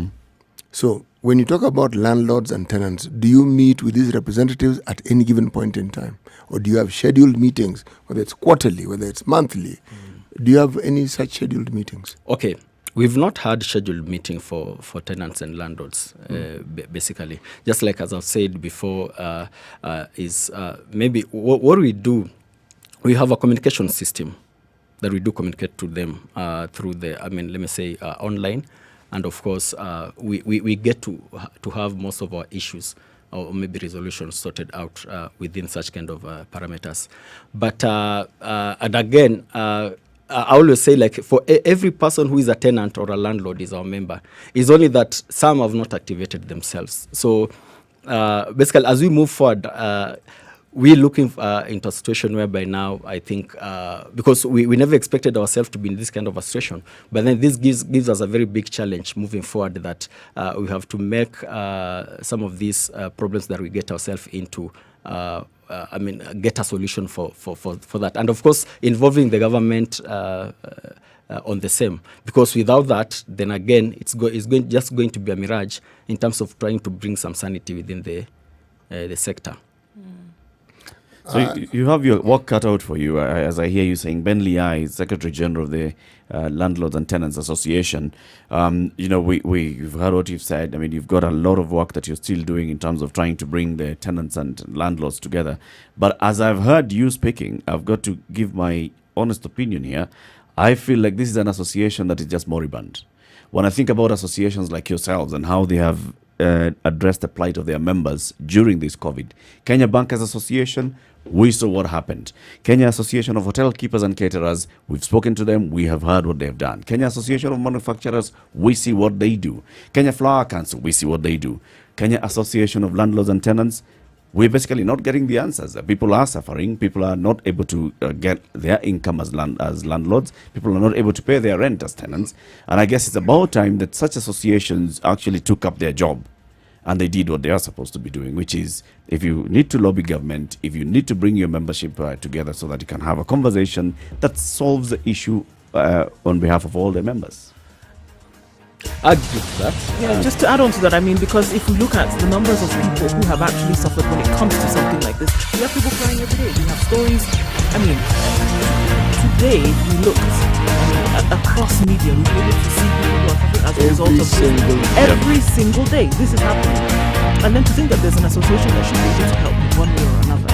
So when you talk about landlords and tenants, do you meet with these representatives at any given point in time? Or do you have scheduled meetings, whether it's quarterly, whether it's monthly? Do you have any such scheduled meetings? Okay. We've not had scheduled meeting for tenants and landlords, basically. Just like as I've said before, maybe what we do, we have a communication system that we do communicate to them through online. And of course, we get to have most of our issues or maybe resolutions sorted out within such kind of parameters. But, and again, I always say, like, for every person who is a tenant or a landlord is our member. It's only that some have not activated themselves. So basically, as we move forward, we're looking into a situation whereby now, I think, because we never expected ourselves to be in this kind of a situation, but then this gives us a very big challenge moving forward, that we have to make some of these problems that we get ourselves into, get a solution for that. And of course, involving the government on the same, because without that, then again, it's just going to be a mirage in terms of trying to bring some sanity within the sector. So you have your work cut out for you, as I hear you saying. Ben Liai, Secretary General of the Landlords and Tenants Association. You've heard what you've said. I mean, you've got a lot of work that you're still doing in terms of trying to bring the tenants and landlords together. But as I've heard you speaking, I've got to give my honest opinion here. I feel like this is an association that is just moribund. When I think about associations like yourselves and how they have addressed the plight of their members during this COVID. Kenya Bankers Association, we saw what happened. Kenya Association of Hotel Keepers and Caterers, we've spoken to them, we have heard what they've done. Kenya Association of Manufacturers, we see what they do. Kenya Flower Council, we see what they do. Kenya Association of Landlords and Tenants, we're basically not getting the answers. People are suffering. People are not able to get their income as landlords. People are not able to pay their rent as tenants. And I guess it's about time that such associations actually took up their job and they did what they are supposed to be doing, which is, if you need to lobby government, if you need to bring your membership together so that you can have a conversation that solves the issue on behalf of all the members. I agree with that. Yeah, just to add on to that, I mean, because if we look at the numbers of people who have actually suffered when it comes to something like this, we have people crying every day. We have stories. I mean, today we looked across media, we were able to see people who are suffering as a result of this. Every single day, this is happening. And then to think that there's an association that should be able to help in one way or another.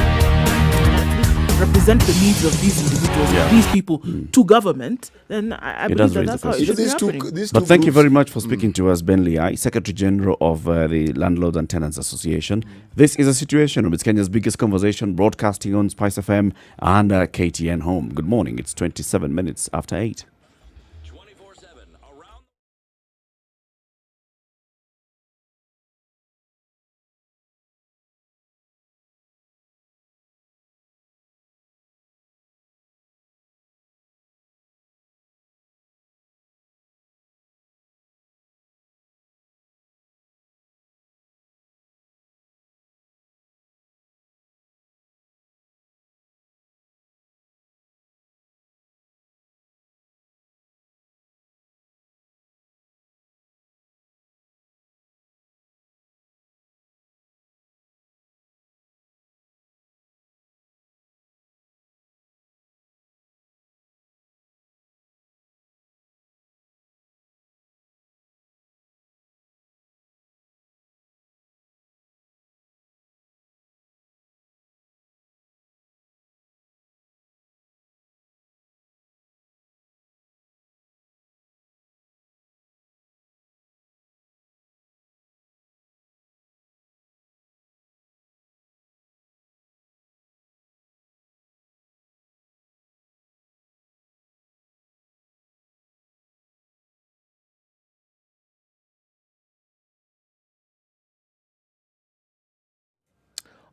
represent the needs of these individuals, these people, to government, then I believe does that raise that's the how it question. should be These happening. these But two thank you groups- very much for speaking to us, Ben Lee, Secretary General of the Landlords and Tenants Association. This is a Situation Room. It's Kenya's biggest conversation, broadcasting on Spice FM and KTN Home. Good morning. It's 27 minutes after 8. 24/7 around.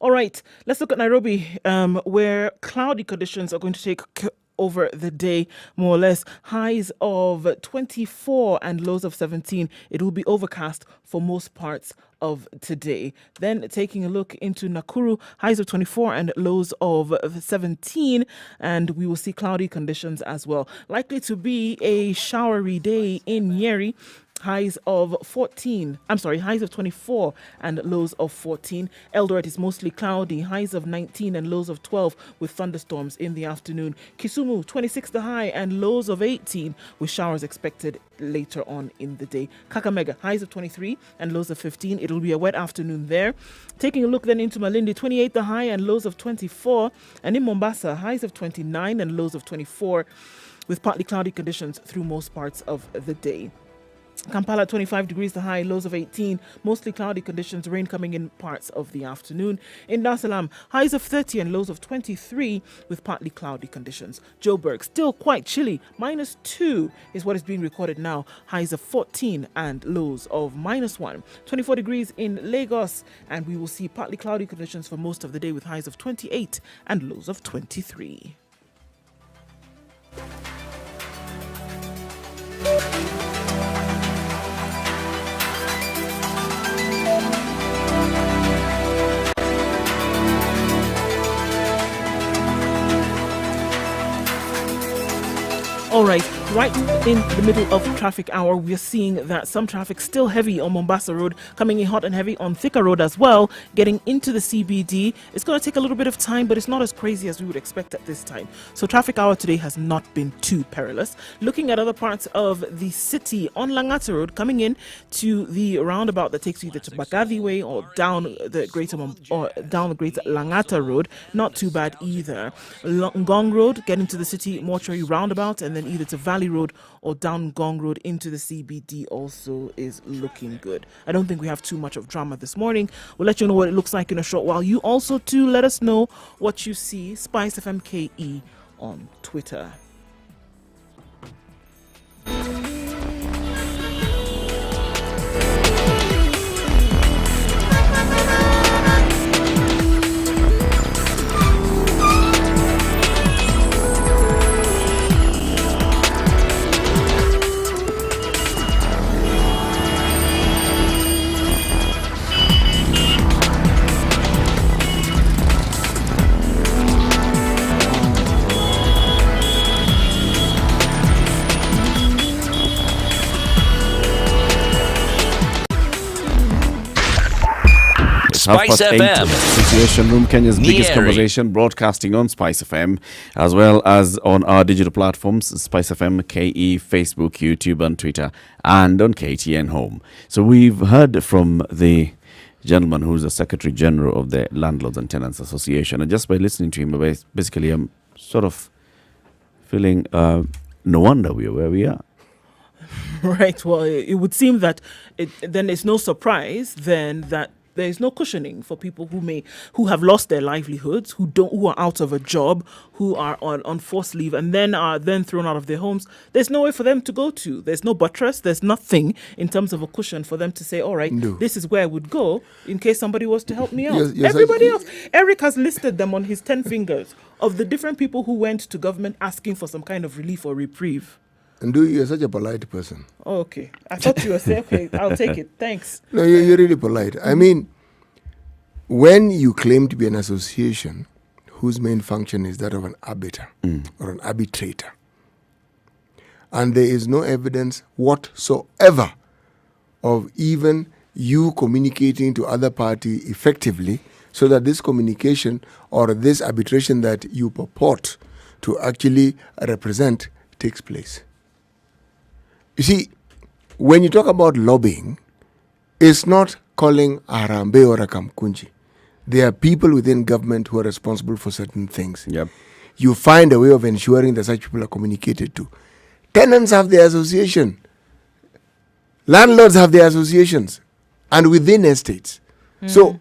All right, let's look at Nairobi, where cloudy conditions are going to take over the day, more or less. Highs of 24 and lows of 17. It will be overcast for most parts of today. Then taking a look into Nakuru, highs of 24 and lows of 17, and we will see cloudy conditions as well. Likely to be a showery day in Nyeri. Highs of 24 and lows of 14. Eldoret is mostly cloudy, highs of 19 and lows of 12 with thunderstorms in the afternoon. Kisumu, 26 the high and lows of 18 with showers expected later on in the day. Kakamega, highs of 23 and lows of 15. It'll be a wet afternoon there. Taking a look then into Malindi, 28 the high and lows of 24. And in Mombasa, highs of 29 and lows of 24 with partly cloudy conditions through most parts of the day. Kampala, 25 degrees the high, lows of 18, mostly cloudy conditions, rain coming in parts of the afternoon. In Dar es Salaam, highs of 30 and lows of 23 with partly cloudy conditions. Joburg, still quite chilly, -2 is what is being recorded now, highs of 14 and lows of -1. 24 degrees in Lagos, and we will see partly cloudy conditions for most of the day with highs of 28 and lows of 23. All right, right in the middle of traffic hour, we're seeing that some traffic still heavy on Mombasa Road, coming in hot and heavy on Thika Road as well, getting into the CBD. It's going to take a little bit of time, but it's not as crazy as we would expect at this time. So traffic hour today has not been too perilous. Looking at other parts of the city, on Langata Road, coming in to the roundabout that takes you either to Bagathi Way or down the Greater Langata Road, not too bad either. Ngong Road, getting to the city mortuary roundabout, and then either to Valley Road or down Ngong Road into the CBD also is looking good. I don't think we have too much of drama this morning. We'll let you know what it looks like in a short while. You also too let us know what you see. Spice FM KE on Twitter. Spice FM. Situation Room, Kenya's biggest Nyeri. conversation, broadcasting on Spice FM, as well as on our digital platforms, Spice FM, KE, Facebook, YouTube, and Twitter, and on KTN Home. So we've heard from the gentleman who's the Secretary General of the Landlords and Tenants Association. And just by listening to him, basically, I'm sort of feeling no wonder we are where we are. Right. Well, it would seem that then it's no surprise then that there is no cushioning for people who have lost their livelihoods, who are out of a job, who are on forced leave, and then are then thrown out of their homes. There's no way for them to go to. There's no buttress. There's nothing in terms of a cushion for them to say, all right, this is where I would go in case somebody was to help me out. Everybody else, Eric has listed them on his 10 fingers of the different people who went to government asking for some kind of relief or reprieve. And you're such a polite person. Oh, okay. I thought you were saying, okay, I'll take it. Thanks. No, you're really polite. I mean, when you claim to be an association whose main function is that of an arbiter or an arbitrator, and there is no evidence whatsoever of even you communicating to other party effectively so that this communication or this arbitration that you purport to actually represent takes place. You see, when you talk about lobbying, it's not calling a Harambe or a Kamkunji. There are people within government who are responsible for certain things. Yep. You find a way of ensuring that such people are communicated to. Tenants have their association. Landlords have their associations. And within estates. So,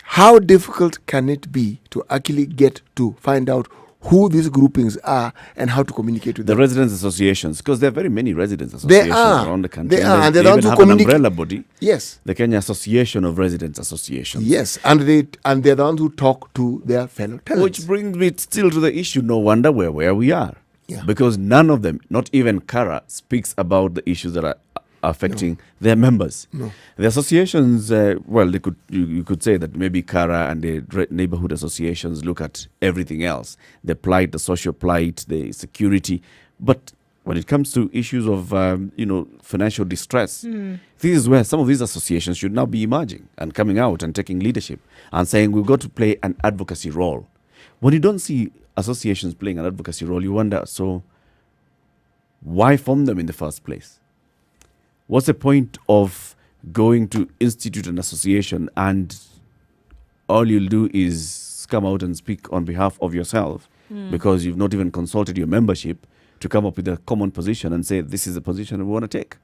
how difficult can it be to actually get to find out who these groupings are and how to communicate with them? The residents' associations, because there are very many residents' associations around the country. They are. And they they even have an umbrella body. Yes. The Kenya Association of Residents Associations. Yes. And they're the ones who talk to their fellow tenants. Which brings me still to the issue, no wonder we're where we are. Yeah. Because none of them, not even Kara, speaks about the issues that are affecting their members. No. The associations, you could say that maybe Kara and the neighborhood associations look at everything else, the plight, the social plight, the security. But when it comes to issues of, financial distress, this is where some of these associations should now be emerging and coming out and taking leadership and saying we've got to play an advocacy role. When you don't see associations playing an advocacy role, you wonder, so why form them in the first place? What's the point of going to institute an association and all you'll do is come out and speak on behalf of yourself because you've not even consulted your membership to come up with a common position and say, this is the position we want to take?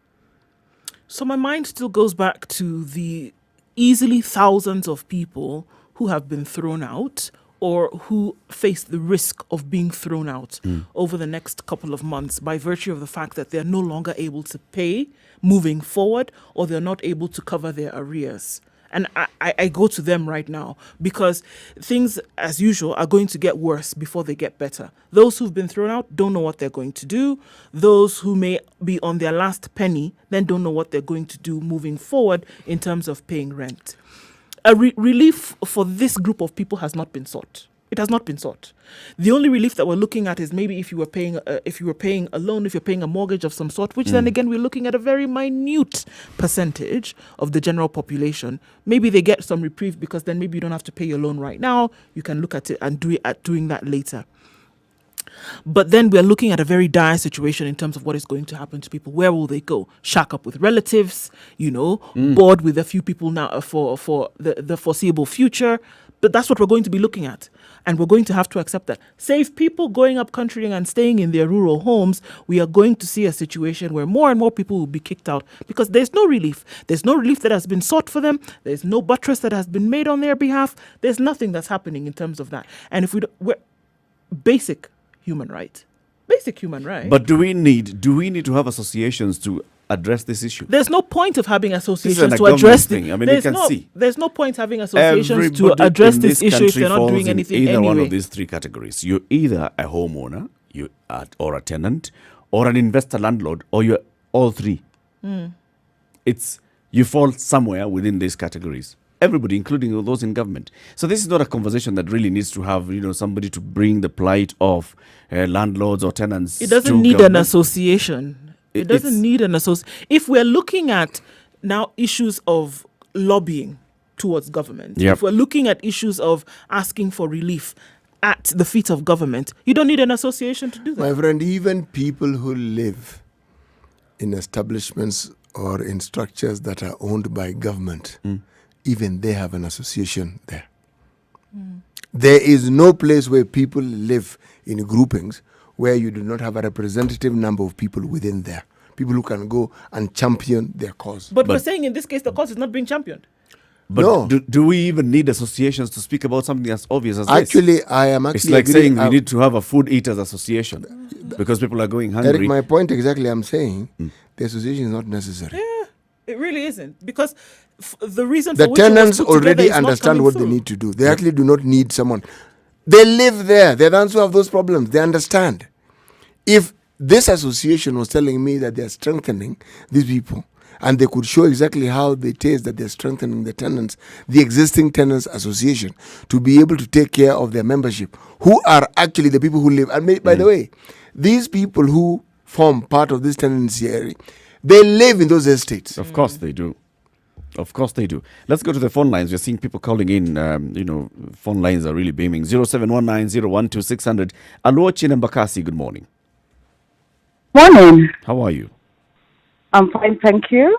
So my mind still goes back to the easily thousands of people who have been thrown out or who face the risk of being thrown out over the next couple of months by virtue of the fact that they're no longer able to pay moving forward, or they're not able to cover their arrears. And I go to them right now because things, as usual, are going to get worse before they get better. Those who've been thrown out don't know what they're going to do. Those who may be on their last penny then don't know what they're going to do moving forward in terms of paying rent. A relief for this group of people has not been sought. It has not been sought. The only relief that we're looking at is maybe if you were paying a loan, if you're paying a mortgage of some sort, which then again we're looking at a very minute percentage of the general population. Maybe they get some reprieve because then maybe you don't have to pay your loan right now. You can look at it and doing that later. But then we're looking at a very dire situation in terms of what is going to happen to people. Where will they go? Shack up with relatives, board with a few people now for the foreseeable future. But that's what we're going to be looking at. And we're going to have to accept that. Save people going up country and staying in their rural homes, we are going to see a situation where more and more people will be kicked out because there's no relief. There's no relief that has been sought for them. There's no buttress that has been made on their behalf. There's nothing that's happening in terms of that. And if we're basic human right. Basic human right. But do we need to have associations to address this issue? There's no point of having associations to address thing. I mean, you can see. There's no point having associations to address this issue if they're not doing anything either anyway. One of these three categories. You're either a homeowner, or a tenant, or an investor landlord, or you're all three. You fall somewhere within these categories. Everybody, including those in government. So this is not a conversation that really needs to have, somebody to bring the plight of landlords or tenants. It doesn't need an association. It doesn't need an association. If we're looking at now issues of lobbying towards government, if we're looking at issues of asking for relief at the feet of government, you don't need an association to do that. My friend, even people who live in establishments or in structures that are owned by government even they have an association there. There is no place where people live in groupings where you do not have a representative number of people within there. People who can go and champion their cause. But we're saying in this case, the cause is not being championed. But No. do we even need associations to speak about something as obvious as this? Actually, I am actually It's like agreeing- saying we need to have a food eaters association because people are going hungry. Eric, my point exactly, I'm saying the association is not necessary. It really isn't, because the reason The for which it was tenants put together already is not understand coming what through. they need to do. They actually do not need someone. They live there. They're the ones who have those problems. They understand. If this association was telling me that they're strengthening these people, and they could show exactly how it is that they're strengthening the tenants, the existing tenants association, to be able to take care of their membership, who are actually the people who live. And by the way, these people who form part of this tenancy area, they live in those estates. Of course they do. Of course they do. Let's go to the phone lines. We're seeing people calling in. Phone lines are really beaming. 0719012600. Alochi Mbakasi, good morning. Morning. How are you? I'm fine, thank you.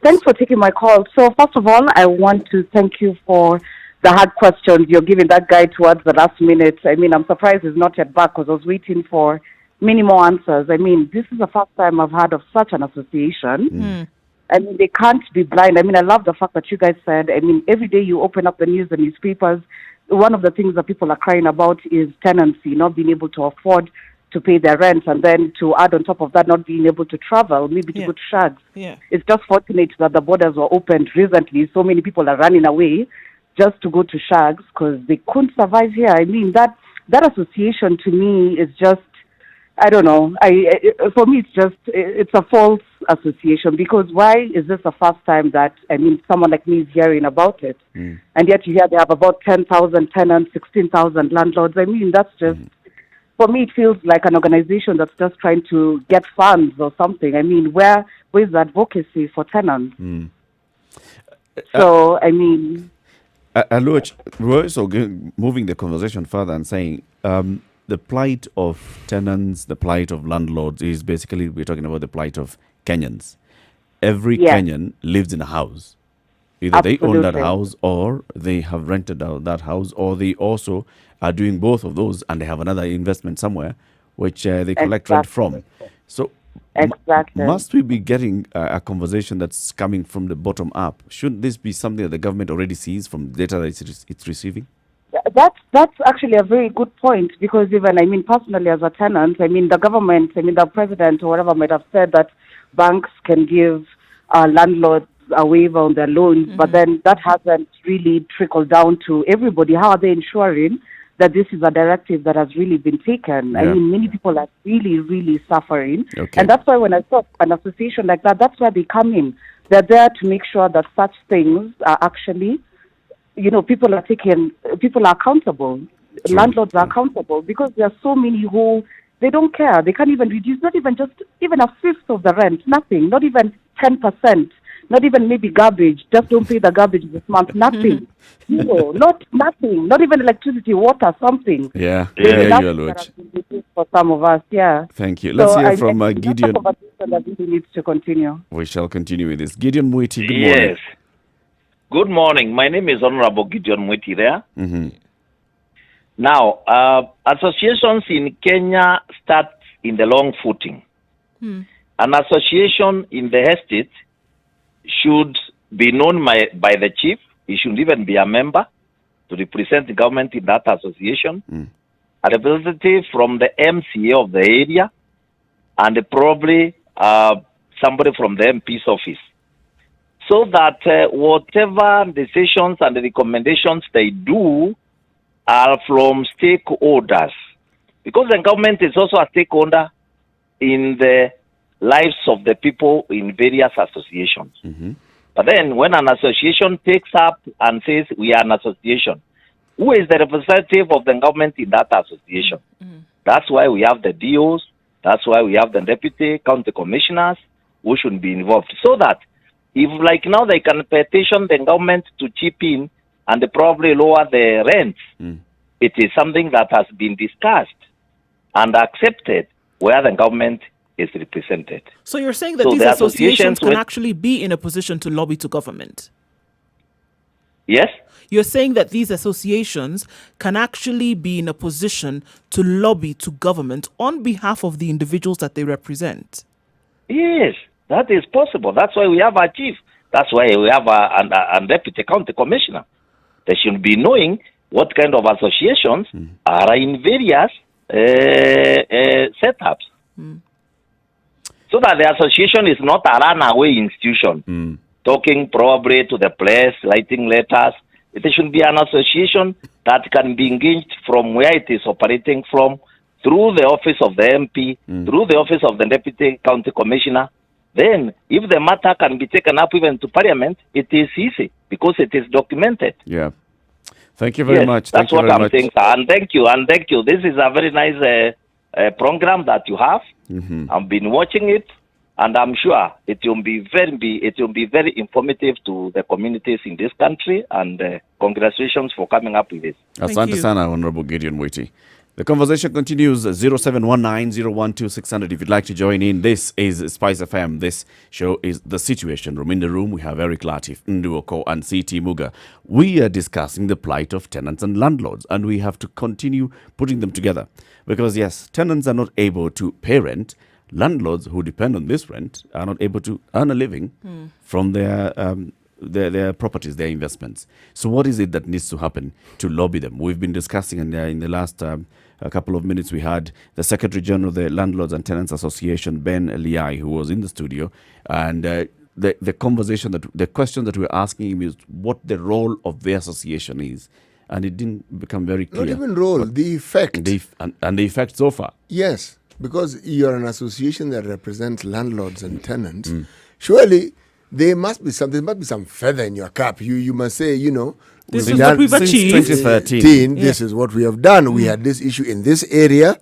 Thanks for taking my call. So first of all, I want to thank you for the hard questions you're giving that guy towards the last minute. I mean, I'm surprised he's not yet back because I was waiting for many more answers. I mean, this is the first time I've heard of such an association. I mean, they can't be blind. I mean, I love the fact that you guys said, I mean, every day you open up the news, the newspapers, one of the things that people are crying about is tenancy, not being able to afford to pay their rent, and then to add on top of that, not being able to travel, maybe to go to shags. Yeah. It's just fortunate that the borders were opened recently. So many people are running away just to go to shags because they couldn't survive here. I mean, that association to me is just, I don't know. For me, it's a false association, because why is this the first time that, I mean, someone like me is hearing about it? And yet you hear they have about 10,000 tenants, 16,000 landlords. I mean, that's just, for me, it feels like an organization that's just trying to get funds or something. I mean, where is the advocacy for tenants? So, I mean... Aloch, we're also moving the conversation further and saying the plight of tenants, the plight of landlords is basically, we're talking about the plight of Kenyans. Every Kenyan lives in a house. Either they own that house, or they have rented out that house, or they also are doing both of those, and they have another investment somewhere which they collect rent from. So must we be getting a conversation that's coming from the bottom up? Shouldn't this be something that the government already sees from data that it's receiving? That's actually a very good point, because even, I mean, personally as a tenant, I mean, the government, I mean, the president or whatever might have said that banks can give landlords a waiver on their loans, but then that hasn't really trickled down to everybody. How are they ensuring that this is a directive that has really been taken? I mean, many people are really, really suffering. And that's why when I saw an association like that, that's where they come in. They're there to make sure that such things are actually, you know, people are accountable. Landlords are accountable, because there are so many who, they don't care. They can't even reduce, not even a fifth of the rent, nothing, not even 10%. Not even maybe garbage. Just don't pay the garbage this month. Nothing. No, nothing. Not even electricity, water, something. Yeah, for some of us, Thank you. Let's hear from Gideon. That really needs to continue. We shall continue with this. Gideon Mwiti, good morning. Yes. Good morning. My name is Honorable Gideon Mwiti there. Now, associations in Kenya start in the long footing. An association in the estate should be known by the chief. He should even be a member to represent the government in that association. A representative from the MCA of the area, and probably somebody from the MP's office. So that whatever decisions and the recommendations they do are from stakeholders. Because the government is also a stakeholder in the lives of the people in various associations. But then when an association takes up and says we are an association, who is the representative of the government in that association? That's why we have the DOs, that's why we have the deputy county commissioners who should be involved. So that if like now they can petition the government to chip in and probably lower the rents, it is something that has been discussed and accepted where the government is represented. So you're saying that these associations can actually be in a position to lobby to government? Yes? You're saying that these associations can actually be in a position to lobby to government on behalf of the individuals that they represent? Yes, that is possible. That's why we have a chief. That's why we have a deputy county commissioner. They should be knowing what kind of associations are in various setups. So that the association is not a runaway institution, talking probably to the press, writing letters. It should be an association that can be engaged from where it is operating from, through the office of the MP, through the office of the deputy county commissioner. Then, if the matter can be taken up even to parliament, it is easy because it is documented. Yeah. Thank you very much. That's what I'm saying, sir. And thank you. This is a very nice program that you have. I've been watching it, and I'm sure it will be very informative to the communities in this country. And congratulations for coming up with this. Asante sana, Honorable Gideon Witi. The conversation continues 0719-012-600 if you'd like to join in. This is Spice FM. This show is The Situation Room. In the room, we have Eric Latif, Nduoko, and C.T. Muga. We are discussing the plight of tenants and landlords, and we have to continue putting them together. Because, yes, tenants are not able to pay rent. Landlords who depend on this rent are not able to earn a living from their properties, their investments. So what is it that needs to happen to lobby them? We've been discussing in the last a couple of minutes. We had the Secretary General of the Landlords and Tenants Association, Ben Liai, who was in the studio, and the question that we're asking him is what the role of the association is, and it didn't become very clear. Not even role, the effect. And the effect so far. Yes, because you're an association that represents landlords and tenants. Surely there must be some feather in your cap. You must say, this is what we've achieved. Since 2013. This is what we have done. We had this issue in this area,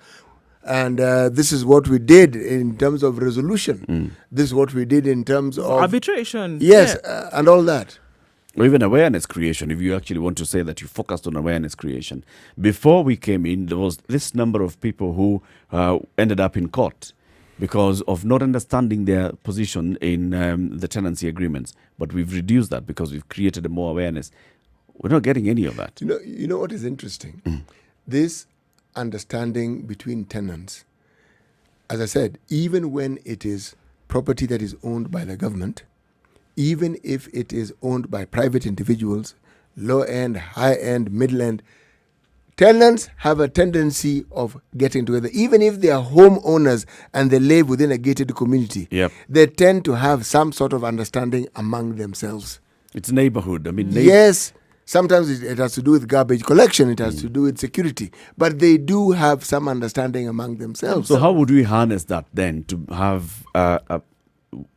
and this is what we did in terms of resolution. This is what we did in terms of arbitration. Yes, and all that. Or even awareness creation, if you actually want to say that you focused on awareness creation. Before we came in, there was this number of people who ended up in court because of not understanding their position in the tenancy agreements. But we've reduced that because we've created more awareness. We're not getting any of that. You know what is interesting? This understanding between tenants, as I said, even when it is property that is owned by the government, even if it is owned by private individuals, low end, high end, middle end, tenants have a tendency of getting together. Even if they are homeowners and they live within a gated community, they tend to have some sort of understanding among themselves. It's neighborhood. Yes. Sometimes it has to do with garbage collection. It has to do with security. But they do have some understanding among themselves. So how would we harness that then to have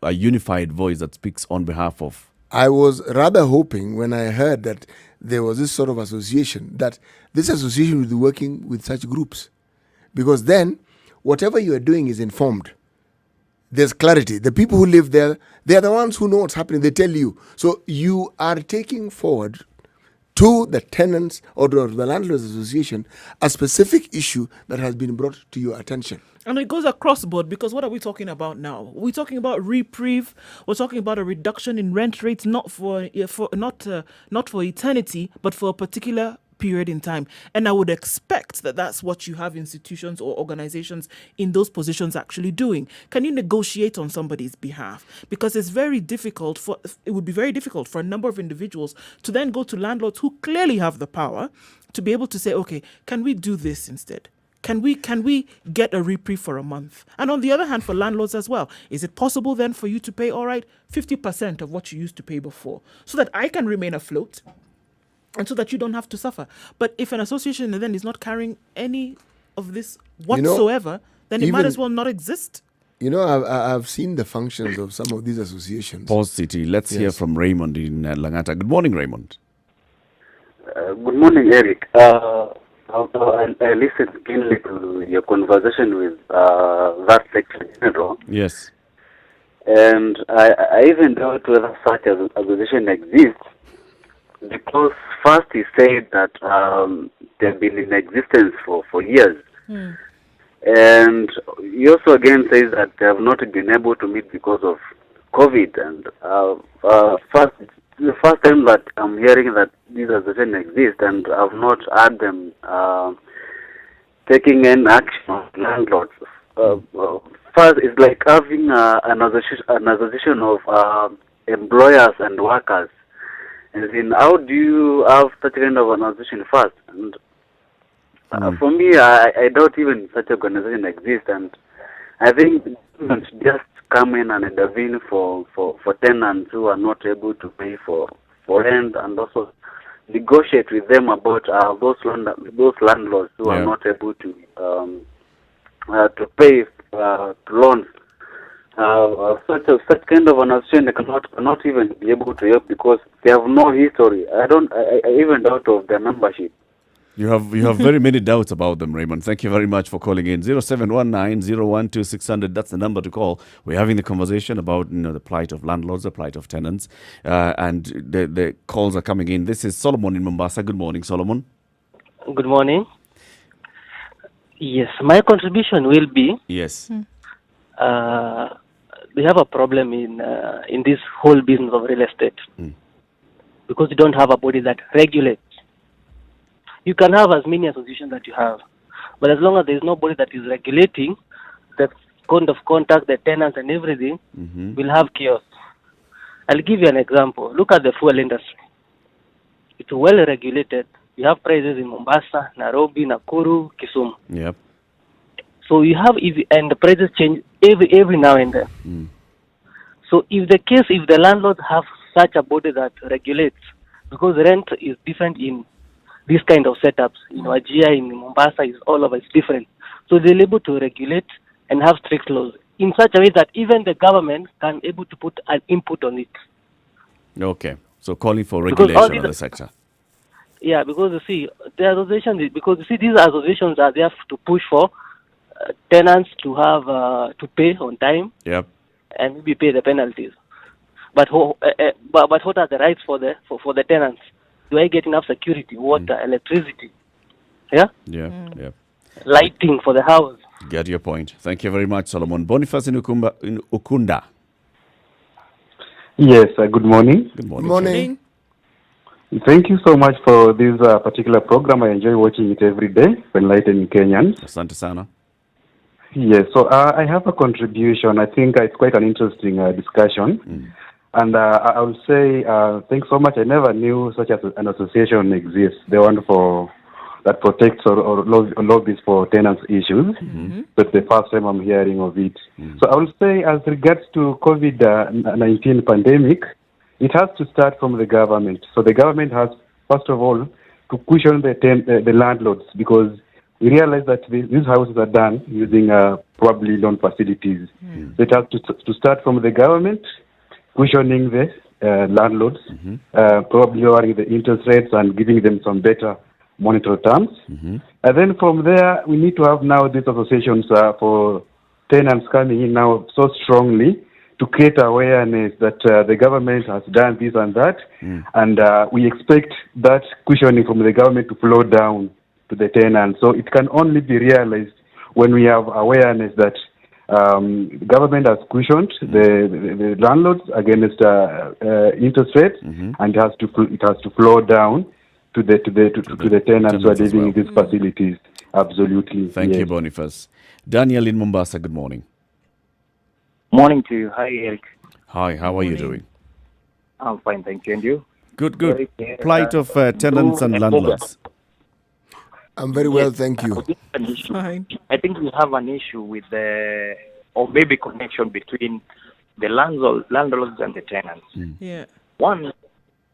a unified voice that speaks on behalf of? I was rather hoping when I heard that there was this sort of association, that this association would be working with such groups. Because then, whatever you are doing is informed. There's clarity. The people who live there, they are the ones who know what's happening. They tell you. So you are taking forward to the tenants or to the landlords association a specific issue that has been brought to your attention. And it goes across the board, because what are we talking about now? We're talking about reprieve. We're talking about a reduction in rent rates, not for eternity, but for a particular period in time. And I would expect that that's what you have institutions or organizations in those positions actually doing. Can you negotiate on somebody's behalf? Because it would be very difficult for a number of individuals to then go to landlords who clearly have the power to be able to say, okay, can we do this instead? Can we get a reprieve for a month? And on the other hand, for landlords as well, is it possible then for you to pay, 50% of what you used to pay before, so that I can remain afloat and so that you don't have to suffer? But if an association then is not carrying any of this whatsoever, then it might as well not exist. I've seen the functions of some of these associations. Pause City. Let's hear from Raymond in Langata. Good morning, Raymond. Good morning, Eric. I listened keenly to your conversation with that Secretary General. Yes. And I even doubt whether such an association exists, because first he said that they've been in existence for years. And he also again says that they have not been able to meet because of COVID. And first, the first time that I'm hearing that these associations exist, and I've not had them taking any action on landlords. First, it's like having an association of employers and workers. And then, how do you have such kind of an organization first? And for me, I doubt even such organization exists, and I think government just come in and intervene for tenants who are not able to pay for rent, and also negotiate with them about those landlords who are not able to pay loans. Such kind of an association cannot even be able to help because they have no history. I even doubt of their membership. You have very many doubts about them, Raymond. Thank you very much for calling in. 0719-012-600. That's the number to call. We're having the conversation about the plight of landlords, the plight of tenants, and the calls are coming in. This is Solomon in Mombasa. Good morning, Solomon. Good morning. Yes, my contribution will be. Yes. We have a problem in this whole business of real estate because you don't have a body that regulates. You can have as many associations that you have, but as long as there is nobody that is regulating the kind of contact, the tenants and everything, we'll have chaos. I'll give you an example. Look at the fuel industry. It's well regulated. You have prices in Mombasa, Nairobi, Nakuru, Kisumu. Yep. So you have, and the prices change every now and then. So if the landlords have such a body that regulates, because rent is different in this kind of setups, Ajia in Mombasa is all over, it's different. So they're able to regulate and have strict laws in such a way that even the government can able to put an input on it. Okay. So calling for regulation of the sector. Yeah, because you see, the associations, these associations are there to push for tenants to have to pay on time. Yep. And maybe pay the penalties. But what are the rights for the tenants? Do I get enough security, water, electricity? Yeah? Yeah, yeah. Lighting for the house. Get your point. Thank you very much, Solomon. Boniface in Ukunda. Yes, good morning. Good morning. Good morning. Thank you so much for this particular program. I enjoy watching it every day for enlightening Kenyans. Asante sana. Yes, so I have a contribution. I think it's quite an interesting discussion. And I would say thanks so much. I never knew such an association exists. The one that protects or lobbies for tenants' issues. That's the first time I'm hearing of it. So I would say as regards to COVID-19 pandemic, it has to start from the government. So the government has, first of all, to cushion the landlords, because we realize that these houses are done using probably loan facilities. So it has to start from the government, cushioning the landlords, probably lowering the interest rates and giving them some better monetary terms. And then from there, we need to have now these associations for tenants coming in now so strongly to create awareness that the government has done this and that. And we expect that cushioning from the government to flow down to the tenants. So it can only be realized when we have awareness that the government has cushioned the landlords against interest rates, and it has to flow down to the tenants who are living in these facilities. Absolutely. Thank you, Boniface. Daniel in Mombasa, good morning. Morning to you. Hi, Eric. Hi, how are you doing? I'm fine, thank you. And you? Good. Plight of tenants and landlords. I'm very well, thank you. Fine. I think we have an issue with or maybe connection between the landlords and the tenants. Yeah. One,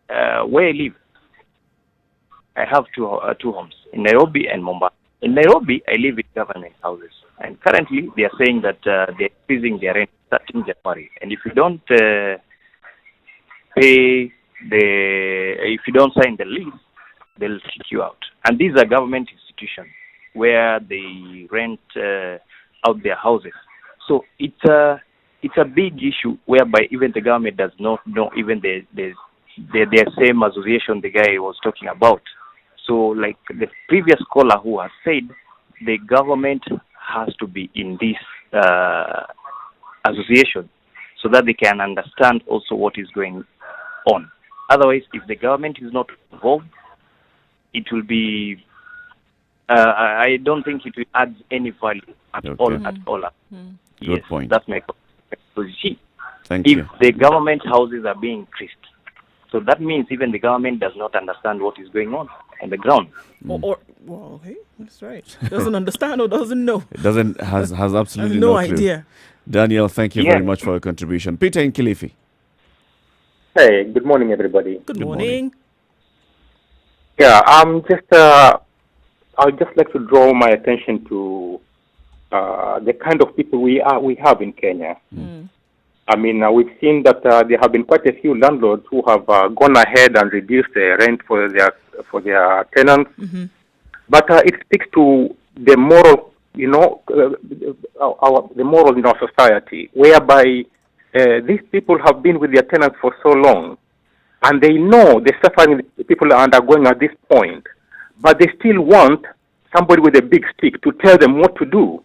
where I live, I have two homes in Nairobi and Mombasa. In Nairobi, I live in government houses, and currently they are saying that they're increasing their rent starting January. And if you don't if you don't sign the lease, they'll kick you out. And these are government institutions where they rent out their houses. So it's a big issue whereby even the government does not know even the same association the guy was talking about. So like the previous caller who has said, the government has to be in this association so that they can understand also what is going on. Otherwise, if the government is not involved, it will be. I don't think it will add any value at all. At all. Good point. That's my position. Thank you. If the government houses are being increased, so that means even the government does not understand what is going on the ground. Well, okay, that's right. Doesn't understand or doesn't know. It has absolutely no clue. idea. Daniel, thank you very much for your contribution. Peter in Kilifi. Hey, good morning, everybody. Good morning. Yeah, I'd just like to draw my attention to the kind of people we have in Kenya. I mean, we've seen that there have been quite a few landlords who have gone ahead and reduced the rent for their tenants. But it speaks to the moral, the moral in our society, whereby these people have been with their tenants for so long, and they know the suffering people are undergoing at this point, but they still want somebody with a big stick to tell them what to do.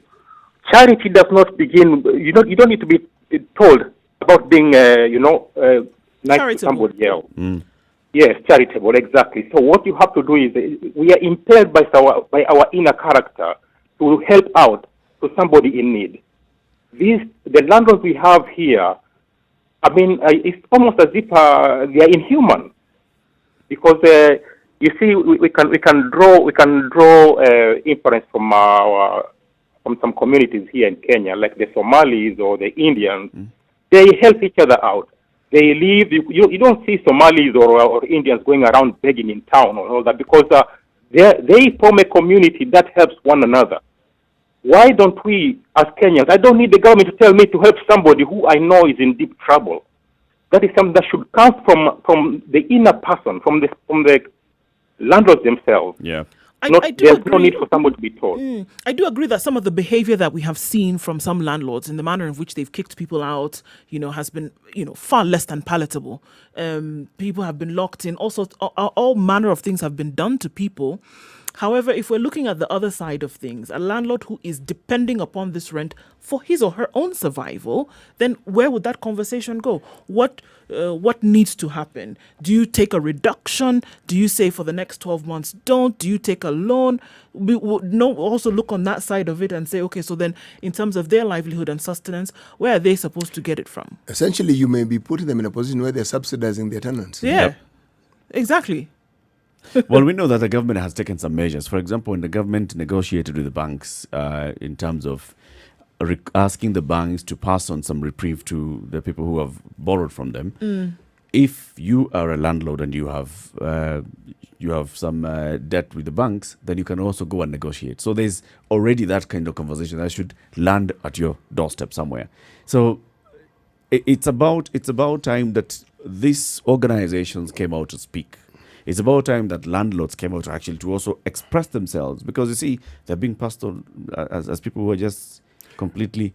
Charity does not begin. You don't need to be told about being, nice to somebody else. Yes, charitable, exactly. So what you have to do is we are impelled by our inner character to help out to somebody in need. The landlords we have here, I mean, it's almost as if they are inhuman, because you see, we can draw inference from some communities here in Kenya, like the Somalis or the Indians. They help each other out. They live. You don't see Somalis or Indians going around begging in town or all that, because they form a community that helps one another. Why don't we, as Kenyans, I don't need the government to tell me to help somebody who I know is in deep trouble. That is something that should come from the inner person, from the landlords themselves. Yeah. There's no need for someone to be told. I do agree that some of the behavior that we have seen from some landlords in the manner in which they've kicked people out, has been, far less than palatable. People have been locked in. Also, all manner of things have been done to people. However, if we're looking at the other side of things, a landlord who is depending upon this rent for his or her own survival, then where would that conversation go? What needs to happen? Do you take a reduction? Do you say for the next 12 months, don't? Do you take a loan? We would also look on that side of it and say, okay, so then in terms of their livelihood and sustenance, where are they supposed to get it from? Essentially, you may be putting them in a position where they're subsidizing their tenants. Yeah, exactly. Well, we know that the government has taken some measures. For example, when the government negotiated with the banks in terms of asking the banks to pass on some reprieve to the people who have borrowed from them. If you are a landlord and you have some debt with the banks, then you can also go and negotiate. So there's already that kind of conversation that should land at your doorstep somewhere. So it's about time that these organizations came out to speak. It's about time that landlords came out to also express themselves, because you see, they're being passed on as people who are just completely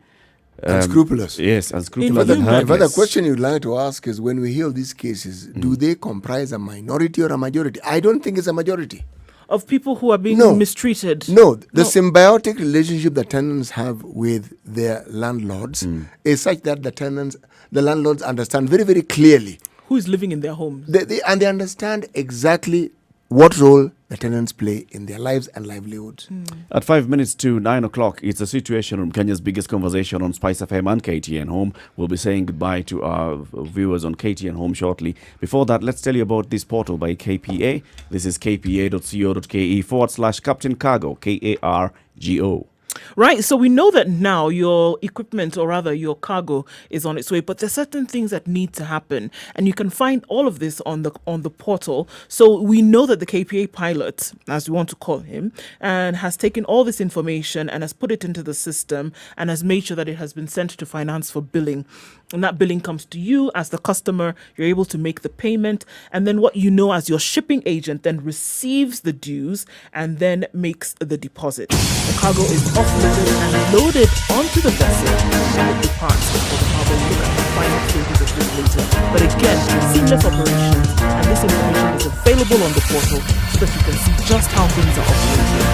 unscrupulous. Yes, unscrupulous. But the question you'd like to ask is, when we hear these cases, do they comprise a minority or a majority? I don't think it's a majority. Of people who are being mistreated. No, the symbiotic relationship that tenants have with their landlords is such that the landlords understand very, very clearly who is living in their homes. They understand exactly what role the tenants play in their lives and livelihoods. At 5 minutes to 9 o'clock, it's a Situation Room, Kenya's biggest conversation on Spice FM and KTN Home. We'll be saying goodbye to our viewers on KTN Home shortly. Before that, let's tell you about this portal by KPA. This is kpa.co.ke/Captain Cargo, KARGO. Right, so we know that now your equipment, or rather your cargo, is on its way, but there's certain things that need to happen, and you can find all of this on the portal. So we know that the KPA pilot, as we want to call him, and has taken all this information and has put it into the system and has made sure that it has been sent to finance for billing. And that billing comes to you as the customer. You're able to make the payment, and then what you know as your shipping agent then receives the dues and then makes the deposit. The cargo is offloaded and loaded onto the vessel and it departs for the harbor. We'll look at the final stages of this later. But again, seamless operations, and this information is available on the portal so that you can see just how things are operating.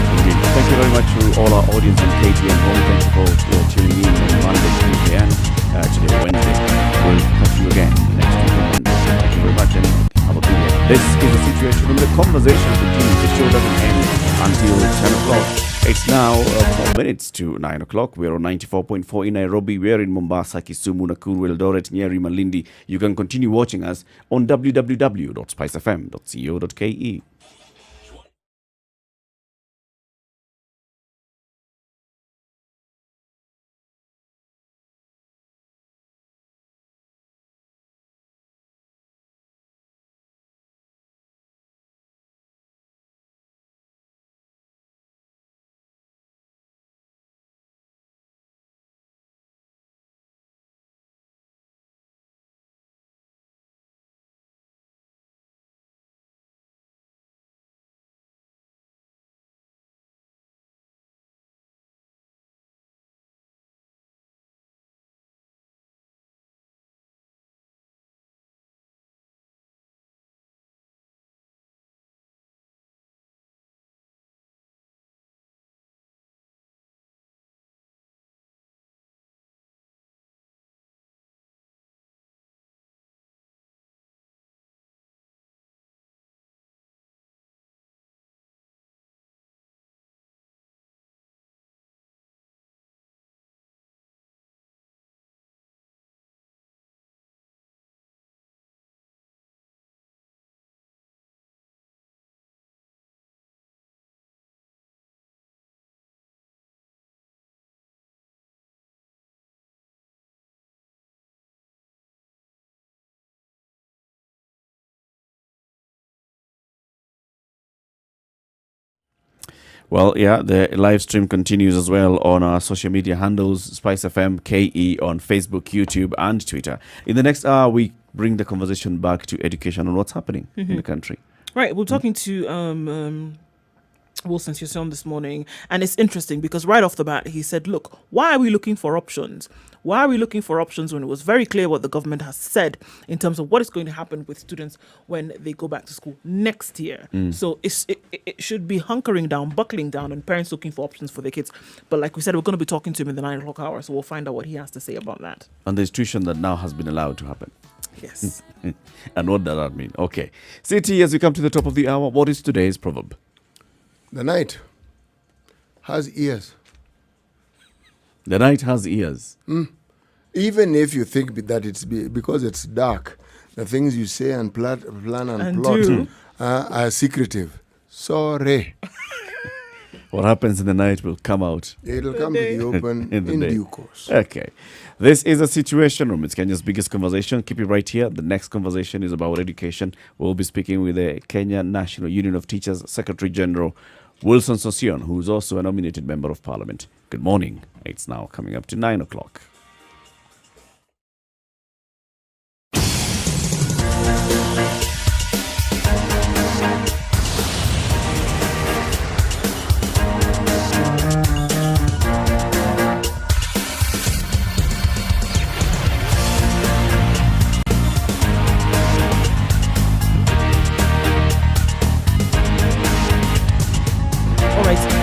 Indeed. Thank you very much to all our audience on KTN Home. Thank you for tuning in on Monday, Tuesday, and today, Wednesday. We'll catch you again next week on Monday. Thank you very much and have a good day. This is the situation room. The conversation continues. The show doesn't end until 10 o'clock. It's now 4 minutes to 9 o'clock. We're on 94.4 in Nairobi. We're in Mombasa, Kisumu, Nakuru, Eldoret, Nyeri, Malindi. You can continue watching us on www.spicefm.co.ke. Well, yeah, the live stream continues as well on our social media handles, Spice FM KE on Facebook, YouTube, and Twitter. In the next hour, we bring the conversation back to education and what's happening in the country. Right, we're talking to Wilson Sisson this morning, and it's interesting because right off the bat, he said, look, why are we looking for options? Why are we looking for options when it was very clear what the government has said in terms of what is going to happen with students when they go back to school next year? So it should be hunkering down, buckling down, and parents looking for options for their kids. But like we said, we're going to be talking to him in the 9 o'clock hour, so we'll find out what he has to say about that. And the institution that now has been allowed to happen. Yes. And what does that mean? Okay. City, as we come to the top of the hour, what is today's proverb? The night has ears. The night has ears. Even if you think that it's because it's dark, the things you say and plan and plot are secretive. Sorry. What happens in the night will come out. It'll come to the open in due course. Okay. This is a situation room. It's Kenya's biggest conversation. Keep it right here. The next conversation is about education. We'll be speaking with the Kenya National Union of Teachers Secretary General Wilson Sossion, who is also a nominated member of Parliament. Good morning. It's now coming up to 9 o'clock.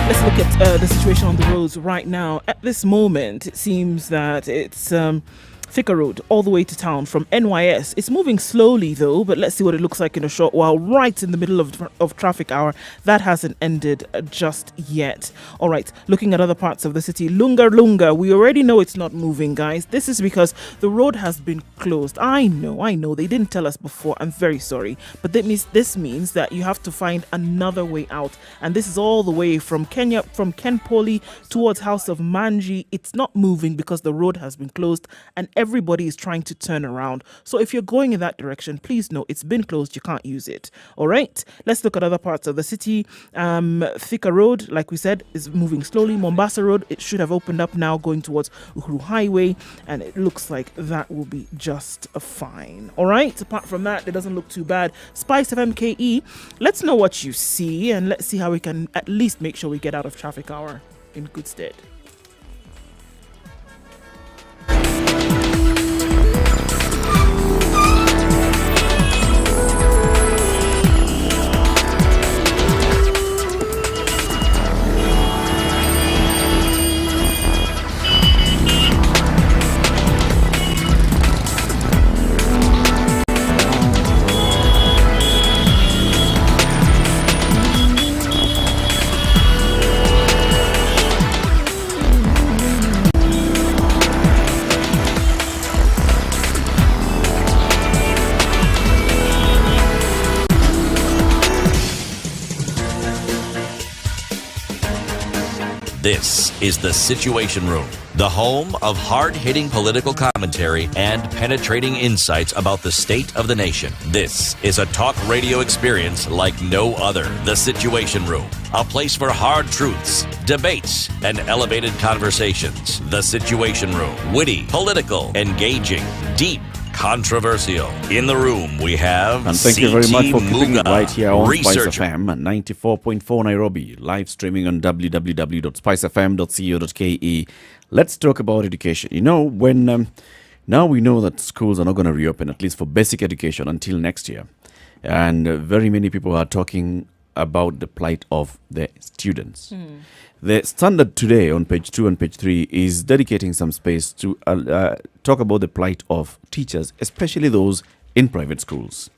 Let's look at the situation on the roads right now. At this moment, it seems that it's Thika Road all the way to town from NYS. It's moving slowly though, but let's see what it looks like in a short while. Right in the middle of traffic hour. That hasn't ended just yet. All right, looking at other parts of the city. Lunga, we already know it's not moving, guys. This is because the road has been closed. I know. They didn't tell us before. I'm very sorry. But this means that you have to find another way out. And this is all the way from Kenpoli towards House of Manji. It's not moving because the road has been closed and everybody is trying to turn around. So if you're going in that direction, please know it's been closed. You can't use it. All right. Let's look at other parts of the city. Thika Road, like we said, is moving slowly. Mombasa Road, it should have opened up now going towards Uhuru Highway. And it looks like that will be just fine. All right. Apart from that, it doesn't look too bad. Spice of MKE, let's know what you see and let's see how we can at least make sure we get out of traffic hour in good stead. This is The Situation Room, the home of hard-hitting political commentary and penetrating insights about the state of the nation. This is a talk radio experience like no other. The Situation Room, a place for hard truths, debates, and elevated conversations. The Situation Room, witty, political, engaging, deep, controversial. In the room, we have and thank you very much for keeping it Muga, right here on Spice researcher. FM at 94.4 Nairobi, live streaming on www.spicefm.co.ke. Let's talk about education. You know, when now we know that schools are not going to reopen, at least for basic education, until next year. And very many people are talking about the plight of the students. The Standard today on page 2 and page 3 is dedicating some space to talk about the plight of teachers, especially those in private schools.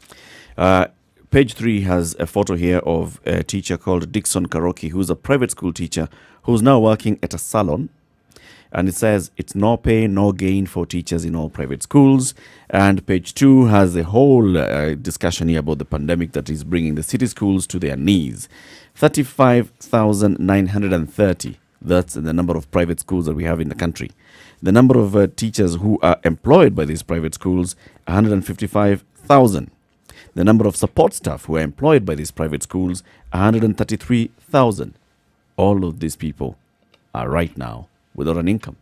Page 3 has a photo here of a teacher called Dixon Karoki, who's a private school teacher who's now working at a salon. And it says it's no pay, no gain for teachers in all private schools. And page 2 has a whole discussion here about the pandemic that is bringing the city schools to their knees. 35,930. That's the number of private schools that we have in the country. The number of teachers who are employed by these private schools, 155,000. The number of support staff who are employed by these private schools, 133,000. All of these people are right now without an income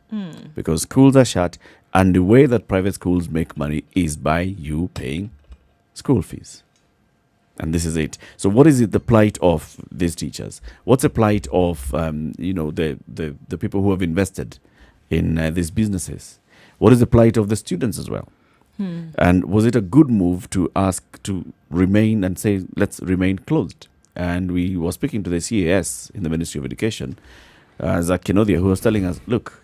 because schools are shut, and the way that private schools make money is by you paying school fees. And this is it. So what is it, the plight of these teachers? What's the plight of the people who have invested in these businesses? What is the plight of the students as well? And was it a good move to ask to remain and say, let's remain closed? And we were speaking to the CAS in the Ministry of Education, Zach Kenodia, who was telling us, look,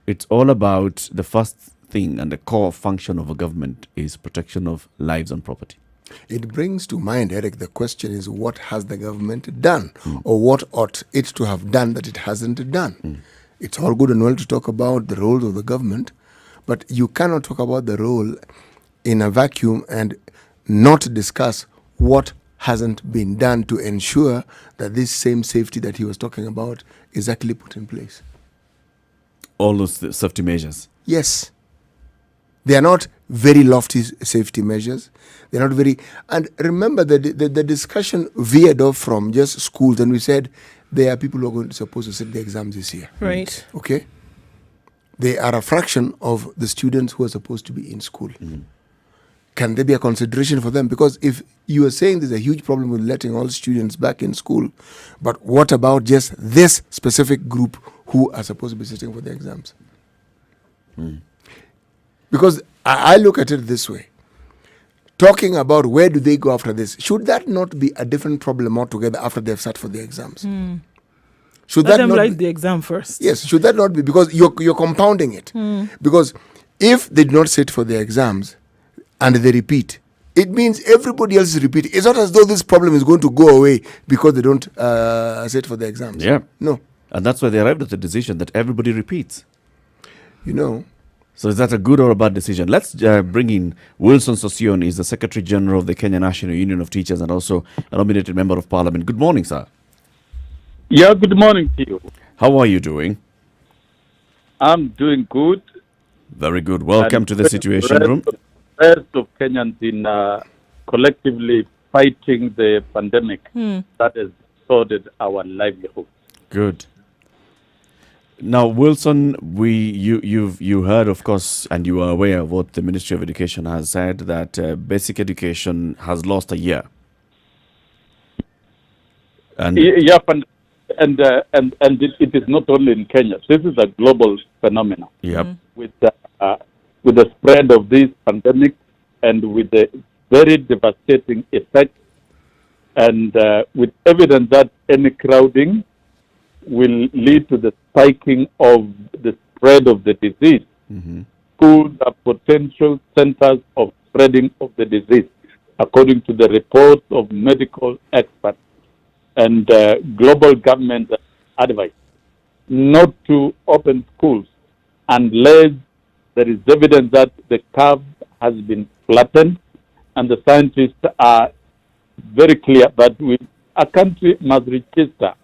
it's all about the first thing and the core function of a government is protection of lives and property. It brings to mind, Eric, the question is, what has the government done? Or what ought it to have done that it hasn't done? It's all good and well to talk about the role of the government, but you cannot talk about the role in a vacuum and not discuss what hasn't been done to ensure that this same safety that he was talking about is actually put in place. All those safety measures. Yes. They are not very lofty safety measures. They're not very... And remember, the discussion veered off from just schools, and we said there are people who are supposed to sit the exams this year. Right. Okay? They are a fraction of the students who are supposed to be in school. Can there be a consideration for them? Because if you are saying there's a huge problem with letting all students back in school, but what about just this specific group who are supposed to be sitting for the exams? Because I look at it this way. Talking about where do they go after this, should that not be a different problem altogether after they've sat for the exams? Should Let that them not write be, the exam first. Yes, should that not be? Because you're compounding it. Because if they do not sit for the exams and they repeat, it means everybody else is repeating. It's not as though this problem is going to go away because they don't sit for the exams. Yeah. No. And that's why they arrived at the decision that everybody repeats. You know. So is that a good or a bad decision? Let's bring in Wilson Sossion. He's the Secretary General of the Kenya National Union of Teachers and also a nominated Member of Parliament. Good morning, sir. Yeah, good morning to you. How are you doing? I'm doing good. Very good. Welcome to the Situation Room. Rest of Kenyans in collectively fighting the pandemic that has disordered our livelihood. Good. Now, Wilson, you heard, of course, and you are aware of what the Ministry of Education has said, that basic education has lost a year. And yeah, and it is not only in Kenya. This is a global phenomenon. Yep. With the spread of this pandemic and with the very devastating effects, and with evidence that any crowding will lead to the spiking of the spread of the disease. Schools are potential centers of spreading of the disease, according to the reports of medical experts and global government advice not to open schools unless there is evidence that the curve has been flattened, and the scientists are very clear that a country must register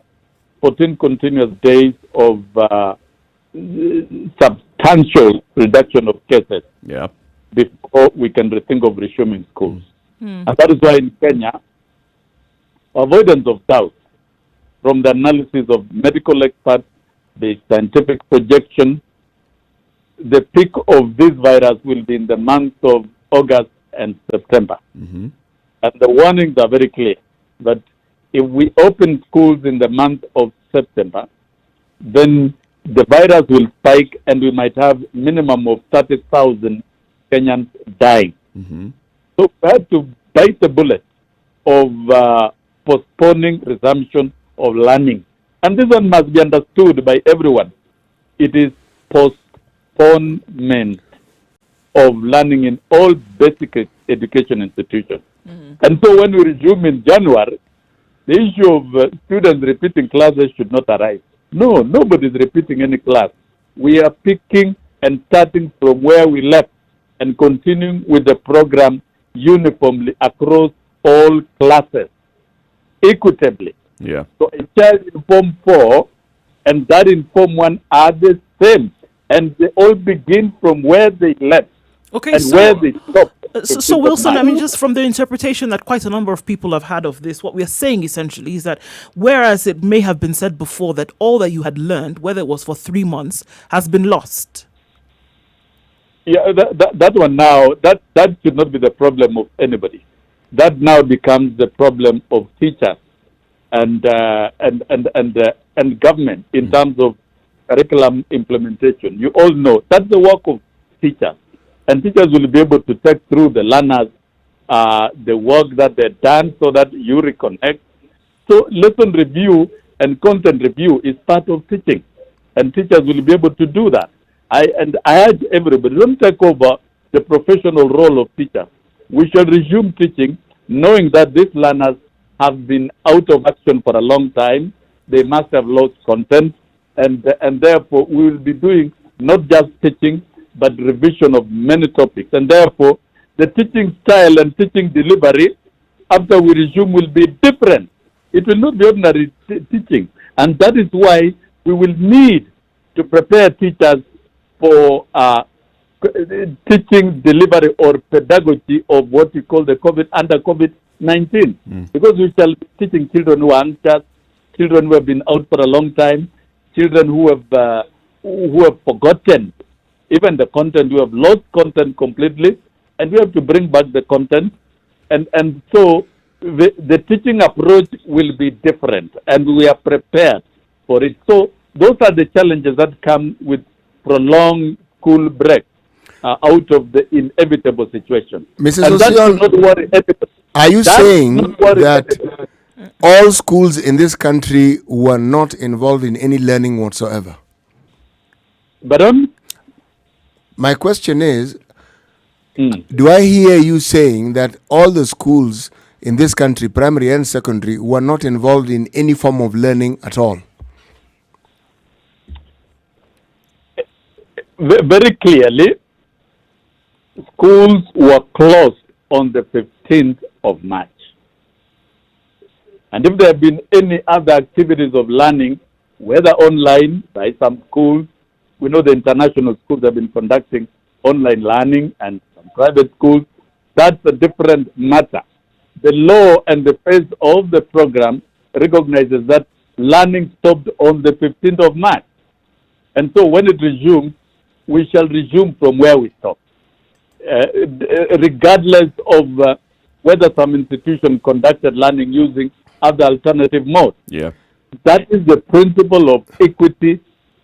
14 continuous days of substantial reduction of cases before we can rethink of resuming schools. And that is why in Kenya, avoidance of doubt from the analysis of medical experts, the scientific projection, the peak of this virus will be in the months of August and September. And the warnings are very clear that if we open schools in the month of September, then the virus will spike and we might have minimum of 30,000 Kenyans dying. So we have to bite the bullet of postponing resumption of learning. And this one must be understood by everyone. It is postponement of learning in all basic education institutions. And so when we resume in January, the issue of students repeating classes should not arise. No, nobody is repeating any class. We are picking and starting from where we left and continuing with the program uniformly across all classes, equitably. So a child in Form 4 and that in Form 1 are the same, and they all begin from where they left and where they stopped. So Wilson, I mean, just from the interpretation that quite a number of people have had of this, what we are saying essentially is that whereas it may have been said before that all that you had learned, whether it was for 3 months, has been lost. Yeah, that one now, that should not be the problem of anybody. That now becomes the problem of teachers and government in terms of curriculum implementation. You all know that's the work of teachers. And teachers will be able to take through the learners the work that they've done so that you reconnect. So lesson review and content review is part of teaching. And teachers will be able to do that. I urge everybody, don't take over the professional role of teachers. We shall resume teaching knowing that these learners have been out of action for a long time. They must have lost content. And therefore, we will be doing not just teaching, but revision of many topics. And therefore, the teaching style and teaching delivery after we resume will be different. It will not be ordinary teaching. And that is why we will need to prepare teachers for teaching delivery or pedagogy of what we call the COVID-19. Because we shall be teaching children who are anxious, children who have been out for a long time, children who have forgotten even the content. We have lost content completely, and we have to bring back the content. And so the teaching approach will be different, and we are prepared for it. So those are the challenges that come with prolonged school break out of the inevitable situation. Mrs. Osion, are you saying that all schools in this country were not involved in any learning whatsoever? Pardon? My question is, do I hear you saying that all the schools in this country, primary and secondary, were not involved in any form of learning at all? Very clearly, schools were closed on the 15th of March. And if there have been any other activities of learning, whether online by some schools, we know the international schools have been conducting online learning and some private schools, that's a different matter. The law and the phase of the program recognizes that learning stopped on the 15th of March. And so when it resumes, we shall resume from where we stopped, regardless of whether some institution conducted learning using other alternative modes. That is the principle of equity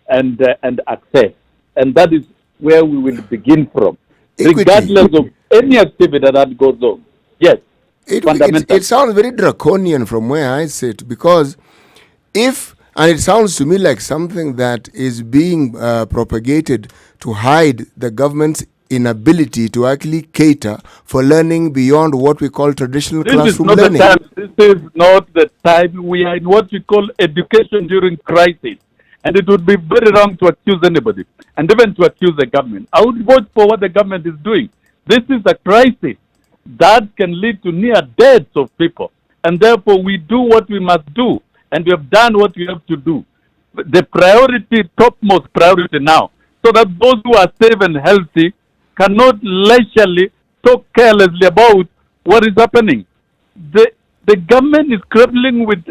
and access. And that is where we will begin from, regardless of any activity that goes on. Yes. It sounds very draconian from where I sit, because and it sounds to me like something that is being propagated to hide the government's inability to actually cater for learning beyond what we call traditional classroom learning. This is not the time. We are in what we call education during crisis. And it would be very wrong to accuse anybody, and even to accuse the government. I would vote for what the government is doing. This is a crisis that can lead to near deaths of people. And therefore, we do what we must do. and we have done what we have to do. The priority, topmost priority now, so that those who are safe and healthy cannot leisurely talk carelessly about what is happening. The government is grappling with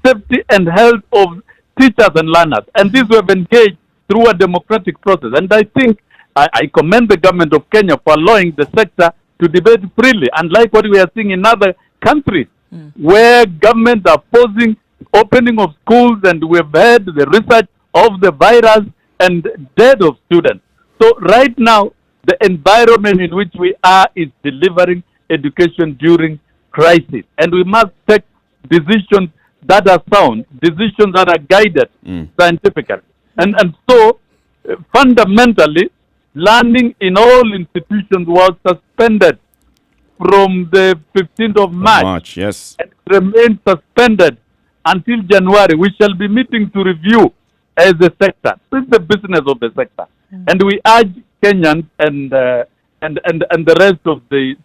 safety and health of teachers and learners, and this we have engaged through a democratic process. And I think I commend the government of Kenya for allowing the sector to debate freely, unlike what we are seeing in other countries, where governments are forcing opening of schools, and we have heard the research of the virus and death of students. So right now, the environment in which we are is delivering education during crisis, and we must take decisions that are sound, decisions that are guided scientifically. And so, fundamentally, learning in all institutions was suspended from the 15th of March. Yes. And remains suspended until January. We shall be meeting to review as a sector. This is the business of the sector. And we urge Kenyans and the rest of the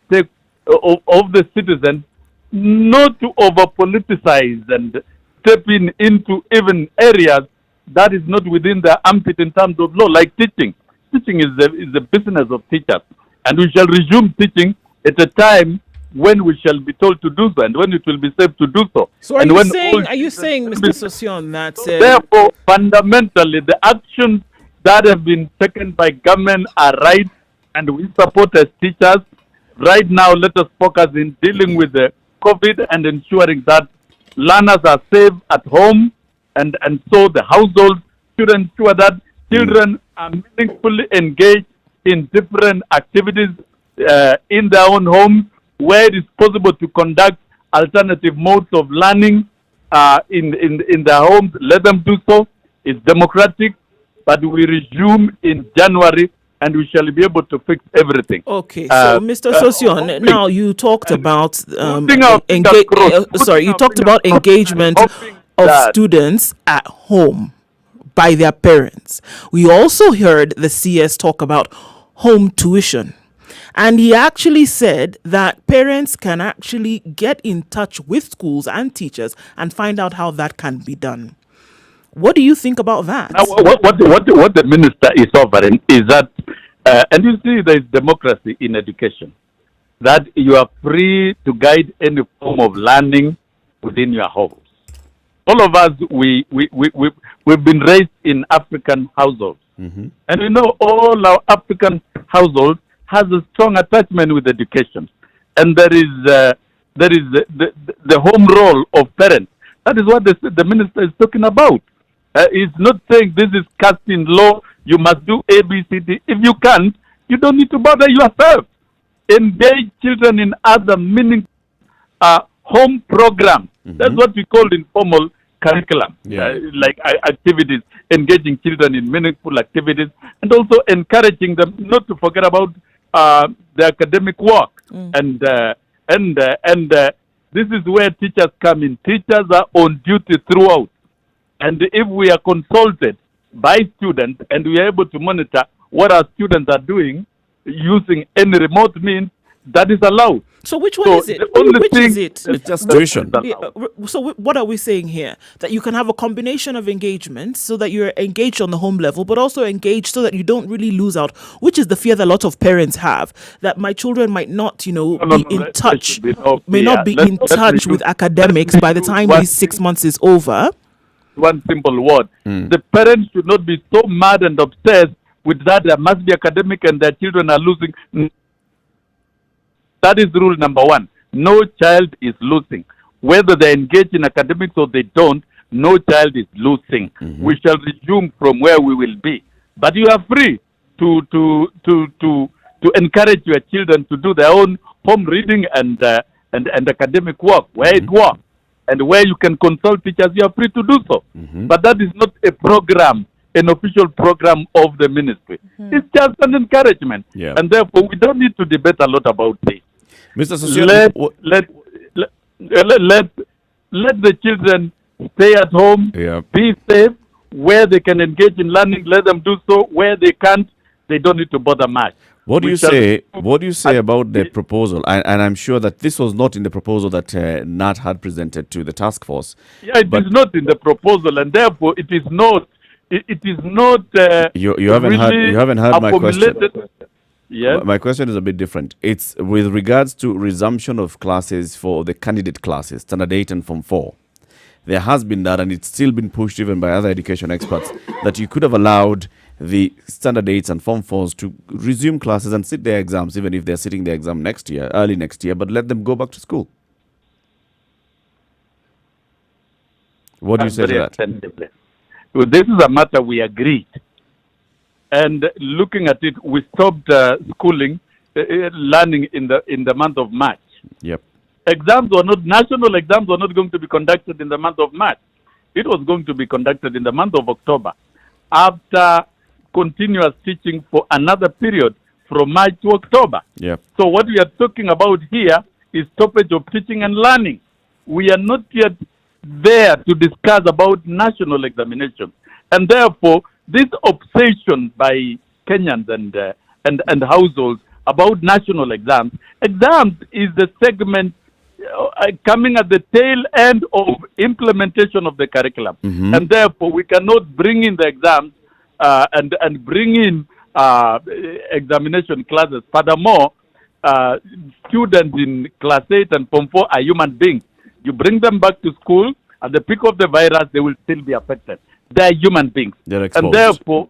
of the citizens not to over-politicize and step into even areas that is not within their ambit in terms of law, like teaching. Teaching is the business of teachers. And we shall resume teaching at a time when we shall be told to do so, and when it will be safe to do so. So are you saying, Mr. Sosion, that... therefore, fundamentally, the actions that have been taken by government are right, and we support as teachers. Right now, let us focus in dealing with the COVID and ensuring that learners are safe at home, and so the households should ensure that children are meaningfully engaged in different activities in their own homes, where it is possible to conduct alternative modes of learning in their homes. Let them do so. It's democratic, but we resume in January, and we shall be able to fix everything. Okay, so Mr. Sosion, now you talked about engagement of students at home by their parents. We also heard the CS talk about home tuition. And he actually said that parents can actually get in touch with schools and teachers and find out how that can be done. What do you think about that? Now, what the minister is offering is that, and you see there is democracy in education, that you are free to guide any form of learning within your homes. All of us, we've been raised in African households. And we know all our African households has a strong attachment with education. And there is the home role of parents. That is what the minister is talking about. He's not saying this is cast in law, you must do A, B, C, D. If you can't, you don't need to bother yourself. Engage children in other meaningful home programs. That's what we call informal curriculum, like activities, engaging children in meaningful activities, and also encouraging them not to forget about the academic work. And this is where teachers come in. Teachers are on duty throughout. And if we are consulted by students and we are able to monitor what our students are doing using any remote means, that is allowed. So which one is it? Which is it? It's just tuition. So what are we saying here? That you can have a combination of engagement so that you're engaged on the home level, but also engaged so that you don't really lose out, which is the fear that a lot of parents have, that my children might not, be in touch, may not be in touch with academics by the time these 6 months is over. One simple word. The parents should not be so mad and obsessed with that there must be academic and their children are losing. That is rule number one. No child is losing. Whether they engage in academics or they don't, no child is losing. We shall resume from where we will be. But you are free to encourage your children to do their own home reading and academic work where it works. And where you can consult teachers, you are free to do so. But that is not a program, an official program of the ministry. It's just an encouragement. And therefore, we don't need to debate a lot about this. Mr. Sosion, let the children stay at home, be safe. Where they can engage in learning, let them do so. Where they can't, they don't need to bother much. What do we you shall- say? What do you say about the proposal? And I'm sure that this was not in the proposal that Nat had presented to the task force. Yeah, it is not in the proposal, and therefore it is not. It is not. You haven't really heard my question. formulated- Yes. My question is a bit different. It's with regards to resumption of classes for the candidate classes, Standard 8 and Form 4. There has been that, and it's still been pushed even by other education experts, that you could have allowed the Standard 8s and Form 4s to resume classes and sit their exams, even if they're sitting their exam next year, early next year, but let them go back to school. What do you say to Very that? extensively. Well, this is a matter we agreed. And looking at it, we stopped schooling, learning in the month of March. Yep. National exams were not going to be conducted in the month of March. It was going to be conducted in the month of October, after continuous teaching for another period from March to October. Yep. So what we are talking about here is stoppage of teaching and learning. We are not yet there to discuss about national examinations. And therefore, this obsession by Kenyans and households about national exams is the segment coming at the tail end of implementation of the curriculum. Mm-hmm. And therefore, we cannot bring in the exams and bring in examination classes. Furthermore, students in class 8 and Form 4 are human beings. You bring them back to school, at the peak of the virus, they will still be affected. They are human beings. They're exposed. And therefore,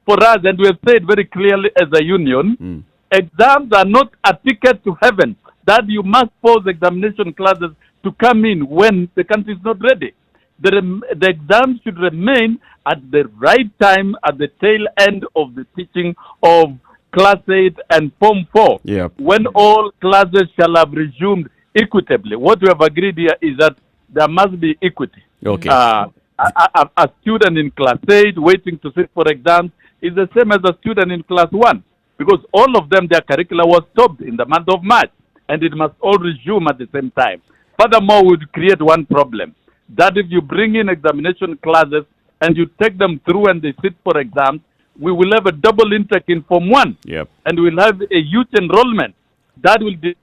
for us, and we have said very clearly as a union, exams are not a ticket to heaven, that you must pause examination classes to come in when the country is not ready. The exams should remain at the right time, at the tail end of the teaching of class 8 and Form 4, Yep. when all classes shall have resumed equitably. What we have agreed here is that there must be equity. Okay. A student in class 8 waiting to sit for exams is the same as a student in class 1, because all of them, their curricula was stopped in the month of March, and it must all resume at the same time. Furthermore, we would create one problem, that if you bring in examination classes and you take them through and they sit for exams, we will have a double intake in Form 1. Yep. And we'll have a huge enrollment. That will be,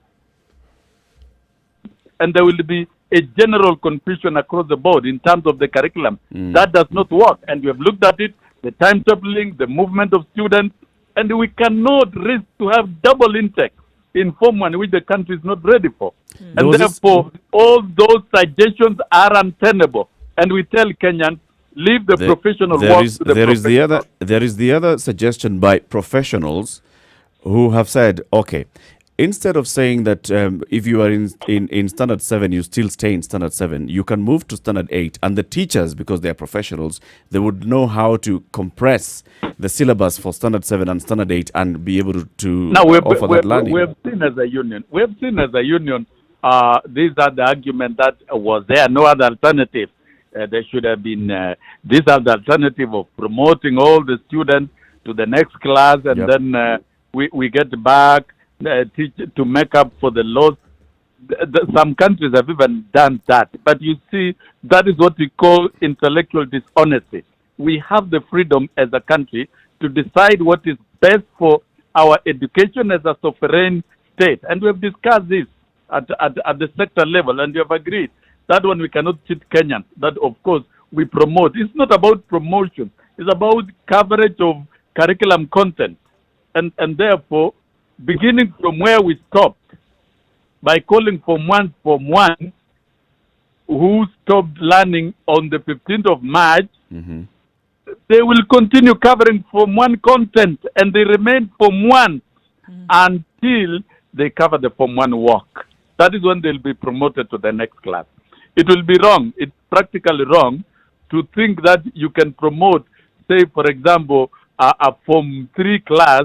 and there will be a general confusion across the board in terms of the curriculum. That does not work. And we have looked at it, the timetabling, the movement of students, and we cannot risk to have double intake in Form 1, which the country is not ready for. And therefore, all those suggestions are untenable. And we tell Kenyans, leave the professional work to the professional. There is the other suggestion by professionals who have said, okay, instead of saying that if you are in Standard 7, you still stay in Standard 7, you can move to Standard 8. And the teachers, because they are professionals, they would know how to compress the syllabus for Standard 7 and Standard 8 and be able to offer that learning. We have seen as a union, these are the argument that was there no other alternative. There should have been, these are the alternative of promoting all the students to the next class, and then we get back to make up for the loss. Some countries have even done that. But you see, that is what we call intellectual dishonesty. We have the freedom as a country to decide what is best for our education as a sovereign state. And we have discussed this at the sector level, and we have agreed that one we cannot cheat Kenyans. That, of course, we promote. It's not about promotion. It's about coverage of curriculum content. And therefore, beginning from where we stopped, by calling Form 1 who stopped learning on the 15th of March, they will continue covering Form 1 content, and they remain Form 1 until they cover the Form 1 work. That is when they'll be promoted to the next class. It will be wrong. It's practically wrong to think that you can promote, say, for example, a Form 3 class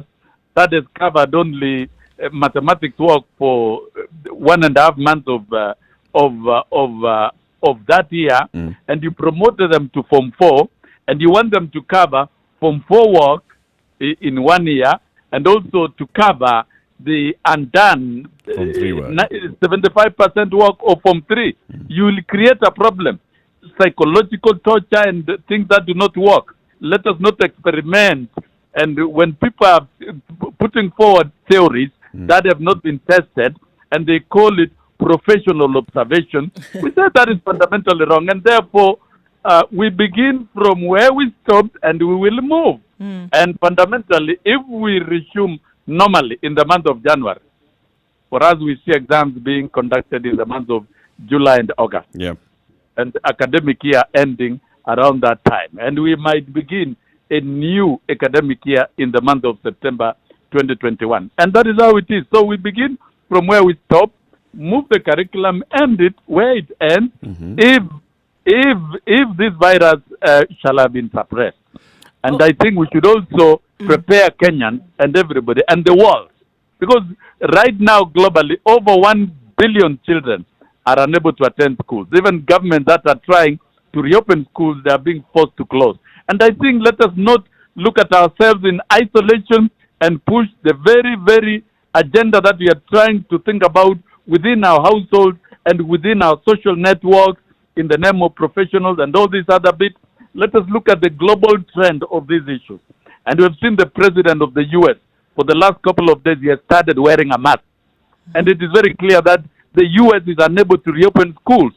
that has covered only mathematics work for 1.5 months of that year, and you promoted them to Form 4, and you want them to cover Form 4 work in 1 year, and also to cover the undone 75% work of Form 3. You will create a problem, psychological torture and things that do not work. Let us not experiment. And when people are putting forward theories that have not been tested, and they call it professional observation. We say that is fundamentally wrong, and therefore we begin from where we stopped, and we will move. And fundamentally, if we resume normally in the month of January, for us, we see exams being conducted in the months of July and August. Yeah. And the academic year ending around that time. And we might begin a new academic year in the month of September 2021. And that is how it is. So we begin from where we stop, move the curriculum, end it where it ends, if this virus shall have been suppressed. And I think we should also prepare Kenyans and everybody and the world. Because right now, globally, over 1 billion children are unable to attend schools. Even governments that are trying to reopen schools, they are being forced to close. And I think let us not look at ourselves in isolation and push the very, very agenda that we are trying to think about within our households and within our social networks in the name of professionals and all these other bits. Let us look at the global trend of these issues. And we've seen the president of the U.S. for the last couple of days, he has started wearing a mask. And it is very clear that the U.S. is unable to reopen schools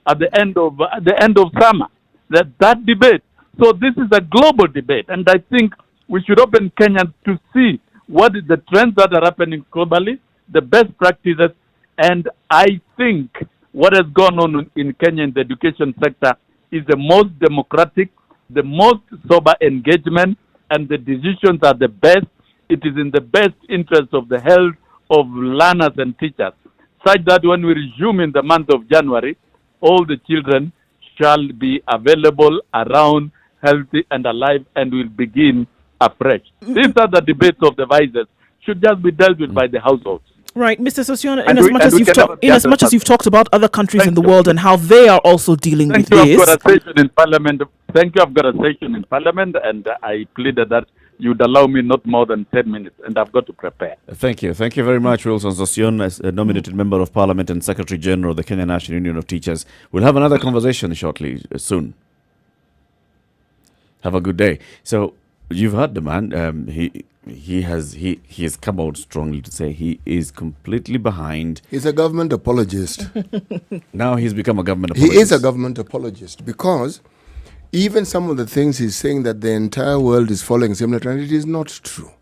at the end of summer. That debate. So this is a global debate, and I think we should open Kenya to see what is the trends that are happening globally, the best practices, and I think what has gone on in Kenya in the education sector is the most democratic, the most sober engagement, and the decisions are the best. It is in the best interest of the health of learners and teachers, such that when we resume in the month of January, all the children shall be available around, healthy and alive, and will begin afresh. These are the debates of the vices should just be dealt with by the households. Right, Mr. Sossion, in as much as you've talked about other countries in the world and how they are also dealing with this. I've got a session in Parliament. Thank you. I've got a session in Parliament, and I pleaded that you'd allow me not more than 10 minutes, and I've got to prepare. Thank you. Thank you very much, Wilson Sossion, as a nominated member of Parliament and Secretary General of the Kenya National Union of Teachers. We'll have another conversation shortly, soon. Have a good day. So you've heard the man. He has come out strongly to say he is completely behind. He's a government apologist. Now he's become a government apologist. He is a government apologist because even some of the things he's saying that the entire world is following similar trend, it is not true.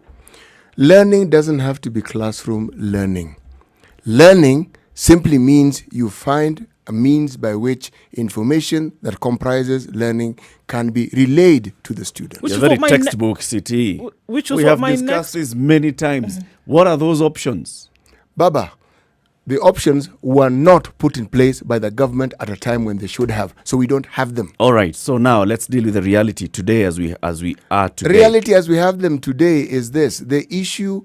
Learning doesn't have to be classroom learning. Learning simply means you find a means by which information that comprises learning can be relayed to the student. Which is very textbook, CT. We have discussed this many times. What are those options? Baba, the options were not put in place by the government at a time when they should have, so we don't have them. All right, so now let's deal with the reality today as we are today. Reality as we have them today is this. The issue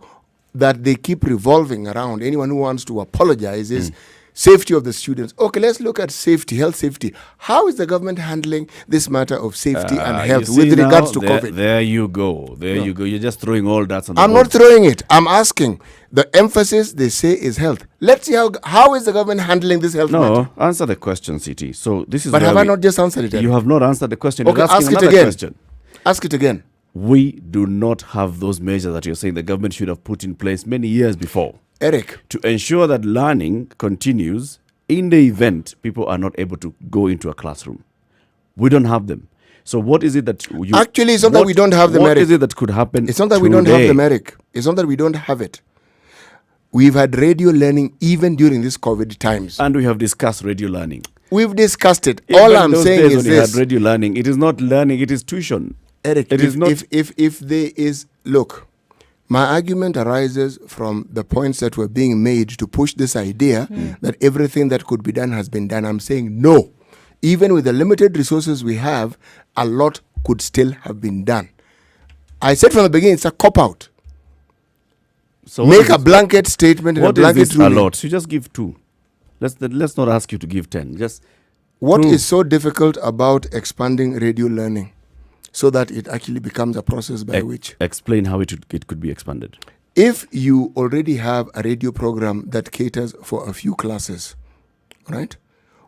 that they keep revolving around, anyone who wants to apologize, is safety of the students. Okay, let's look at safety, health safety. How is the government handling this matter of safety and health with regards to COVID? There you go. You go. You're just throwing all that on the I'm not throwing it. I'm asking. The emphasis they say is health. Let's see how is the government handling this health matter? No, answer the question, CT. So this is. But have I not just answered it? You have not answered the question. Okay, ask it again. Question. Ask it again. We do not have those measures that you're saying the government should have put in place many years before. Eric. To ensure that learning continues in the event people are not able to go into a classroom. We don't have them. So what is it that you... Actually, it's not that we don't have them, Eric. What is it that could happen It's not that we don't have them, Eric. It's not that we don't have it. We've had radio learning even during these COVID times. And we have discussed radio learning. We've discussed it. Even all I'm saying is this. Had radio learning, it is not learning, it is tuition. Eric, if there is... Look... My argument arises from the points that were being made to push this idea that everything that could be done has been done. I'm saying no. Even with the limited resources we have, a lot could still have been done. I said from the beginning, it's a cop-out. So make a blanket statement and a blanket ruling. A lot? You just give 2. Let's not ask you to give 10. Just what is so difficult about expanding radio learning? So that it actually becomes a process by which... Explain how it could be expanded. If you already have a radio program that caters for a few classes, right?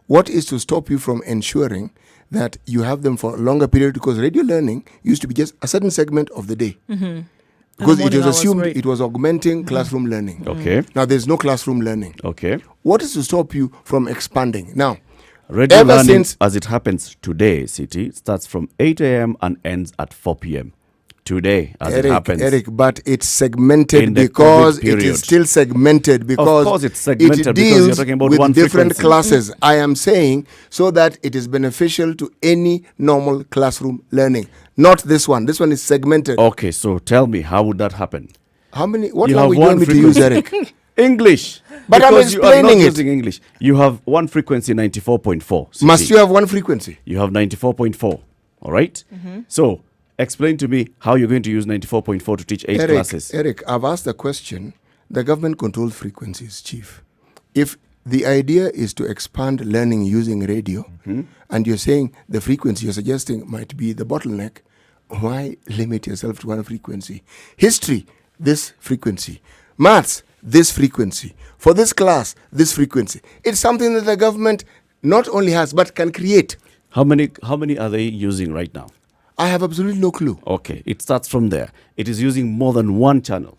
What is to stop you from ensuring that you have them for a longer period? Because radio learning used to be just a certain segment of the day. because it morning was hours, assumed right. it was augmenting classroom learning. Okay. Now there's no classroom learning. Okay. What is to stop you from expanding? Now, Radio ever learning, since as it happens today, City, starts from 8 a.m. and ends at 4 p.m. Today, as it happens. Eric, but it's segmented In the because COVID it is period. still segmented because course it's segmented it because you're deals talking about with one different frequency. classes. I am saying so that it is beneficial to any normal classroom learning. Not this one. This one is segmented. Okay, so tell me, how would that happen? How many? What You language have do you want me to use, frequency. Eric? English. But I'm Because you are not explaining it. using English. You have one frequency, 94.4. Must you have one frequency? You have 94.4. All right? So, explain to me how you're going to use 94.4 to teach 8 classes. Eric, I've asked the question. The government controls frequencies, Chief. If the idea is to expand learning using radio, and you're saying the frequency you're suggesting might be the bottleneck, why limit yourself to one frequency? History, this frequency. Maths, this frequency. For this class, this frequency. It's something that the government not only has, but can create. How many are they using right now? I have absolutely no clue. Okay, it starts from there. It is using more than one channel.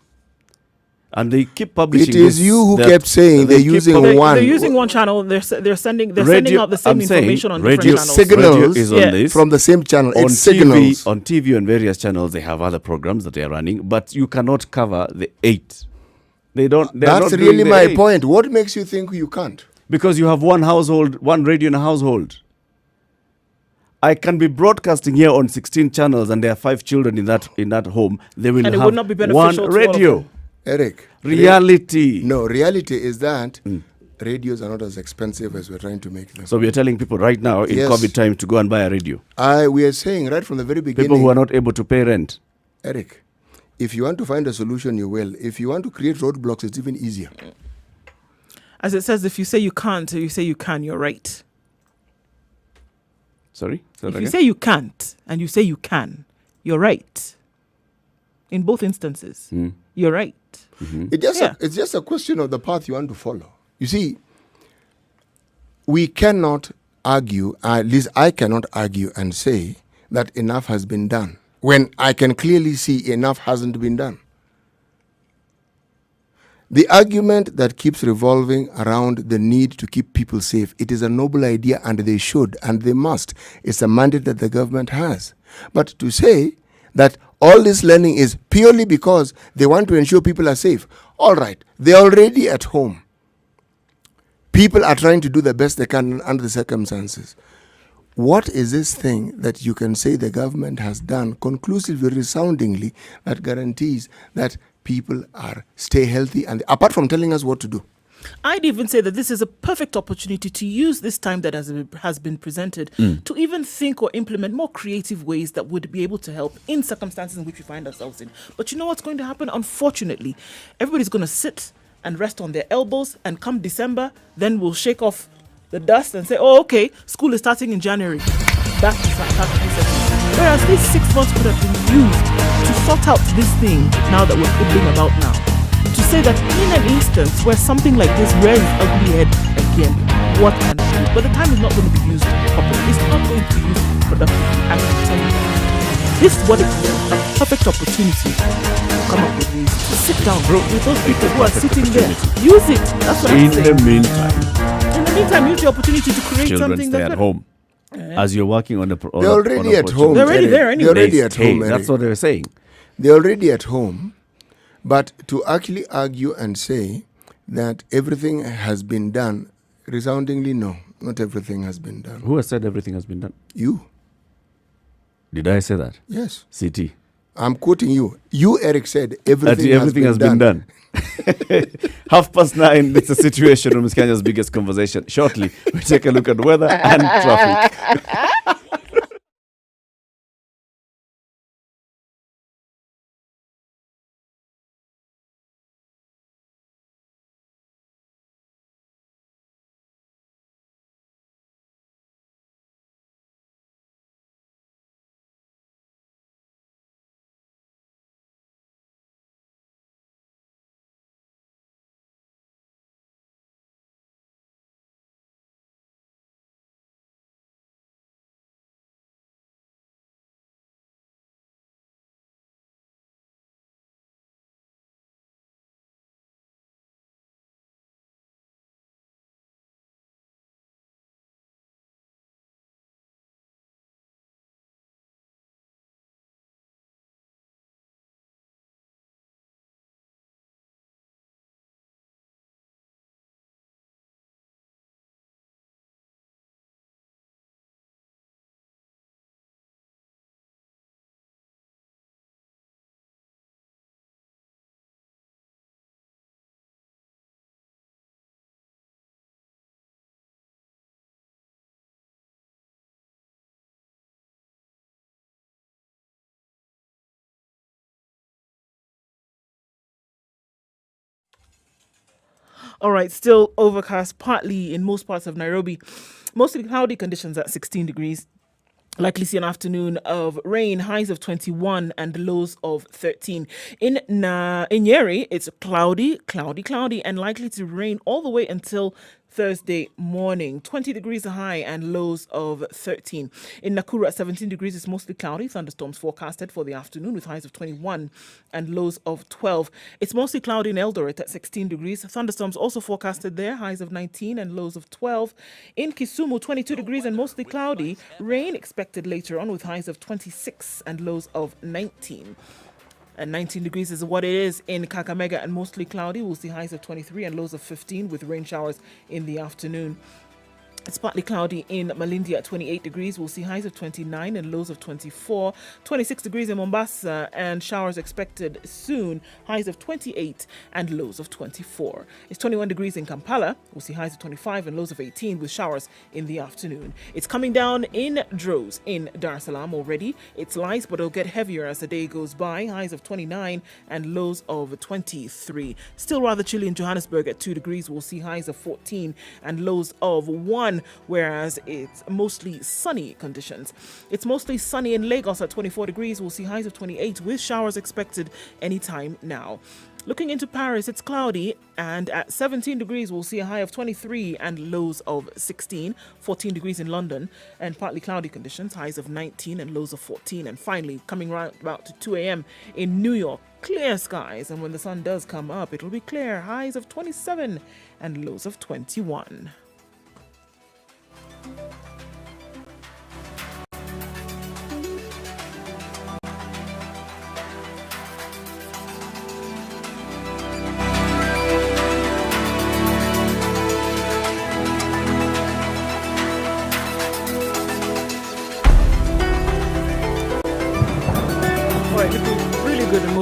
And they keep publishing. It is this, you who that kept saying they they're keep using publishing- one. They're using one channel. They're sending Radio- out the same I'm saying information on radio- different channels. Signals Radio is on this. from the same channel. On It's TV, signals. on TV and various channels, they have other programs that they are running, but you cannot cover the 8. They don't. they're That's not really doing the my 8. point. What makes you think you can't? Because you have one household, one radio in a household. I can be broadcasting here on 16 channels, and there are 5 children in that home. They will And it have would not be one beneficial to all of radio. them. Eric. Reality. No, reality is that radios are not as expensive as we're trying to make them. So we are telling people right now in Yes. COVID time to go and buy a radio. We are saying right from the very beginning. People who are not able to pay rent. Eric, if you want to find a solution, you will. If you want to create roadblocks, it's even easier. As it says, if you say you can't or you say you can, you're right. Sorry? Say If that you again? say you can't and you say you can, you're right. In both instances, you're right. It's just a question of the path you want to follow. You see, we cannot argue, at least I cannot argue and say that enough has been done when I can clearly see enough hasn't been done. The argument that keeps revolving around the need to keep people safe, it is a noble idea and they should and they must. It's a mandate that the government has. But to say that all this learning is purely because they want to ensure people are safe, all right, they're already at home. People are trying to do the best they can under the circumstances. What is this thing that you can say the government has done conclusively, resoundingly, that guarantees that people stay healthy, and apart from telling us what to do? I'd even say that this is a perfect opportunity to use this time that has been presented to even think or implement more creative ways that would be able to help in circumstances in which we find ourselves in. But you know what's going to happen? Unfortunately, everybody's going to sit and rest on their elbows, and come December, then we'll shake off the dust and say, oh, okay, school is starting in January. Back to session. Whereas these 6 months could have been used to sort out this thing now that we're quibbling about now. To say that in an instance where something like this rears its ugly head again, what can we do? But the time is not going to be used properly. It's not going to be used productively. I can tell you that. This is what it is, a perfect opportunity to come up with ways to sit down with those people who are sitting there. Use it. That's what I'm saying. In the meantime, use the opportunity to create children something stay that's at better. home. As you're working on a They're already at home. They're already there anyway. They're already at home. That's what they were saying. They're already at home. But to actually argue and say that everything has been done, resoundingly no, not everything has been done. Who has said everything has been done? You. Did I say that? Yes. CT. I'm quoting you. You, Eric, said everything, has been done. 9:30. It's a situation room is Kenya's biggest conversation. Shortly, we take a look at weather and traffic. All right, still overcast partly in most parts of Nairobi. Mostly cloudy conditions at 16 degrees. Likely see an afternoon of rain, highs of 21 and lows of 13. In Nyeri, it's cloudy, and likely to rain all the way until Thursday morning. 20 degrees high and lows of 13. In Nakuru at 17 degrees, it's mostly cloudy. Thunderstorms forecasted for the afternoon with highs of 21 and lows of 12. It's mostly cloudy in Eldoret at 16 degrees. Thunderstorms also forecasted there, highs of 19 and lows of 12. In Kisumu, 22 degrees and mostly cloudy. Rain expected later on with highs of 26 and lows of 19. And 19 degrees is what it is in Kakamega and mostly cloudy. We'll see highs of 23 and lows of 15 with rain showers in the afternoon. It's partly cloudy in Malindi at 28 degrees. We'll see highs of 29 and lows of 24. 26 degrees in Mombasa and showers expected soon. Highs of 28 and lows of 24. It's 21 degrees in Kampala. We'll see highs of 25 and lows of 18 with showers in the afternoon. It's coming down in droves in Dar es Salaam already. It's light, but it'll get heavier as the day goes by. Highs of 29 and lows of 23. Still rather chilly in Johannesburg at 2 degrees. We'll see highs of 14 and lows of 1. Whereas it's mostly sunny conditions. It's mostly sunny in Lagos at 24 degrees. We'll see highs of 28 with showers expected anytime now. Looking into Paris, it's cloudy, and at 17 degrees, we'll see a high of 23 and lows of 16. 14 degrees in London, and partly cloudy conditions, highs of 19 and lows of 14. And finally, coming right about to 2 a.m. in New York, clear skies, and when the sun does come up, it'll be clear, highs of 27 and lows of 21.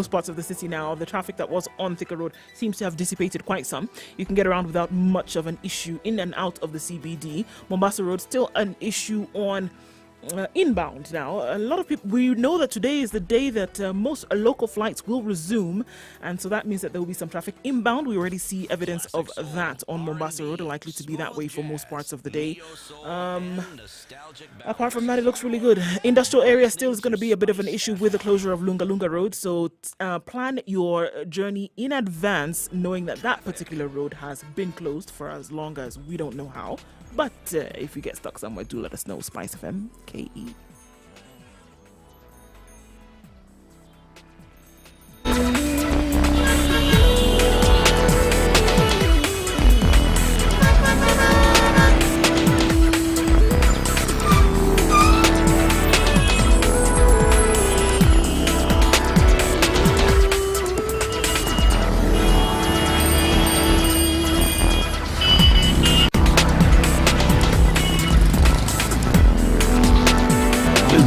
Parts of the city now. The traffic that was on Thika Road seems to have dissipated quite some. You can get around without much of an issue in and out of the CBD. Mombasa Road still an issue on inbound now. A lot of people, we know that today is the day that most local flights will resume, and so that means that there will be some traffic inbound. We already see evidence of that on Mombasa Road, likely to be that way for most parts of the day. Apart from that, it looks really good. Industrial area still is going to be a bit of an issue with the closure of Lunga Lunga Road, so plan your journey in advance, knowing that that particular road has been closed for as long as we don't know how. But if you get stuck somewhere, do let us know. Spice FM, KE.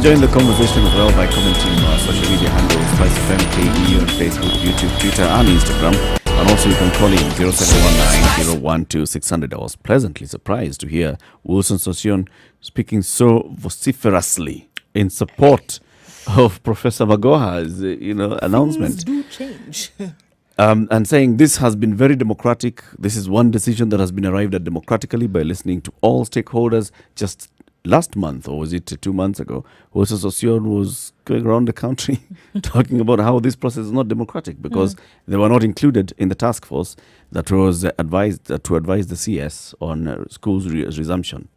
Join the conversation as well by commenting on our social media handles, Spice FM, KE on Facebook, YouTube, Twitter and Instagram. And also you can call in 0719-012-600. I was pleasantly surprised to hear Wilson Sossion speaking so vociferously in support of Professor Magoha's announcement. Things do change. And saying this has been very democratic. This is one decision that has been arrived at democratically by listening to all stakeholders. Just last month, or was it 2 months ago, Wilson Sossion was going around the country talking about how this process is not democratic because they were not included in the task force that was advised to advise the CS on schools resumption.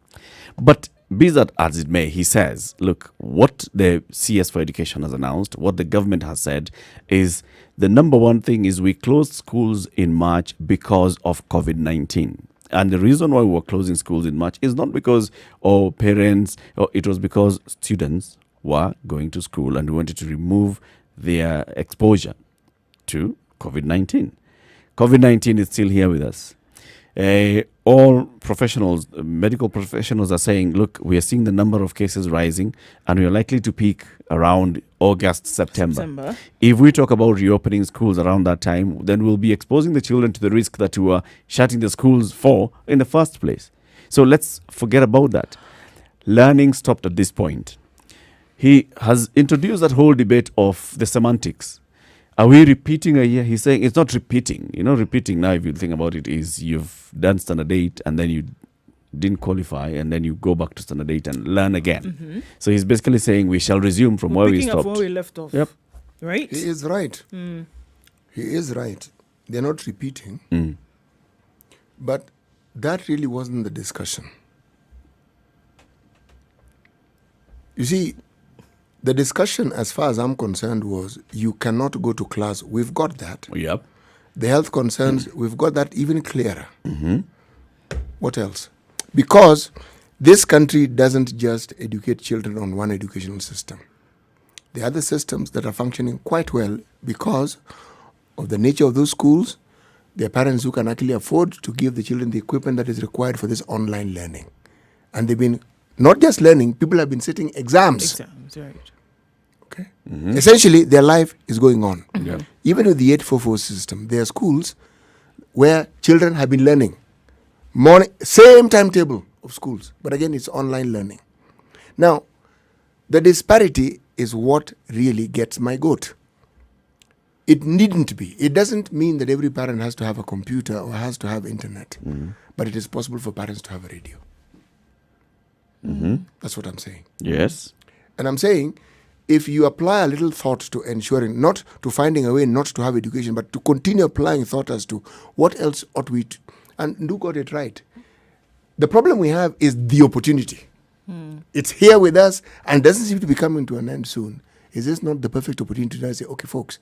But be that as it may, he says, look, what the CS for Education has announced, what the government has said is the number one thing is we closed schools in March because of COVID-19. And the reason why we were closing schools in March is not because parents, it was because students were going to school and we wanted to remove their exposure to COVID-19. COVID-19 is still here with us. All professionals, medical professionals are saying, look, we are seeing the number of cases rising and we are likely to peak around August, September. If we talk about reopening schools around that time, then we'll be exposing the children to the risk that we were shutting the schools for in the first place. So let's forget about that. Learning stopped at this point. He has introduced that whole debate of the semantics. Are we repeating a year? He's saying it's not repeating. Repeating now, if you think about it, is you've done standard 8 and then you didn't qualify and then you go back to standard 8 and learn again. Mm-hmm. So he's basically saying we shall resume from where we Picking up stopped. where we left off. Yep. Right? He is right. He is right. They're not repeating. But that really wasn't the discussion. You see, the discussion, as far as I'm concerned, was you cannot go to class. We've got that. Yep. The health concerns, we've got that even clearer. What else? Because this country doesn't just educate children on one educational system. There are other systems that are functioning quite well because of the nature of those schools. There are parents who can actually afford to give the children the equipment that is required for this online learning. And they've been not just learning, people have been sitting exams. Exams, right. Okay. Essentially, their life is going on. Yeah. Even with the 844 system, there are schools where children have been learning. Morning, same timetable of schools, but again, it's online learning. Now, the disparity is what really gets my goat. It needn't be. It doesn't mean that every parent has to have a computer or has to have internet, but it is possible for parents to have a radio. That's what I'm saying. Yes. And I'm saying, if you apply a little thought to ensuring, not to finding a way not to have education, but to continue applying thought as to what else ought we to, and do got it right. The problem we have is the opportunity. It's here with us and doesn't seem to be coming to an end soon. Is this not the perfect opportunity to say, okay, folks,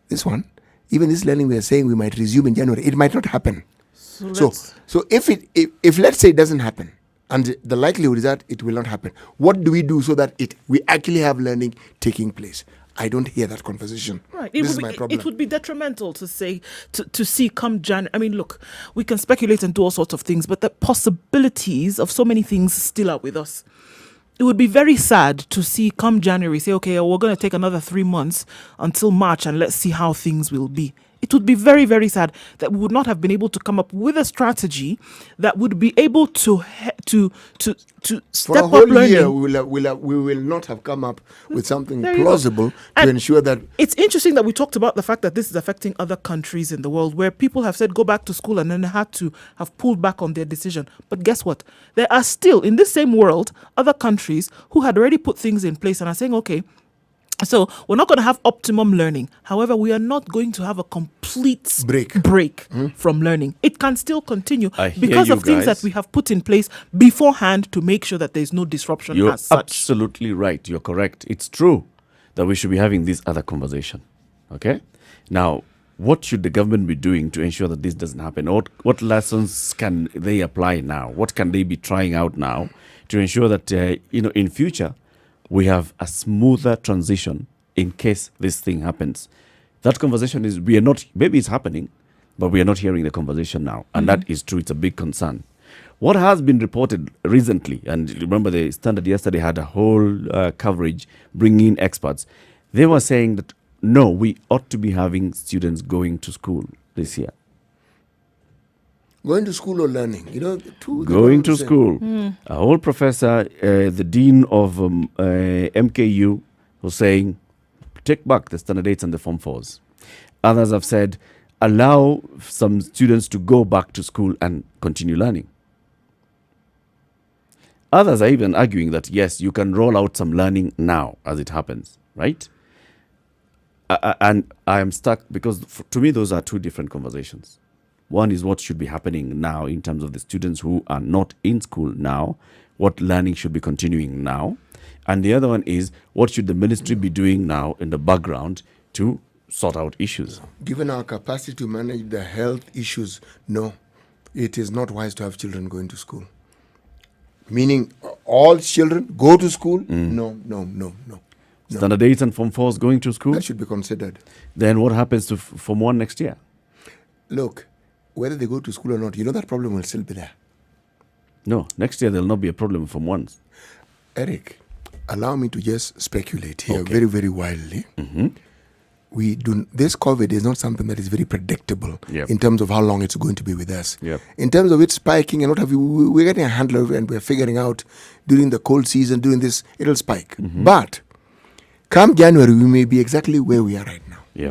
this one, even this learning we are saying we might resume in January, it might not happen. So if let's say it doesn't happen, and the likelihood is that it will not happen, what do we do so that we actually have learning taking place? I don't hear that conversation. Right. This is my problem. It would be detrimental to say, to see come January. I mean, look, we can speculate and do all sorts of things, but the possibilities of so many things still are with us. It would be very sad to see come January, say, okay, we're going to take another 3 months until March and let's see how things will be. It would be very, very sad that we would not have been able to come up with a strategy that would be able to step up learning. Year, we will not have come up with something There you plausible go. to ensure that. It's interesting that we talked about the fact that this is affecting other countries in the world where people have said go back to school and then had to have pulled back on their decision. But guess what? There are still, in this same world, other countries who had already put things in place and are saying, okay, so we're not going to have optimum learning. However, we are not going to have a complete break from learning. It can still continue because of things that we have put in place beforehand to make sure that there's no disruption You're as such. absolutely right. You're correct. It's true that we should be having this other conversation. Okay? Now, what should the government be doing to ensure that this doesn't happen? What lessons can they apply now? What can they be trying out now to ensure that, in future, we have a smoother transition in case this thing happens? That conversation is, maybe it's happening, but we are not hearing the conversation now. And that is true. It's a big concern. What has been reported recently, and remember the Standard yesterday had a whole coverage bringing in experts. They were saying that, no, we ought to be having students going to school this year. Going to school or learning? Going to school. A whole professor, the dean of MKU, was saying, take back the standard 8s and the Form 4s. Others have said, allow some students to go back to school and continue learning. Others are even arguing that, yes, you can roll out some learning now as it happens, right? And I am stuck because, to me, those are two different conversations. One is what should be happening now in terms of the students who are not in school now, what learning should be continuing now. And the other one is what should the ministry be doing now in the background to sort out issues. Given our capacity to manage the health issues, no, it is not wise to have children going to school. Meaning all children go to school? No. Standard 8s and Form 4s going to school? That should be considered. Then what happens to Form 1 next year? Look, whether they go to school or not, that problem will still be there. No, next year there will not be a problem from ones. Eric, allow me to just speculate here very, very wildly. This COVID is not something that is very predictable in terms of how long it's going to be with us. In terms of it spiking and what have you, we're getting a handle of it and we're figuring out during the cold season, during this, it'll spike. But come January, we may be exactly where we are right now. Yeah.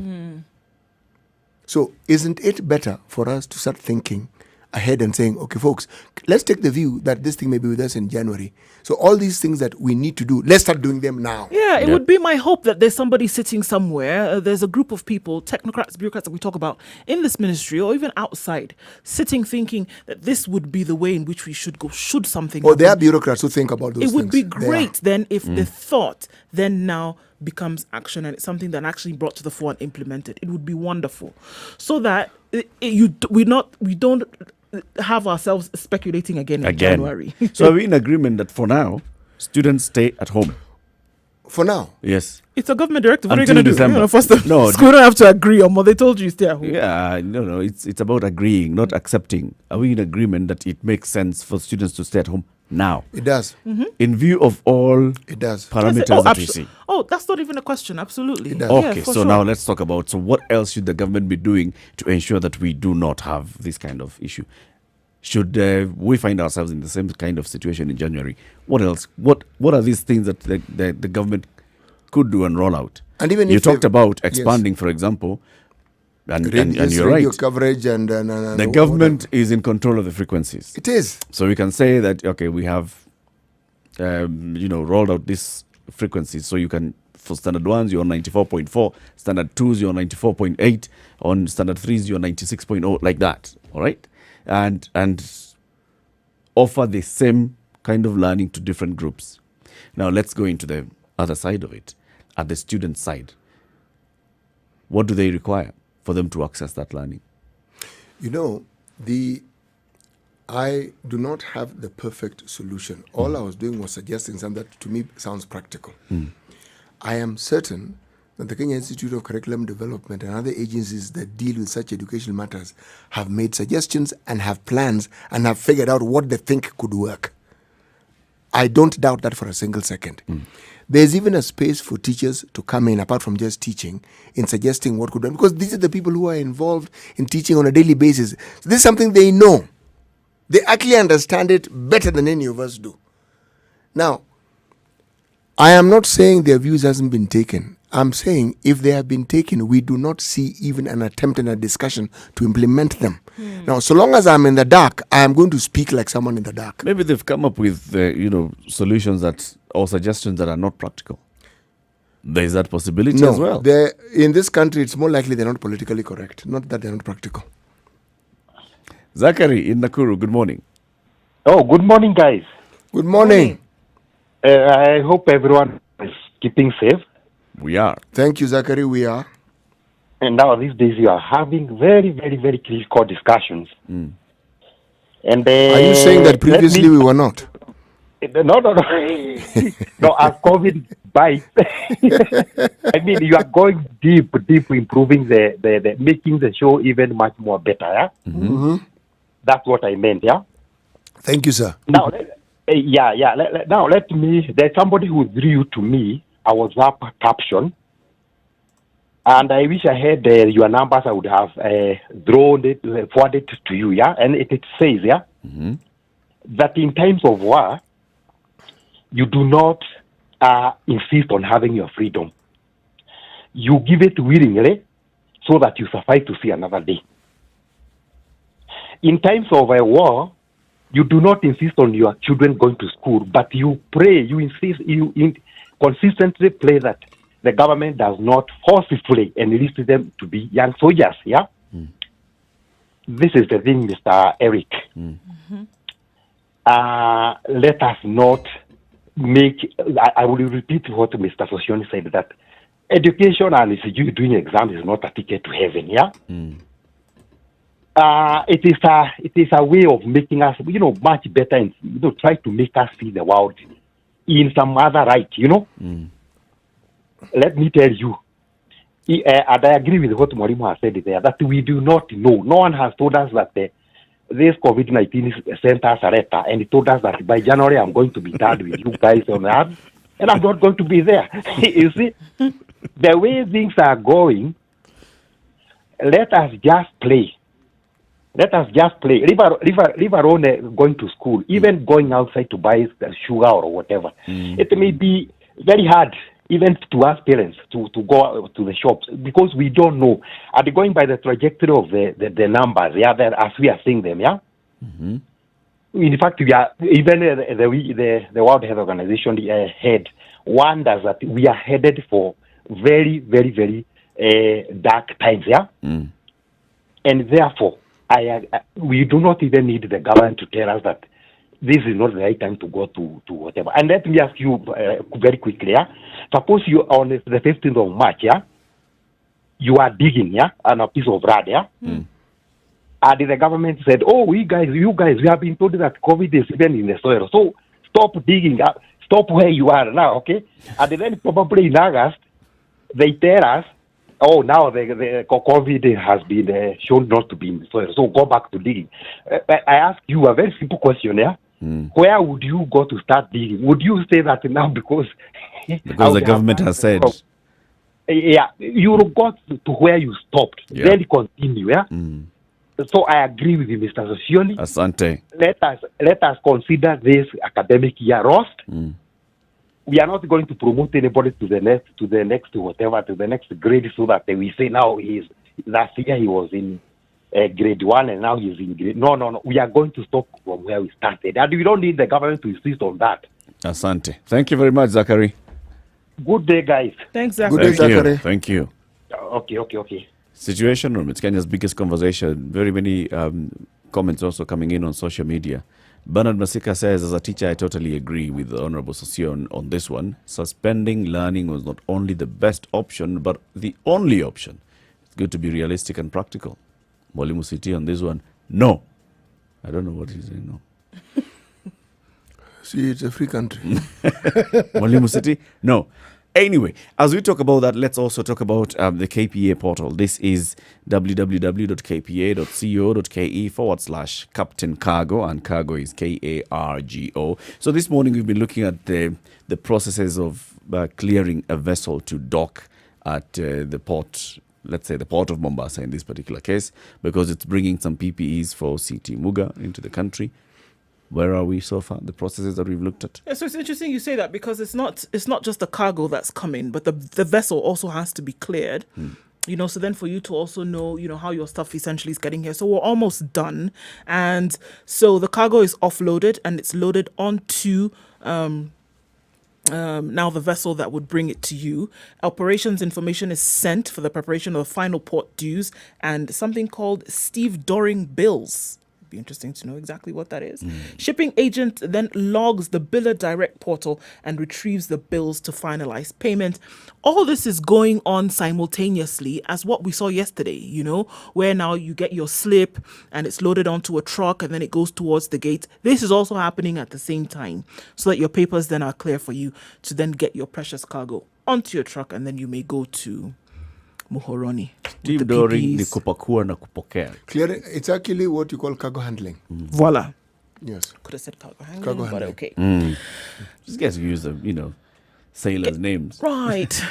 So isn't it better for us to start thinking ahead and saying, okay, folks, let's take the view that this thing may be with us in January. So all these things that we need to do, let's start doing them now. Yeah, it would be my hope that there's somebody sitting somewhere. There's a group of people, technocrats, bureaucrats that we talk about in this ministry or even outside, sitting thinking that this would be the way in which we should go, should something Or there are happen. bureaucrats who think about those things. It would be They are. great then if the thought then now becomes action and it's something that actually brought to the fore and implemented. It would be wonderful, so that we don't have ourselves speculating again in January. So are we in agreement that for now, students stay at home? For now? Yes. It's a government directive. What are you Until going to do? December. You're gonna force them. No, School don't have to agree on what they told you. Stay at home. Yeah, no. It's about agreeing, not accepting. Are we in agreement that it makes sense for students to stay at home now? It does. In view of all It does. parameters that we see. Oh, that's not even a question. Absolutely. It does. Okay, Yeah, for so sure. now let's talk about, so what else should the government be doing to ensure that we do not have this kind of issue? Should we find ourselves in the same kind of situation in January? What else? What are these things that the government could do and roll out? And even you if talked they- about yes. expanding, for example, and you're radio right. coverage and The government is in control of the frequencies. It is. So we can say that, okay, we have, rolled out this frequencies. So you can, for standard 1s, you're on 94.4. Standard 2s, you're on 94.8. On standard 3s, you're 96.0, like that. All right? And offer the same kind of learning to different groups. Now, let's go into the other side of it. At the student side, what do they require for them to access that learning? I do not have the perfect solution. All I was doing was suggesting something that to me sounds practical. I am certain that the Kenya Institute of Curriculum Development and other agencies that deal with such educational matters have made suggestions and have plans and have figured out what they think could work. I don't doubt that for a single second. There's even a space for teachers to come in, apart from just teaching, in suggesting what could be done, because these are the people who are involved in teaching on a daily basis. So this is something they know. They actually understand it better than any of us do. Now, I am not saying their views hasn't been taken. I'm saying if they have been taken, we do not see even an attempt in a discussion to implement them. Now, so long as I'm in the dark, I am going to speak like someone in the dark. Maybe they've come up with, solutions or suggestions that are not practical. There is that possibility as well. In this country, it's more likely they're not politically correct, not that they're not practical. Zachary in Nakuru, good morning. Oh, good morning, guys. Good morning. I hope everyone is keeping safe. We are. Thank you, Zachary. We are. And now these days you are having very, very, very critical discussions. And Are you saying that previously we were not? No. No, as COVID bites, I mean, you are going deep improving the making the show even much more better. Yeah? That's what I meant. Yeah. Thank you, sir. Now, now let me. There's somebody who drew to me a WhatsApp caption, and I wish I had your numbers. I would have forwarded to you. Yeah, and it says that in times of war, you do not insist on having your freedom. You give it willingly so that you survive to see another day. In times of a war, you do not insist on your children going to school, but you pray, you insist, consistently pray that the government does not forcefully enlist them to be young soldiers. Yeah, this is the thing, Mr. Eric. Let us not make. I will repeat what Mr. Sosioni said, that education and you doing exams is not a ticket to heaven. Yeah. It is a way of making us, much better, and try to make us see the world in some other light. Let me tell you, and I agree with what Mwalimu has said there, that we do not know. No one has told us that this COVID-19 sent us a letter and it told us that by January I'm going to be tired with you guys on Earth, and I'm not going to be there. You see, the way things are going, let us just play. Let us just play. Leave alone going to school, even going outside to buy sugar or whatever. It may be very hard even to us parents to go to the shops because we don't know. And going by the trajectory of the numbers, as we are seeing them, Mm-hmm. In fact, we are even the World Health Organization head wonders that we are headed for very, very, very dark times, Mm. and therefore, we do not even need the government to tell us that this is not the right time to go to whatever. And let me ask you very quickly, suppose you on the 15th of March, you are digging, on a piece of road, Mm. and the government said, "Oh, you guys, we have been told that COVID is even in the soil, so stop digging, stop where you are now, okay?" And then probably in August, they tell us, "Oh, now the COVID has been shown not to be in the soil, so go back to digging." I ask you a very simple question, Where would you go to start digging? Would you say that now because the government has said? You will go to where you stopped, then continue, Mm. So I agree with you, Mr. Sosioni. Asante. Let us consider this academic year lost. Mm. We are not going to promote anybody to the next whatever, to the next grade, so that we say now last year he was in grade 1 and now he's in grade. No. We are going to stop from where we started, and we don't need the government to insist on that. Asante. Thank you very much, Zachary. Good day, guys. Thanks, Zachary. Good day, Zachary. Thank you. Okay. Situation Room. It's Kenya's biggest conversation. Very many comments also coming in on social media. Bernard Masika says, as a teacher, I totally agree with the Honorable Sosion on this one. Suspending learning was not only the best option, but the only option. It's good to be realistic and practical. Mwalimu City on this one, no. I don't know what he's saying, no. See, it's a free country. Mwalimu City, no. Anyway, as we talk about that, let's also talk about the KPA portal. This is www.kpa.co.ke/Captain Cargo, and cargo is KARGO. So this morning we've been looking at the processes of clearing a vessel to dock at the port, let's say the port of Mombasa in this particular case, because it's bringing some PPEs for CT Muga into the country. Where are we so far? The processes that we've looked at. Yeah, so it's interesting you say that, because it's not just the cargo that's coming, but the vessel also has to be cleared. So then for you to also know, how your stuff essentially is getting here. So we're almost done. And so the cargo is offloaded and it's loaded onto now the vessel that would bring it to you. Operations information is sent for the preparation of the final port dues and something called Steve Doring bills. Be interesting to know exactly what that is. Shipping agent then logs the biller direct portal and retrieves the bills to finalize payment. All this is going on simultaneously as what we saw yesterday, where now you get your slip and it's loaded onto a truck and then it goes towards the gate. This is also happening at the same time, so that your papers then are clear for you to then get your precious cargo onto your truck, and then you may go to Muhoroni. Steve Doring ni kupakua na kupokea. Clearing, it's actually what you call cargo handling. Voila. Yes. Could have said cargo handling, Cargo but handling. okay. Just guys use the, sailors' names. Right.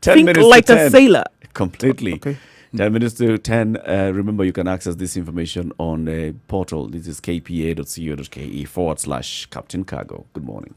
10 Think minutes like to a 10. sailor. Completely. Okay. 10 minutes to 10. Remember, you can access this information on the portal. This is kpa.co.ke/Captain Cargo. Good morning.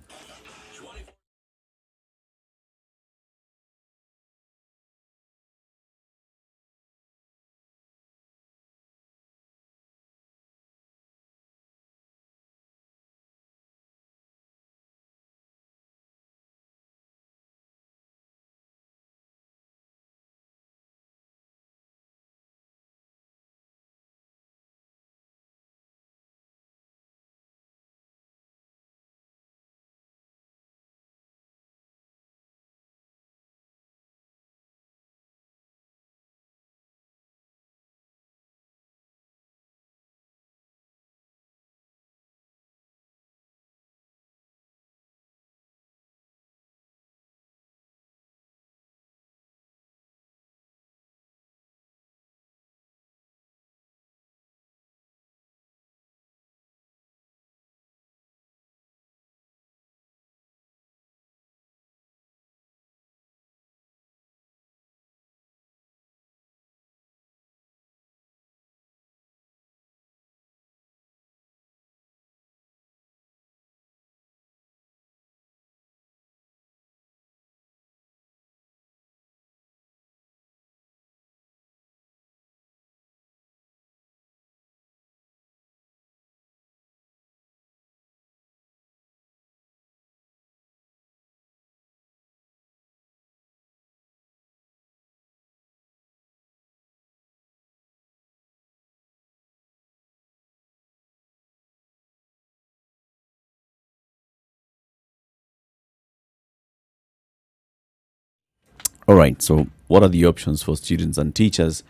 All right. So, what are the options for students and teachers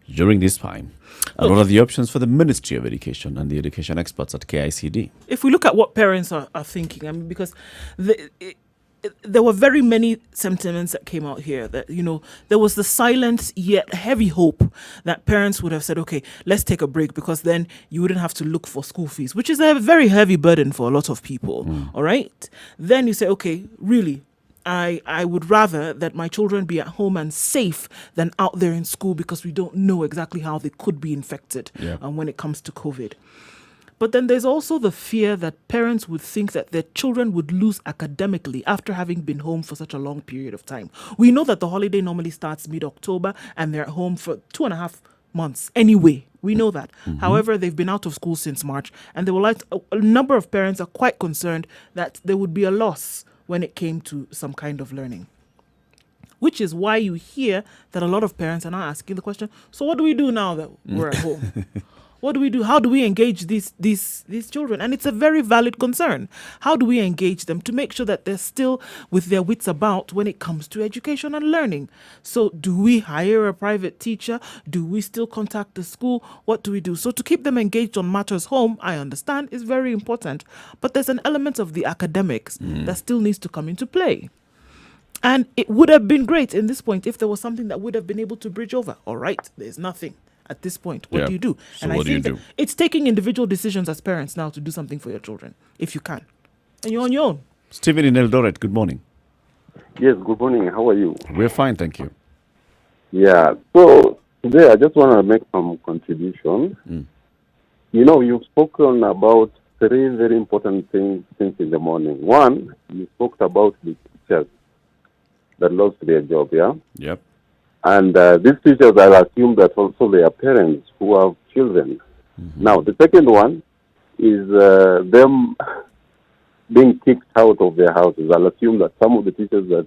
during this time? And what are the options for the Ministry of Education and the education experts at KICD? If we look at what parents are thinking, I mean, because there were very many sentiments that came out here that, there was the silent yet heavy hope that parents would have said, okay, let's take a break, because then you wouldn't have to look for school fees, which is a very heavy burden for a lot of people. All right. Then you say, okay, really, I would rather that my children be at home and safe than out there in school, because we don't know exactly how they could be infected when it comes to COVID. But then there's also the fear that parents would think that their children would lose academically after having been home for such a long period of time. We know that the holiday normally starts mid-October and they're at home for 2.5 months anyway. We know that. However, they've been out of school since March, and they were a number of parents are quite concerned that there would be a loss when it came to some kind of learning. Which is why you hear that a lot of parents are now asking the question, so what do we do now that we're at home? What do we do? How do we engage these children? And it's a very valid concern. How do we engage them to make sure that they're still with their wits about when it comes to education and learning? So do we hire a private teacher? Do we still contact the school? What do we do? So to keep them engaged on matters home, I understand, is very important. But there's an element of the academics that still needs to come into play. And it would have been great in this point if there was something that would have been able to bridge over. All right, there's nothing. At this point, what do you do? So and I think that it's taking individual decisions as parents now to do something for your children, if you can. And you're on your own. Stephen in Eldoret, good morning. Yes, good morning. How are you? We're fine, thank you. Yeah, so today I just want to make some contribution. You've spoken about three very important things since in the morning. One, you spoke about the teachers that lost their job, yeah? Yep. And these teachers, I'll assume that also they are parents who have children. Now, the second one is them being kicked out of their houses. I'll assume that some of the teachers that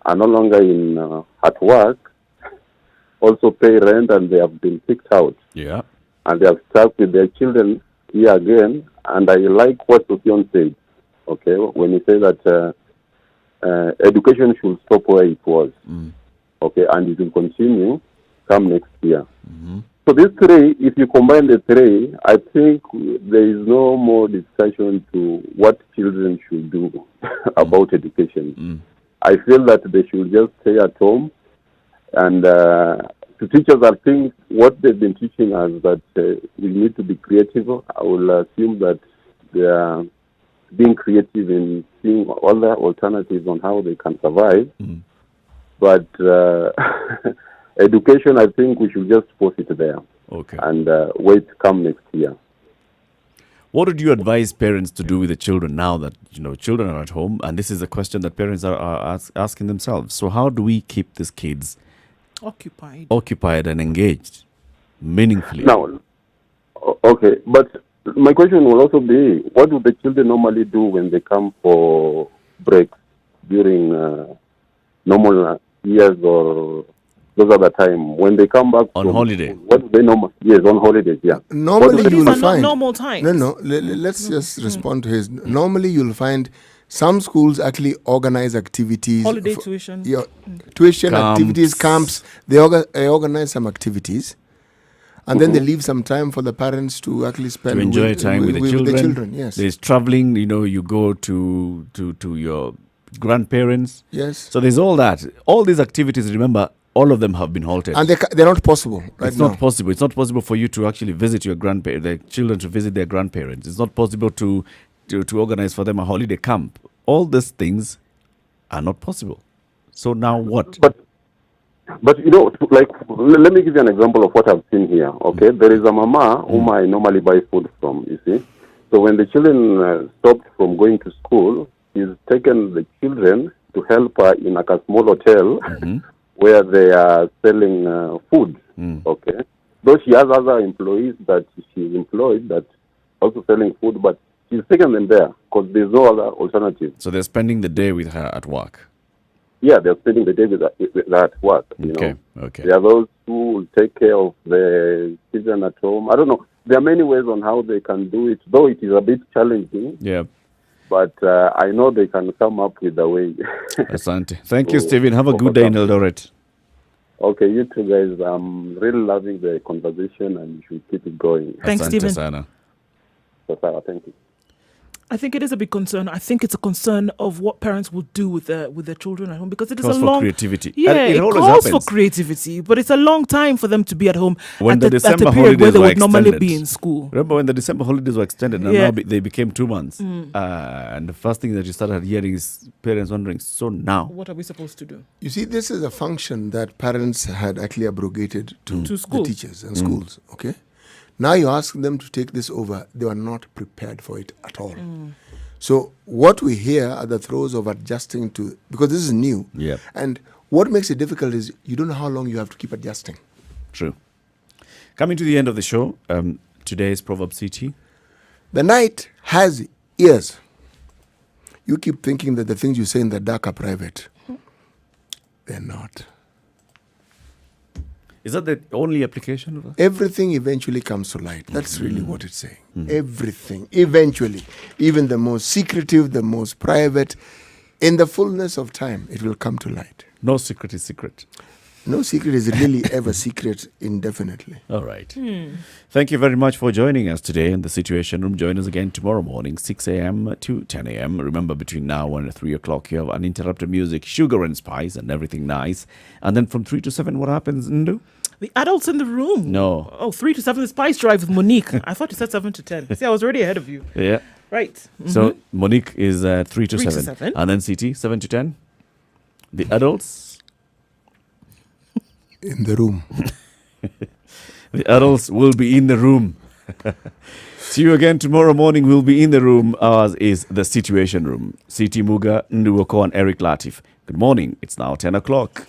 are no longer at work also pay rent, and they have been kicked out. Yeah. And they have stuck with their children here again. And I like what Sofion said, okay, when he said that education should stop where it was. Okay, and it will continue come next year. So these three, if you combine the three, I think there is no more discussion to what children should do about education. I feel that they should just stay at home, and to teachers, I think what they've been teaching us that we need to be creative. I will assume that they are being creative in seeing other alternatives on how they can survive. But education, I think we should just put it there. Okay. And wait come next year. What would you advise parents to do with the children now that, children are at home? And this is a question that parents are asking themselves. So how do we keep these kids occupied and engaged meaningfully? Now, okay. But my question will also be, what do the children normally do when they come for breaks during normal years or those other time when they come back on holiday? School, what do they normally? Yes, on holidays. Yeah. Normally you'll find normal time. No. Let's just respond to his. Normally you'll find some schools actually organize activities. Holiday tuition. Yeah, tuition Camps. activities, camps. They organize some activities, and then they leave some time for the parents to actually spend to enjoy time with the children. Yes. There's traveling. You go to your grandparents. Yes. So there's all that. All these activities, remember, all of them have been halted. And they're not possible It's not possible. It's not possible for you to actually visit your grandparents, the children to visit their grandparents. It's not possible to organize for them a holiday camp. All these things are not possible. So now what? But let me give you an example of what I've seen here. Okay, there is a mama whom I normally buy food from. You see, so when the children stopped from going to school, she's taken the children to help her in a small hotel where they are selling food. Okay, though she has other employees that she's employed that also selling food, but she's taken them there because there's no other alternative. So they're spending the day with her at work. Yeah, they're spending the day with her at work. Okay. There are those who will take care of the children at home. I don't know. There are many ways on how they can do it, though it is a bit challenging. Yeah. but I know they can come up with a way. Asante. Thank you, Stephen. Have a good day in Eldoret. Okay, you two guys, I'm really loving the conversation and you should keep it going. Thanks, Stephen. Sana. Thank you. I think it is a big concern. I think it's a concern of what parents will do with their children at home, because it is Calls a for long creativity. Yeah, And it it always calls happens. for creativity, but it's a long time for them to be at home When the at the December period where holidays they were would normally extended. be in school. Remember when the December holidays were extended and Yeah. now they became 2 months? And the first thing that you started hearing is parents wondering, so now? What are we supposed to do? You see, this is a function that parents had actually abrogated to To school. the teachers and schools, okay? Now you ask them to take this over, they are not prepared for it at all. So what we hear are the throes of adjusting to, because this is new. Yep. And what makes it difficult is you don't know how long you have to keep adjusting. True. Coming to the end of the show, today's Proverb CT. The night has ears. You keep thinking that the things you say in the dark are private. They're not. Is that the only application of that? Everything eventually comes to light. That's really what it's saying. Everything, eventually. Even the most secretive, the most private, in the fullness of time, it will come to light. No secret is secret. No secret is really ever secret indefinitely. All right. Thank you very much for joining us today in the Situation Room. Join us again tomorrow morning, 6 a.m. to 10 a.m. Remember, between now and 3 o'clock, you have uninterrupted music, sugar and spice, and everything nice. And then from 3 to 7, what happens, Ndu? The adults in the room. No. Oh, 3 to 7, the Spice Drive with Monique. I thought you said 7 to 10. See, I was already ahead of you. Yeah. Right. So Monique is 3 to 3 to 7. 7. And then CT, 7 to 10. The adults? In the room. The adults will be in the room. See you again tomorrow morning. We'll be in the room. Ours is the Situation Room. CT Muga, Nduwoko, and Eric Latif. Good morning. It's now 10 o'clock.